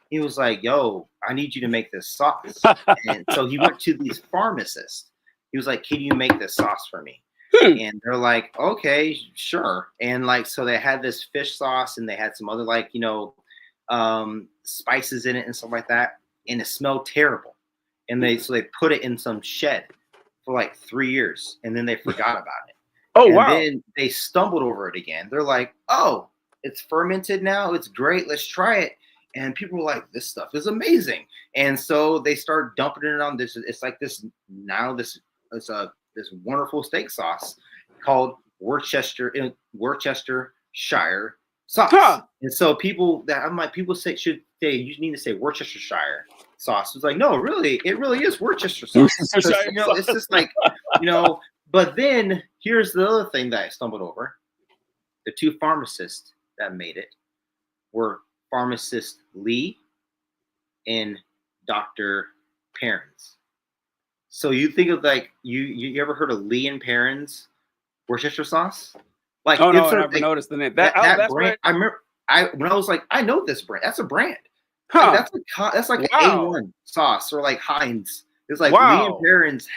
He was like, yo, I need you to make this sauce. And so he went to these pharmacists. He was like, can you make this sauce for me? And they're like, okay, sure. And like, so they had this fish sauce, and they had some other like, you know, spices in it and stuff like that. And it smelled terrible. And they put it in some shed for like 3 years, and then they forgot about it. Oh, wow. And then they stumbled over it again. They're like, oh, it's fermented now. It's great. Let's try it. And people were like, this stuff is amazing. And so they start dumping it on this. It's like this now. This wonderful steak sauce called Worcestershire sauce. Huh. And so people say you need to say Worcestershire sauce. It's like, no, really, it really is Worcestershire sauce. You know, it's just like, you know. But then here's the other thing that I stumbled over: the two pharmacists that made it were pharmacist Lee and Dr. Perrins. So you think of like you ever heard of Lee and Perrins Worcestershire sauce? Like, oh no, I never noticed the name. That brand. I remember when I was like, I know this brand. That's a brand. Huh. Like, that's like wow. an A1 sauce, or like Heinz. It's like wow. Lee and Perrins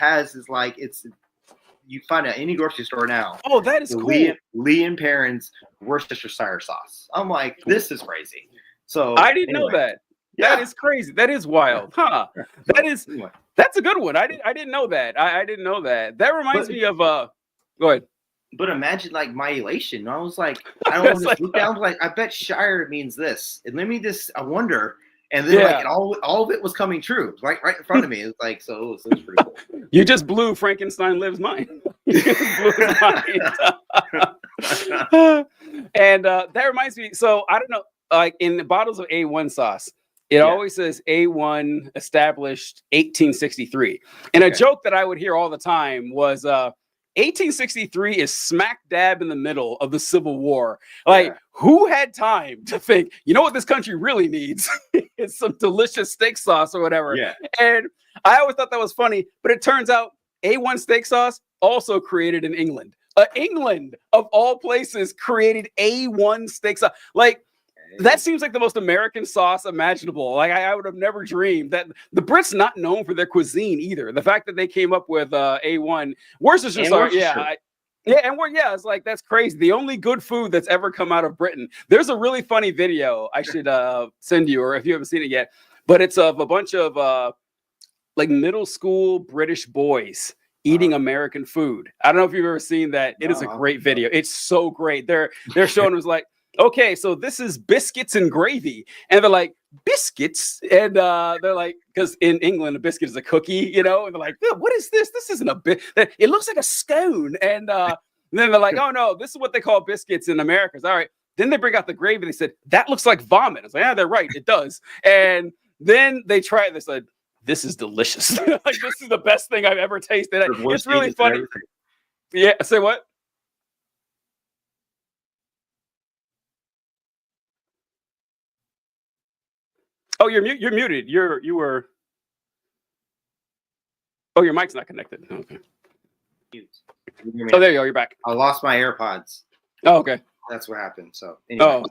you find it at any grocery store now. Oh, that is cool. Lee and Perrins Worcestershire sauce. I'm like, this is crazy. So I didn't know that. Yeah. That is crazy. That is wild. Huh. That's a good one. I didn't know that. I didn't know that. That reminds me of go ahead. But imagine like my elation. I was like, I don't want to look down. Like, I bet Shire means this. And I wonder. And then like all of it was coming true, right in front of me. It's like, so it was pretty cool. You just blew Frankenstein Lives mind. You just blew his mind. And that reminds me. So I don't know, like in the bottles of A1 sauce, it always says A1 established 1863. And a joke that I would hear all the time was 1863 is smack dab in the middle of the Civil War. Like, who had time to think, you know what this country really needs? It's some delicious steak sauce or whatever. Yeah. And I always thought that was funny, but it turns out A1 steak sauce also created in England. England, of all places, created A1 steak sauce. Like, that seems like the most American sauce imaginable. Like, I would have never dreamed that. The Brits not known for their cuisine either. The fact that they came up with A1 Worcestershire sauce, it's like, that's crazy. The only good food that's ever come out of Britain. There's a really funny video I should send you, or if you haven't seen it yet. But it's of a bunch of like middle school British boys eating American food. I don't know if you've ever seen that. It is a great video. It's so great. They're showing us like, okay, so this is biscuits and gravy. And they're like, biscuits? And they're like, because in England, a biscuit is a cookie, you know? And they're like, what is this? This isn't a bit. It looks like a scone. And then they're like, oh, no, this is what they call biscuits in America. All right. Then they bring out the gravy. They said, that looks like vomit. I was like, yeah, they're right. It does. And then they try it. They said, this is delicious. Like, this is the best thing I've ever tasted. It's really funny. Yeah. Say what? Oh, you're muted. You were. Oh, your mic's not connected. Okay. Oh, there you go. You're back. I lost my AirPods. Oh, okay. That's what happened. So anyway. Oh.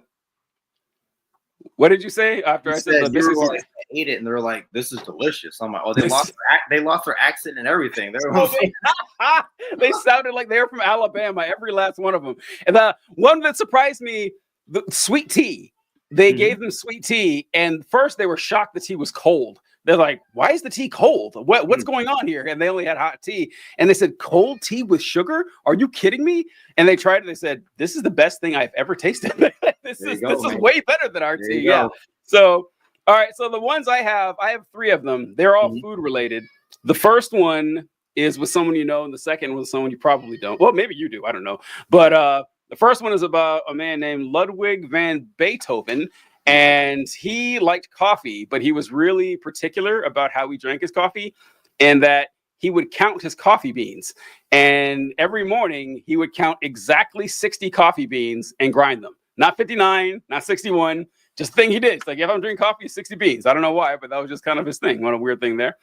What did you say after I said the biscuits? I ate it, and they were like, "This is delicious." I'm like, "Oh, they lost their accent and everything." They sounded like they were from Alabama, every last one of them. And the one that surprised me, the sweet tea. they gave them sweet tea, and first they were shocked the tea was cold. They're like, why is the tea cold? What's going on here? And they only had hot tea. And they said, cold tea with sugar? Are you kidding me? And they tried it. They said, this is the best thing I've ever tasted. This is way better than our tea. Yeah. So, all right. So the ones I have 3 of them. They're all food related. The first one is with someone you know, and the second one is someone you probably don't. Well, maybe you do. I don't know. But the first one is about a man named Ludwig van Beethoven. And he liked coffee, but he was really particular about how he drank his coffee, and that he would count his coffee beans. And every morning he would count exactly 60 coffee beans and grind them. Not 59, not 61, just the thing he did. It's like, if I'm drinking coffee, 60 beans. I don't know why, but that was just kind of his thing. What a weird thing there.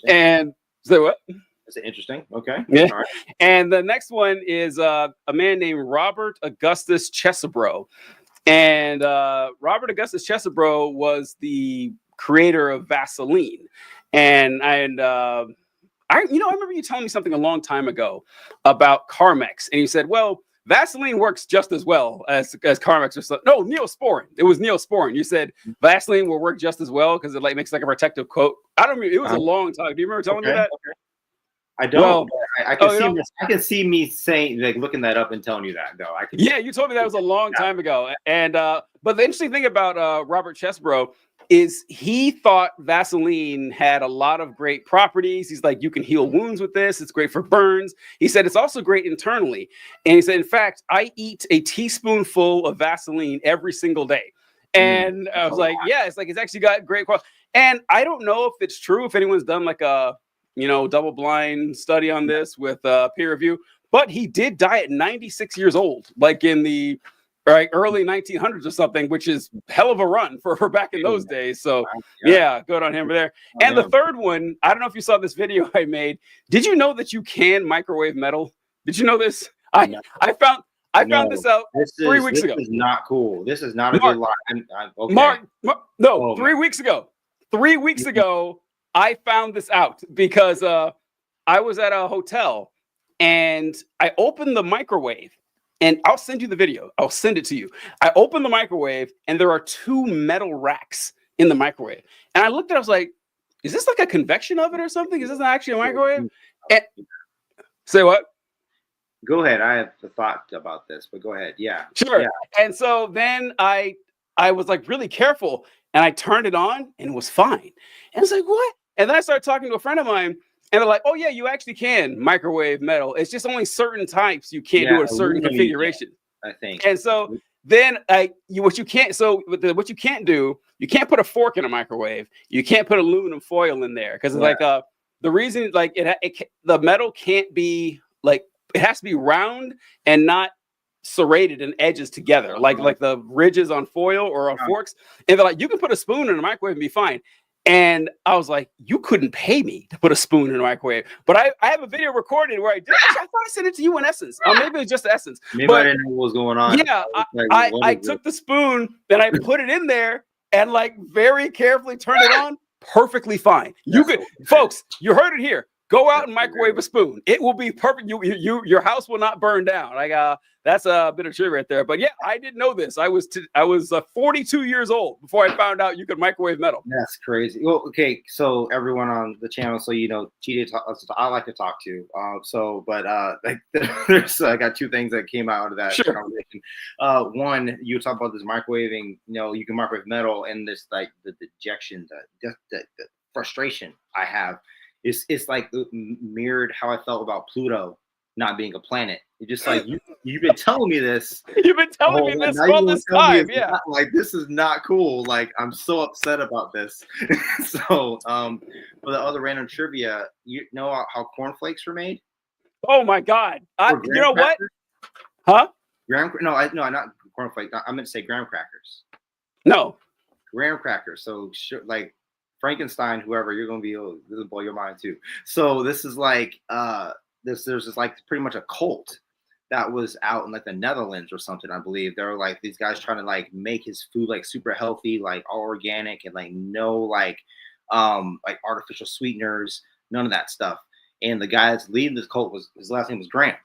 And so what? That's interesting. Okay. Yeah. All right. And the next one is a man named Robert Augustus Chesebro. And Robert Augustus Chesebro was the creator of Vaseline. And I remember you telling me something a long time ago about Carmex. And you said, well, Vaseline works just as well as Carmex or something. No, Neosporin. It was Neosporin. You said Vaseline will work just as well because it makes like a protective coat. I don't remember. It was a long time. Do you remember telling me that? Okay. I don't. Well, I can see me saying, like, looking that up and telling you that, though. Yeah, you told me that was a long time ago. And but the interesting thing about Robert Chesebro is he thought Vaseline had a lot of great properties. He's like, you can heal wounds with this. It's great for burns. He said it's also great internally. And he said, in fact, I eat a teaspoonful of Vaseline every single day. And I was like, yeah, it's actually got great quality. And I don't know if it's true, if anyone's done like a double-blind study on this with peer review, but he did die at 96 years old, like in the early 1900s or something, which is hell of a run for back in those days. So yeah, good on him for there. And the third one, I don't know if you saw this video I made. Did you know that you can microwave metal? Did you know this? I found this out 3 weeks ago. This is not cool. This is not a good lie. Okay. Mark, 3 weeks ago. 3 weeks ago, I found this out because I was at a hotel and I opened the microwave, and I'll send you the video. I'll send it to you. I opened the microwave and there are 2 metal racks in the microwave. And I looked at it, I was like, is this like a convection oven or something? Is this not actually a microwave? And, say what? Go ahead. I have a thought about this, but go ahead. Yeah. Sure. Yeah. And so then I was like really careful, and I turned it on and it was fine. And I was like, what? And then I started talking to a friend of mine, and they're like, oh, yeah, you actually can microwave metal. It's just only certain types you can't do a certain configuration. I think. And so then what you can't do, you can't put a fork in a microwave. You can't put aluminum foil in there because it's like the reason like the metal can't be like, it has to be round and not serrated and edges together, like the ridges on foil or on forks. And they're like, you can put a spoon in a microwave and be fine. And I was like, you couldn't pay me to put a spoon in a microwave. But I have a video recorded where I did. I thought I sent it to you in Essence. Maybe it's just Essence. Maybe I didn't know what was going on. Yeah, I took the spoon, then I put it in there and like very carefully turned it on. Perfectly fine. Folks, you heard it here. Go out and microwave a spoon. It will be perfect. Your house will not burn down. Like that's a bit of trivia right there. But yeah, I didn't know this. I was 42 years old before I found out you could microwave metal. That's crazy. Well, okay, so everyone on the channel, so I like to talk to. I got 2 things that came out of that conversation. One, you talk about this microwaving. You can microwave metal, and this like the dejection, the frustration I have. It's like mirrored how I felt about Pluto not being a planet. You're just like, you've been telling me this. You've been telling me this all this time. Yeah. Like, this is not cool. Like, I'm so upset about this. So, for the other random trivia, you know how cornflakes were made? Oh my God. You know what? Huh? No, not cornflakes. I meant to say graham crackers. No. Graham crackers. So, like, Frankenstein, whoever, you're gonna be, this will blow your mind too. So this is like there's this like pretty much a cult that was out in like the Netherlands or something, I believe. There were like these guys trying to like make his food like super healthy, like all organic and like no like artificial sweeteners, none of that stuff. And the guy that's leading this cult his last name was Graham.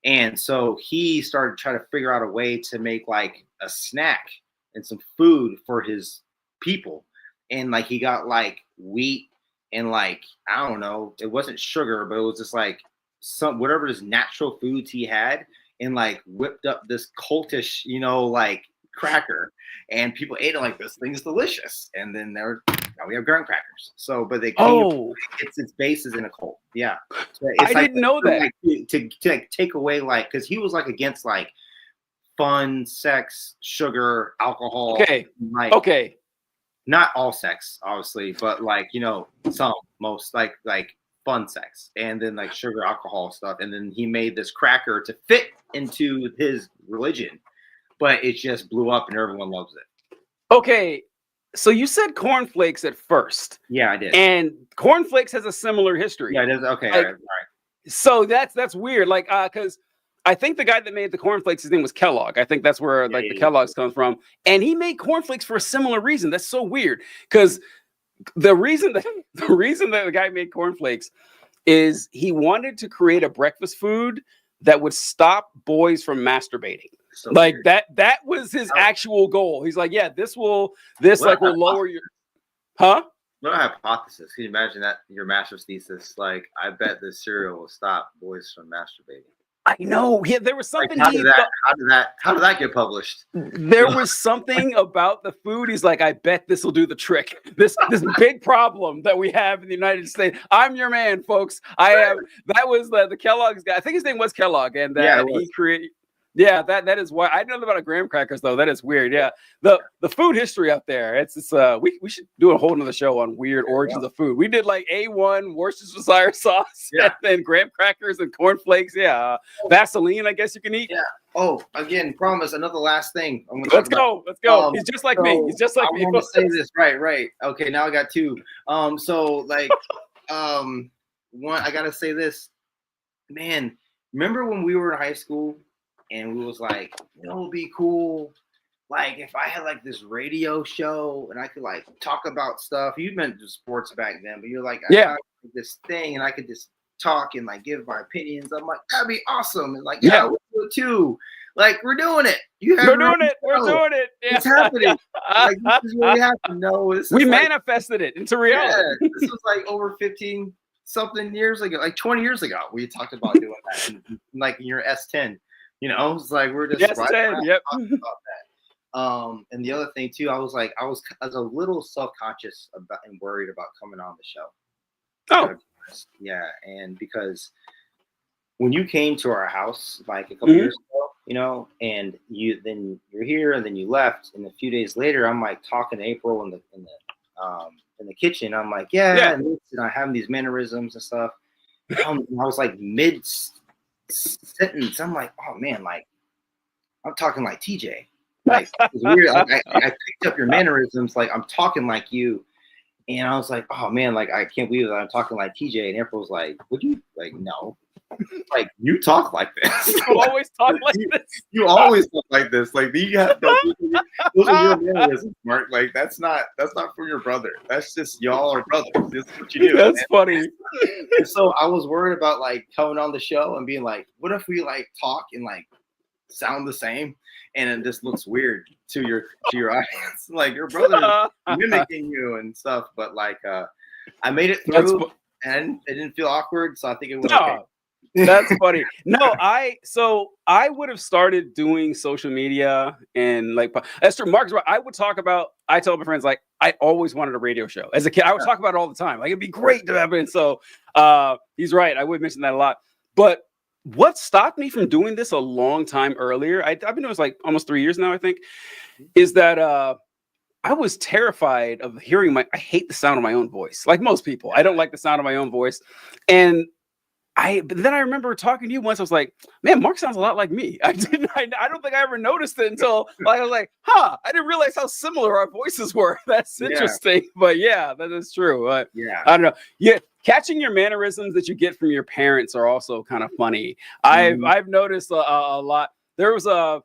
And so he started trying to figure out a way to make like a snack and some food for his people. And like, he got like wheat and like, I don't know, it wasn't sugar, but it was just like whatever his natural foods he had, and like whipped up this cultish, like cracker, and people ate it like, this thing's delicious. And then now we have graham crackers. So, but they its base is in a cult. Yeah. So I didn't know that. Like, to like take away, like, because he was like against like fun, sex, sugar, alcohol. Okay. Like, okay. Not all sex, obviously, but like, most like fun sex, and then like sugar, alcohol stuff. And then he made this cracker to fit into his religion, but it just blew up and everyone loves it. Okay. So you said cornflakes at first. Yeah, I did. And cornflakes has a similar history. Yeah, it is. Okay. Like, all right. So that's weird. Like, because I think the guy that made the cornflakes, his name was Kellogg. I think that's where the Kellogg's comes from. And he made cornflakes for a similar reason. That's so weird. Because the reason that the guy made cornflakes is he wanted to create a breakfast food that would stop boys from masturbating. So like weird. That was his actual goal. He's like, yeah, this will lower your What a hypothesis. Can you imagine that, your master's thesis? Like, I bet this cereal will stop boys from masturbating. I know. Yeah, there was something. Like, how did that get published? There was something about the food. He's like, I bet this will do the trick. This big problem that we have in the United States. I'm your man, folks. I am. That was the Kellogg's guy. I think his name was Kellogg, and he created. Yeah, that is why I know about graham crackers though. That is weird. Yeah, the food history up there. It's we should do a whole nother show on weird origins of food. We did like A1 Worcestershire sauce, and then graham crackers and cornflakes. Yeah, Vaseline. I guess you can eat. Yeah. Oh, again, promise. Another last thing. Let's go. He's just like me. He's just like me. I'm gonna say this. Right. Okay, now I got two. So like, one. I gotta say this. Man, remember when we were in high school? And we was like, it would be cool, like, if I had like this radio show and I could like talk about stuff. You meant sports back then, but you're like, I got this thing and I could just talk and like give my opinions. I'm like, that'd be awesome. And like, we'll do it too. Like, we're doing it. We're doing it. Yeah. It's happening. Like, this is what we have to know. We manifested it into reality. Yeah, this was like over 15 something years ago, like 20 years ago. We talked about doing that, like in your S10. It's like we're just talking about that. And the other thing too, I was a little self-conscious about and worried about coming on the show. Oh, yeah, and because when you came to our house like a couple years ago, and you're here and then you left, and a few days later, I'm like talking to April in the kitchen. I'm like, and I have these mannerisms and stuff. I was like mid sentence, I'm like, oh man, like I'm talking like TJ. Like, it's weird. Like, I picked up your mannerisms, like I'm talking like you, and I was like, oh man, like I can't believe that I'm talking like TJ. And April was like, would you? Like, no, like you talk like this. You always talk like this. You always talk like this. Like those are your mannerisms, Mark. Like that's not for your brother. That's just y'all are brothers. This is what you do. That's funny. And so I was worried about like coming on the show and being like, what if we like talk and like sound the same, and it just looks weird to your audience, like your brother mimicking you and stuff. But like I made it through, and it didn't feel awkward, so I think it was okay. That's funny. No, I would have started doing social media and like that's true. Mark's right. I tell my friends like I always wanted a radio show as a kid. I would talk about it all the time. Like it'd be great to have it. So he's right. I would mention that a lot. But what stopped me from doing this a long time earlier, I've been doing this like almost 3 years now, I think, is that I was terrified of hearing I hate the sound of my own voice. Like most people, I don't like the sound of my own voice. But then I remember talking to you once. I was like, man, Mark sounds a lot like me. I don't think I ever noticed it until I was like, I didn't realize how similar our voices were. That's interesting. But yeah, that is true. I don't know. Yeah. Catching your mannerisms that you get from your parents are also kind of funny. I've noticed a lot. There was a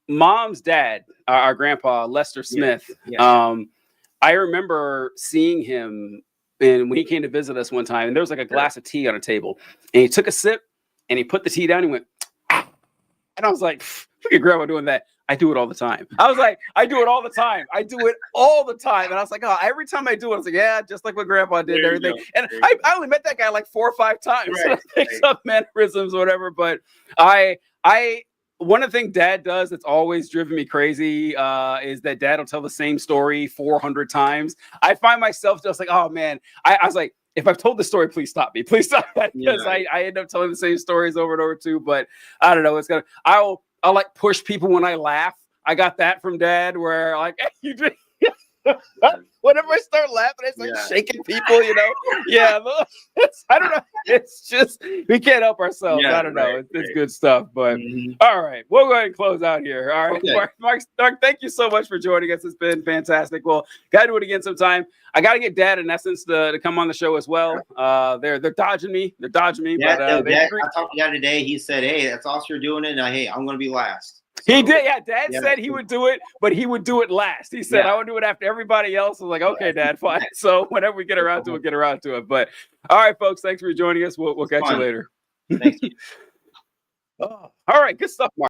mom's dad, our grandpa, Lester Smith. I remember seeing him. And when he came to visit us one time, and there was like a glass of tea on a table, and he took a sip and he put the tea down. And he went, and I was like, look at grandma doing that. I do it all the time. I was like, I do it all the time. I do it all the time. And I was like, oh, every time I do it, I was like, yeah, just like what grandpa did and everything. And I only met that guy like 4 or 5 times. Right, and I picked up mannerisms or whatever. But one of the things dad does that's always driven me crazy is that dad will tell the same story 400 times. I find myself just like, oh man, I was like, if I've told the story, please stop me. Please stop that. Because I end up telling the same stories over and over too. But I don't know. I'll like push people when I laugh. I got that from dad where like, hey, you drink. Whenever I start laughing, I start shaking people, Yeah, I don't know. It's just we can't help ourselves. I don't know. It's good stuff. But all right, we'll go ahead and close out here. All right, okay. Mark, thank you so much for joining us. It's been fantastic. Well, gotta do it again sometime. I gotta get Dad in essence to come on the show as well. They're dodging me. They're dodging me. Yeah, but Dad, I talked to Dad today. He said, "Hey, that's awesome you're doing it. And hey, I'm gonna be last." So, he did, yeah. Dad said he would do it, but he would do it last. He said, I would do it after everybody else. I was like, okay, Dad, fine. So whenever we get around to it, get around to it. But all right, folks, thanks for joining us. We'll catch you later. Thank you. All right, good stuff, Mark.